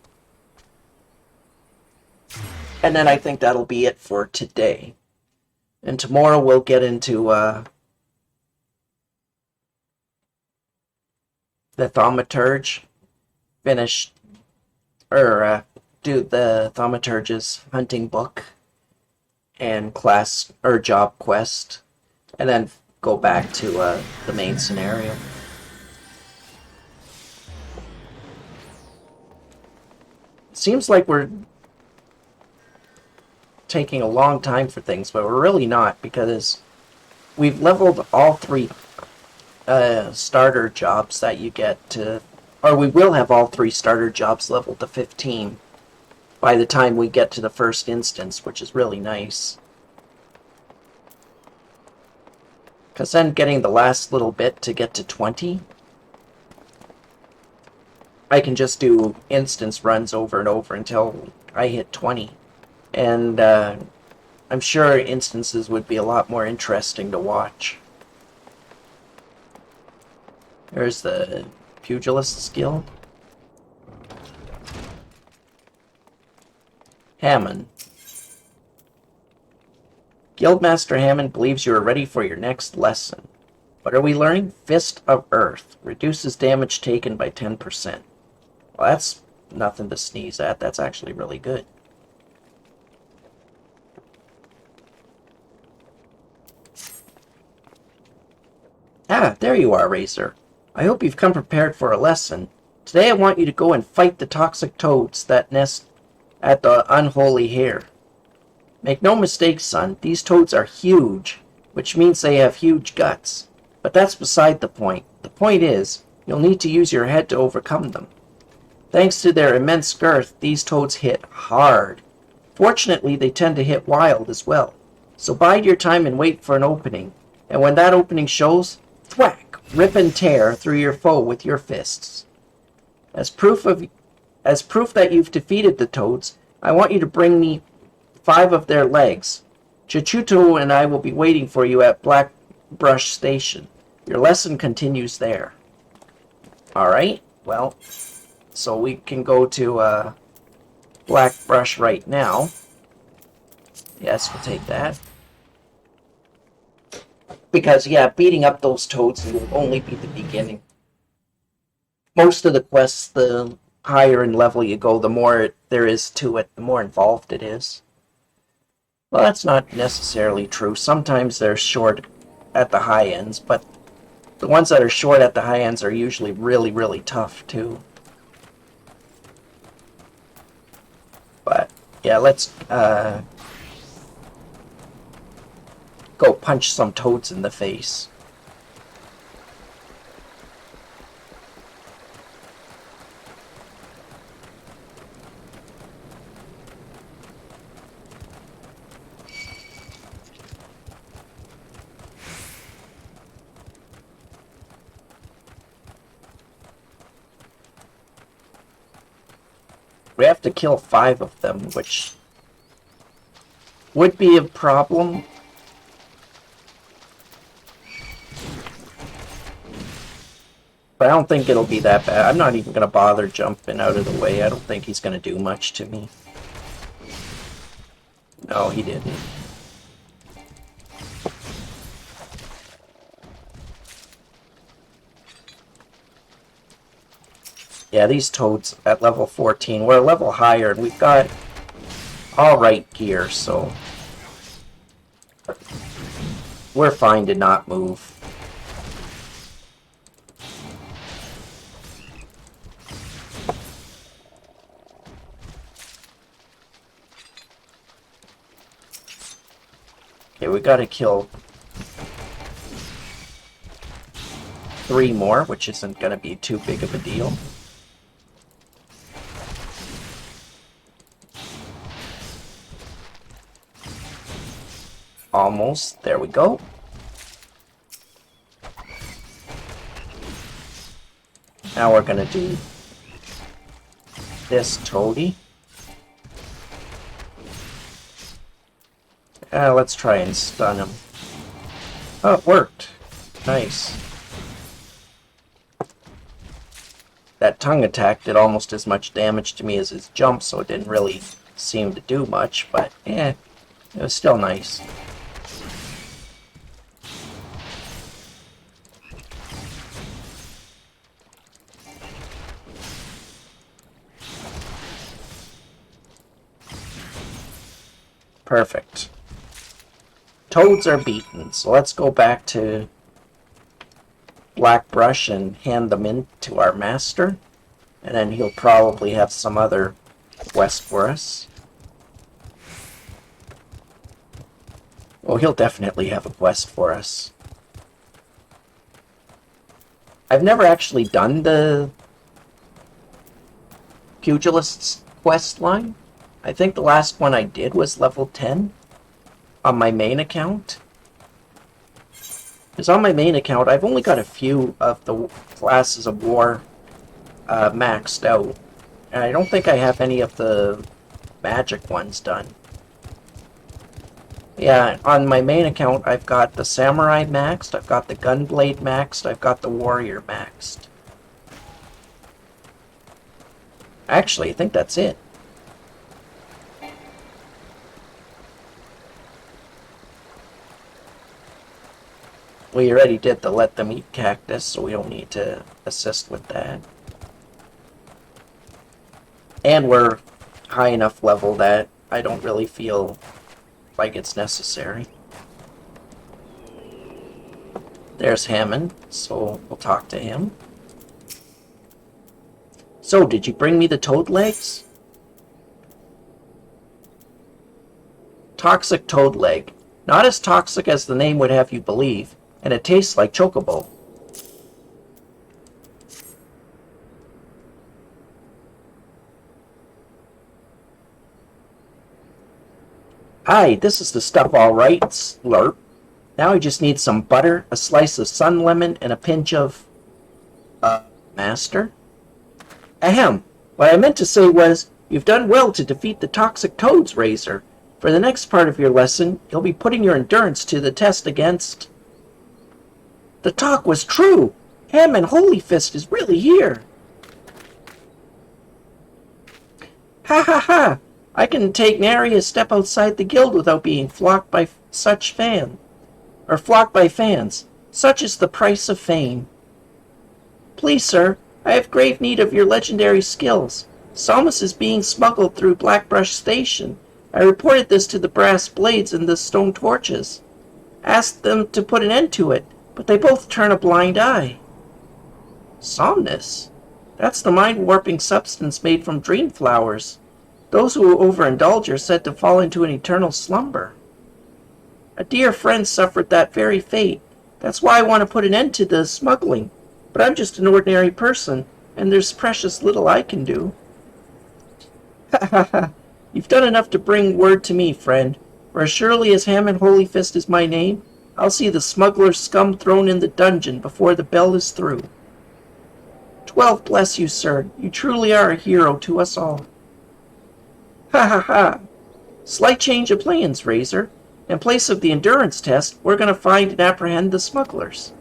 And then I think that'll be it for today. And tomorrow we'll get into the thaumaturge. Finish, or do the thaumaturge's hunting book and class, or job quest. And then go back to the main scenario. Seems like we're taking a long time for things, but we're really not, because we've leveled all 3 starter jobs that you get to, or we will have all 3 starter jobs leveled to 15 by the time we get to the first instance, which is really nice. Because then getting the last little bit to get to 20, I can just do instance runs over and over until I hit 20. And I'm sure instances would be a lot more interesting to watch. There's the Pugilist Guild. Hammond. Guildmaster Hammond believes you are ready for your next lesson. What are we learning? Fist of Earth. Reduces damage taken by 10%. Well, that's nothing to sneeze at. That's actually really good. Ah, there you are, Racer. I hope you've come prepared for a lesson. Today I want you to go and fight the toxic toads that nest at the unholy hare. Make no mistake, son, these toads are huge, which means they have huge guts. But that's beside the point. The point is, you'll need to use your head to overcome them. Thanks to their immense girth, these toads hit hard. Fortunately, they tend to hit wild as well. So bide your time and wait for an opening. And when that opening shows, thwack, rip and tear through your foe with your fists. As proof that you've defeated the toads, I want you to bring me 5 of their legs. Chichuto and I will be waiting for you at Blackbrush Station. Your lesson continues there. Alright, well, so we can go to Black Brush right now. Yes, we'll take that. Because, yeah, beating up those toads will only be the beginning. Most of the quests, the higher in level you go, the more there is to it, the more involved it is. Well, that's not necessarily true. Sometimes they're short at the high ends, but the ones that are short at the high ends are usually really, really tough, too. But, yeah, let's go punch some toads in the face. We have to kill 5 of them, which would be a problem. But I don't think it'll be that bad. I'm not even going to bother jumping out of the way. I don't think he's going to do much to me. No, he didn't. Yeah, these toads at level 14, we're a level higher, and we've got alright gear, so we're fine to not move. Okay, we gotta kill 3 more, which isn't gonna be too big of a deal. Almost. There we go. Now we're gonna do this toady. Let's try and stun him. Oh, it worked. Nice. That tongue attack did almost as much damage to me as his jump, so it didn't really seem to do much, but it was still nice. Perfect. Toads are beaten, so let's go back to Black Brush and hand them in to our master, and then he'll probably have some other quest for us. Well, he'll definitely have a quest for us. I've never actually done the Pugilist's quest line. I think the last one I did was level 10 on my main account. Because on my main account, I've only got a few of the classes of war maxed out. And I don't think I have any of the magic ones done. Yeah, on my main account, I've got the samurai maxed, I've got the gunblade maxed, I've got the warrior maxed. Actually, I think that's it. We already did the let them eat cactus, so we don't need to assist with that. And we're high enough level that I don't really feel like it's necessary. There's Hammond, so we'll talk to him. So, did you bring me the toad legs? Toxic toad leg. Not as toxic as the name would have you believe, and it tastes like chocobo. Aye, this is the stuff all right, slurp. Now I just need some butter, a slice of sun lemon, and a pinch of... master? Ahem. What I meant to say was, you've done well to defeat the toxic toads, Razor. For the next part of your lesson, you'll be putting your endurance to the test against... The talk was true! Hammond Holy Fist is really here! Ha ha ha! I can take nary a step outside the guild without being flocked by fans. Such is the price of fame. Please, sir, I have grave need of your legendary skills. Salmus is being smuggled through Blackbrush Station. I reported this to the brass blades and the stone torches. Asked them to put an end to it, but they both turn a blind eye. Somnus? That's the mind-warping substance made from dream flowers. Those who overindulge are said to fall into an eternal slumber. A dear friend suffered that very fate. That's why I want to put an end to the smuggling. But I'm just an ordinary person, and there's precious little I can do. Ha ha ha. You've done enough to bring word to me, friend. For as surely as Hammond Holy Fist is my name, I'll see the smuggler's scum thrown in the dungeon before the bell is through. 12 bless you, sir. You truly are a hero to us all. Ha ha ha. Slight change of plans, Razor. In place of the endurance test, we're going to find and apprehend the smugglers.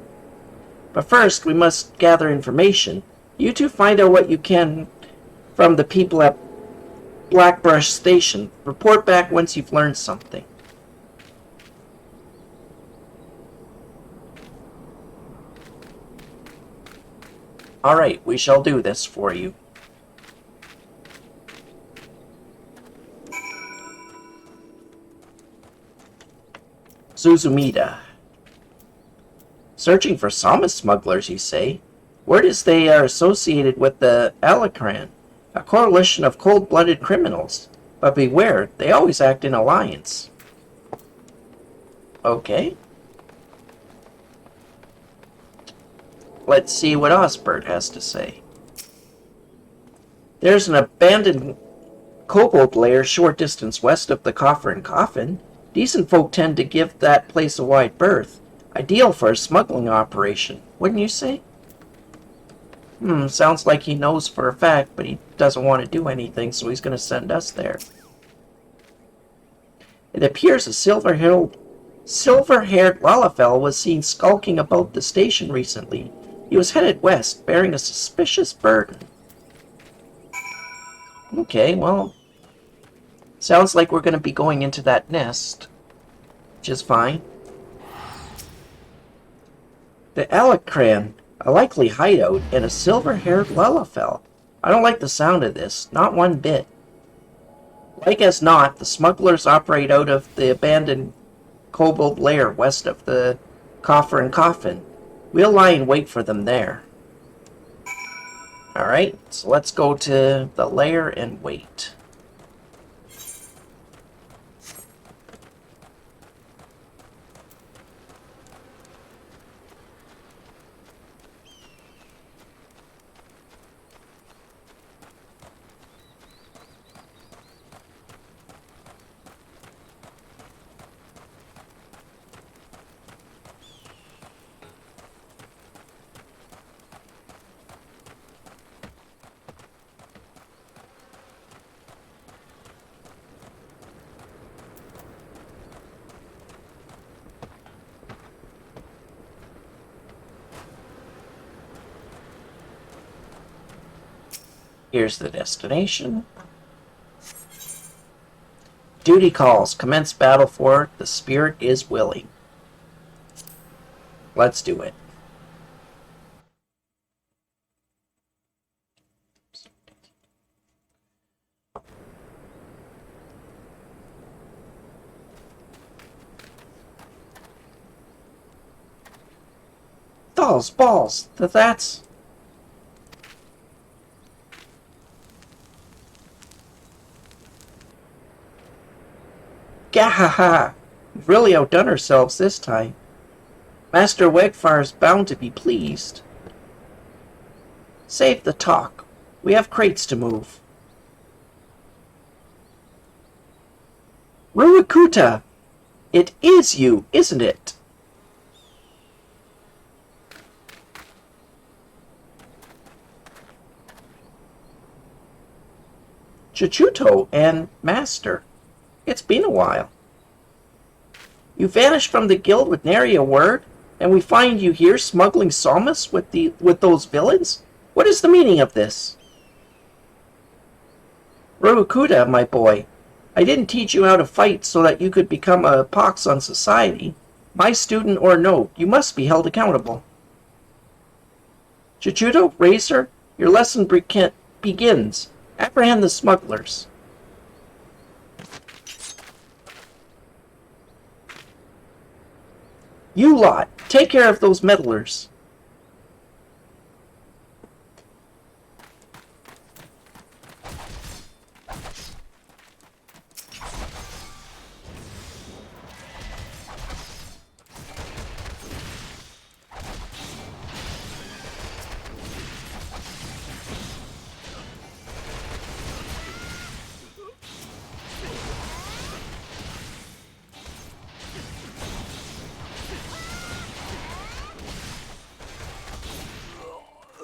But first, we must gather information. You two find out what you can from the people at Blackbrush Station. Report back once you've learned something. Alright, we shall do this for you. Suzumida. Searching for Salmus smugglers, you say? Word is they are associated with the Alacran, a coalition of cold-blooded criminals. But beware, they always act in alliance. Okay. Let's see what Osbert has to say. There's an abandoned kobold lair short distance west of the Coffer and Coffin. Decent folk tend to give that place a wide berth. Ideal for a smuggling operation, wouldn't you say? Sounds like he knows for a fact, but he doesn't want to do anything, so he's going to send us there. It appears a silver-haired Lalafell was seen skulking about the station recently. He was headed west, bearing a suspicious burden. Okay, well, sounds like we're going to be going into that nest, which is fine. The Alacran, a likely hideout, and a silver-haired Lalafell. I don't like the sound of this, not one bit. Like as not, the smugglers operate out of the abandoned kobold lair west of the Coffer and Coffin. We'll lie in wait for them there. Alright, so let's go to the lair and wait. Here's the destination. Duty calls. Commence battle for the spirit is willing. Let's do it. Dolls, balls, that's... Gahaha! We've really outdone ourselves this time. Master Wegfar's bound to be pleased. Save the talk. We have crates to move. Ruakuta! It is you, isn't it? Chichuto and Master. It's been a while. You vanished from the guild with nary a word? And we find you here smuggling Salmus with those villains? What is the meaning of this? Rokuda, my boy, I didn't teach you how to fight so that you could become a pox on society. My student or no, you must be held accountable. Chichudo, Racer, your lesson begins. Apprehend the smugglers. You lot, take care of those meddlers.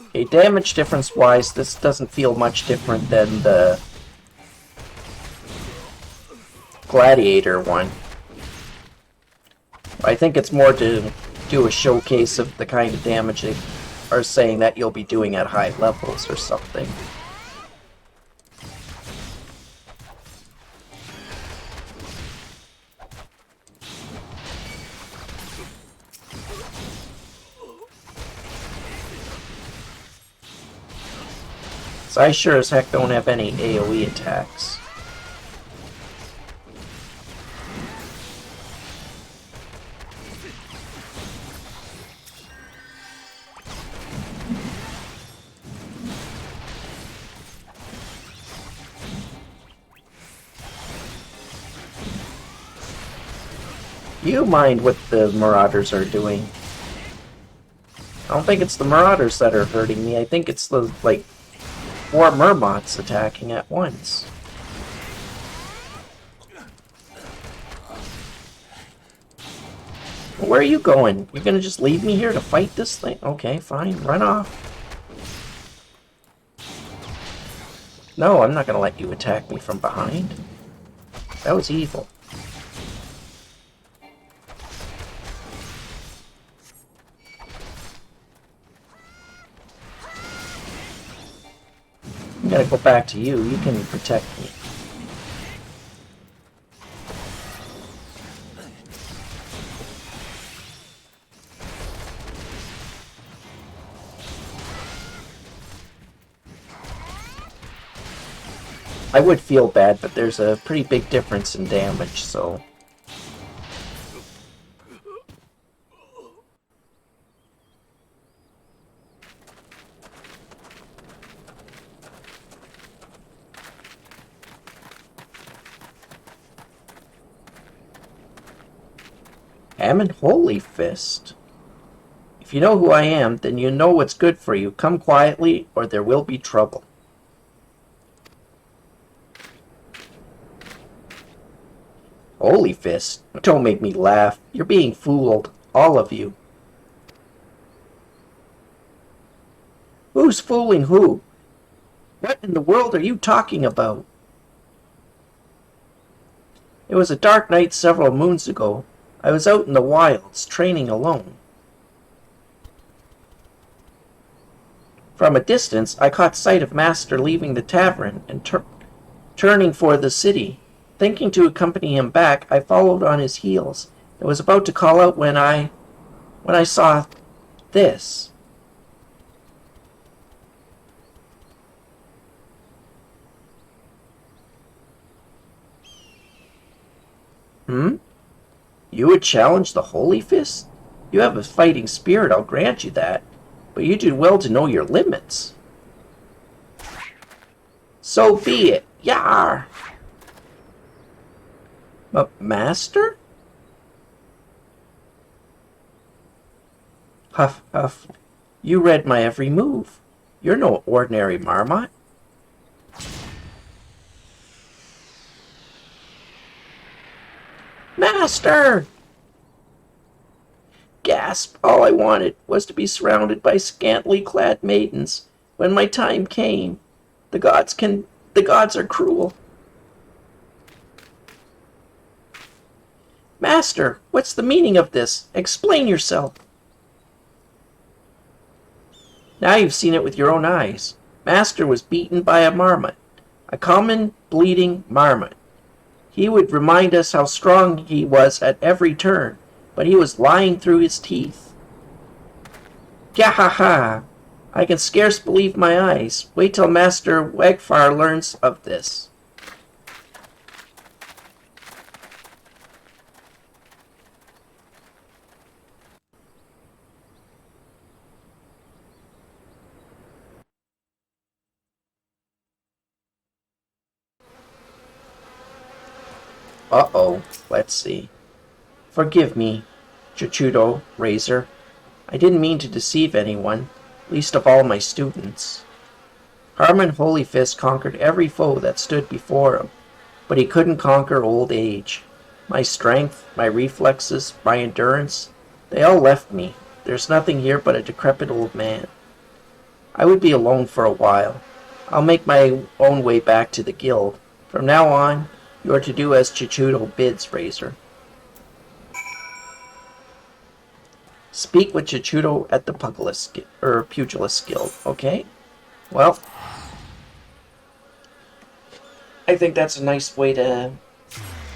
Okay, damage difference-wise, this doesn't feel much different than the Gladiator one. I think it's more to do a showcase of the kind of damage they are saying that you'll be doing at high levels or something. So I sure as heck don't have any AoE attacks. You mind what the Marauders are doing. I don't think it's the Marauders that are hurting me. I think it's the, like, 4 Murmots attacking at once. Where are you going? You're gonna just leave me here to fight this thing? Okay, fine. Run off. No, I'm not gonna let you attack me from behind. That was evil. I'm gonna go back to you. You can protect me. I would feel bad, but there's a pretty big difference in damage, so... Ammon Holy Fist. If you know who I am, then you know what's good for you. Come quietly, or there will be trouble. Holy Fist? Don't make me laugh. You're being fooled. All of you. Who's fooling who? What in the world are you talking about? It was a dark night several moons ago. I was out in the wilds, training alone. From a distance, I caught sight of Master leaving the tavern and turning for the city. Thinking to accompany him back, I followed on his heels and was about to call out when I saw this. You would challenge the Holy Fist? You have a fighting spirit, I'll grant you that, but you do well to know your limits. So be it. Yar! Master? Huff, huff. You read my every move. You're no ordinary marmot. Master! Gasp! All I wanted was to be surrounded by scantily clad maidens. When my time came, the gods are cruel. Master, what's the meaning of this? Explain yourself. Now you've seen it with your own eyes. Master was beaten by a marmot, a common bleeding marmot. He would remind us how strong he was at every turn, but he was lying through his teeth. Gahaha! I can scarce believe my eyes. Wait till Master Wegfar learns of this. Uh-oh. Let's see. Forgive me, Chichudo, Razor. I didn't mean to deceive anyone, least of all my students. Harmon Holyfist conquered every foe that stood before him, but he couldn't conquer old age. My strength, my reflexes, my endurance, they all left me. There's nothing here but a decrepit old man. I would be alone for a while. I'll make my own way back to the guild. From now on, you are to do as Chichudo bids, Razor. Speak with Chichudo at the Pugilist Guild, okay? Well, I think that's a nice way to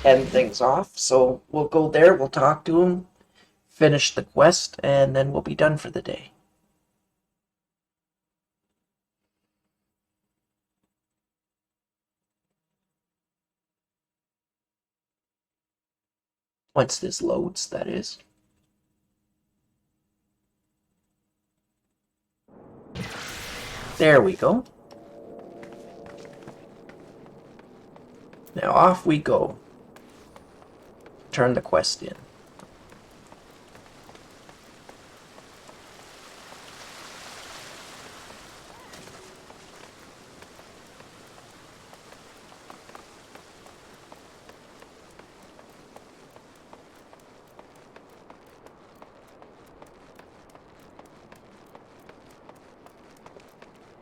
end things off. So we'll go there, we'll talk to him, finish the quest, and then we'll be done for the day. Once this loads, that is. There we go. Now off we go. Turn the quest in.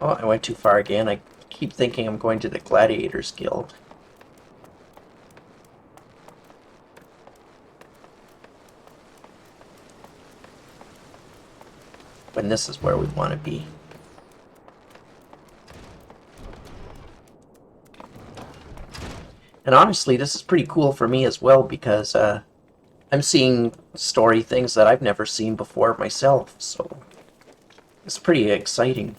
Oh, I went too far again. I keep thinking I'm going to the Gladiators Guild. When this is where we want to be. And honestly, this is pretty cool for me as well because I'm seeing story things that I've never seen before myself, so it's pretty exciting.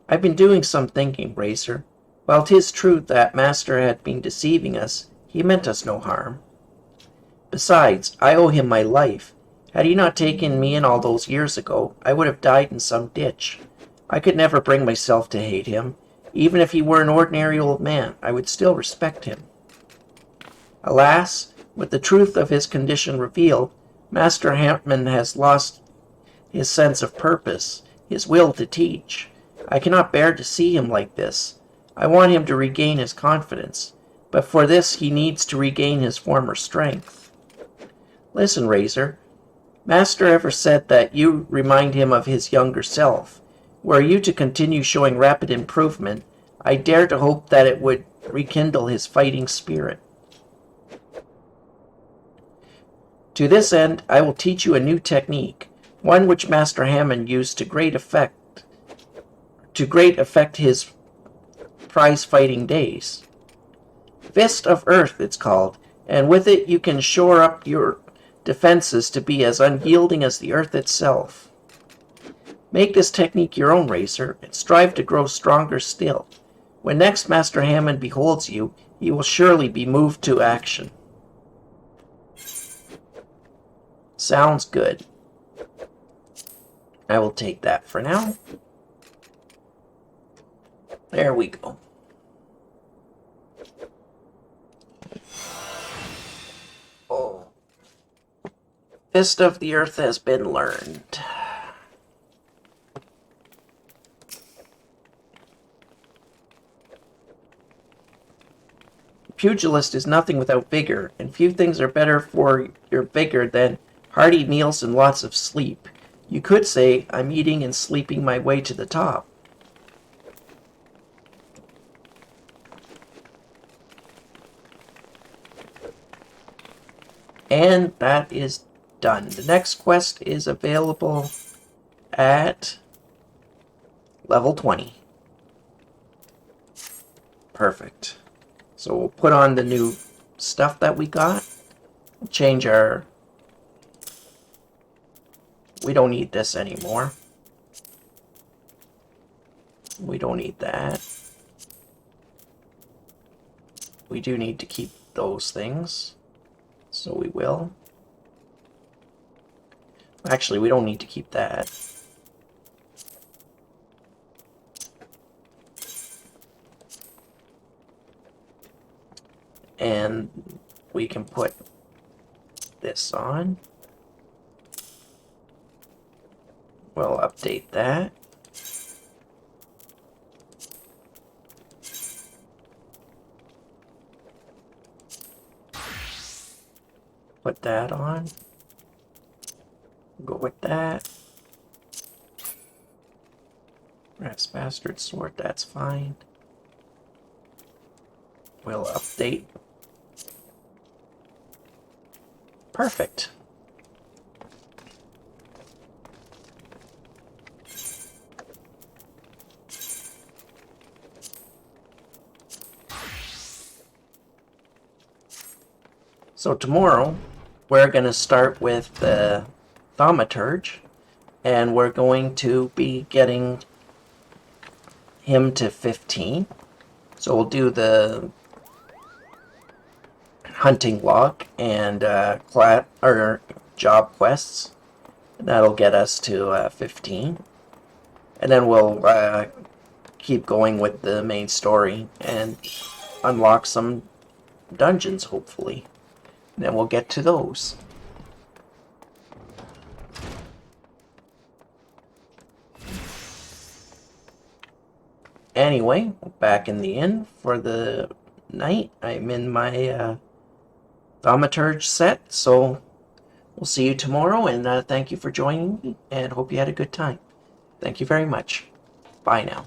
I've been doing some thinking, Razor. While 'tis true that Master had been deceiving us, he meant us no harm. Besides, I owe him my life. Had he not taken me in all those years ago, I would have died in some ditch. I could never bring myself to hate him. Even if he were an ordinary old man, I would still respect him. Alas, with the truth of his condition revealed, Master Hampman has lost his sense of purpose, his will to teach. I cannot bear to see him like this. I want him to regain his confidence, but for this he needs to regain his former strength. Listen, Razor. Master ever said that you remind him of his younger self. Were you to continue showing rapid improvement, I dare to hope that it would rekindle his fighting spirit. To this end, I will teach you a new technique, one which Master Hammond used to great effect his prize-fighting days. Fist of Earth, it's called, and with it you can shore up your defenses to be as unyielding as the earth itself. Make this technique your own, Razor, and strive to grow stronger still. When next Master Hammond beholds you, he will surely be moved to action. Sounds good. I will take that for now. There we go. Oh. Fist of the Earth has been learned. Pugilist is nothing without vigor, and few things are better for your vigor than hearty meals and lots of sleep. You could say, I'm eating and sleeping my way to the top. And that is done. The next quest is available at level 20. Perfect. So we'll put on the new stuff that we got. Change our... We don't need this anymore. We don't need that. We do need to keep those things. So we will. Actually, we don't need to keep that. And we can put this on. We'll update that. Put that on. Go with that. Rat's Bastard Sword, that's fine. We'll update. Perfect. So tomorrow, we're going to start with the Thaumaturge, and we're going to be getting him to 15. So we'll do the hunting log and job quests. That'll get us to 15. And then we'll keep going with the main story and unlock some dungeons, hopefully. And then we'll get to those. Anyway, back in the inn for the night. I'm in my Thaumaturge set, so we'll see you tomorrow, and thank you for joining me, and hope you had a good time. Thank you very much. Bye now.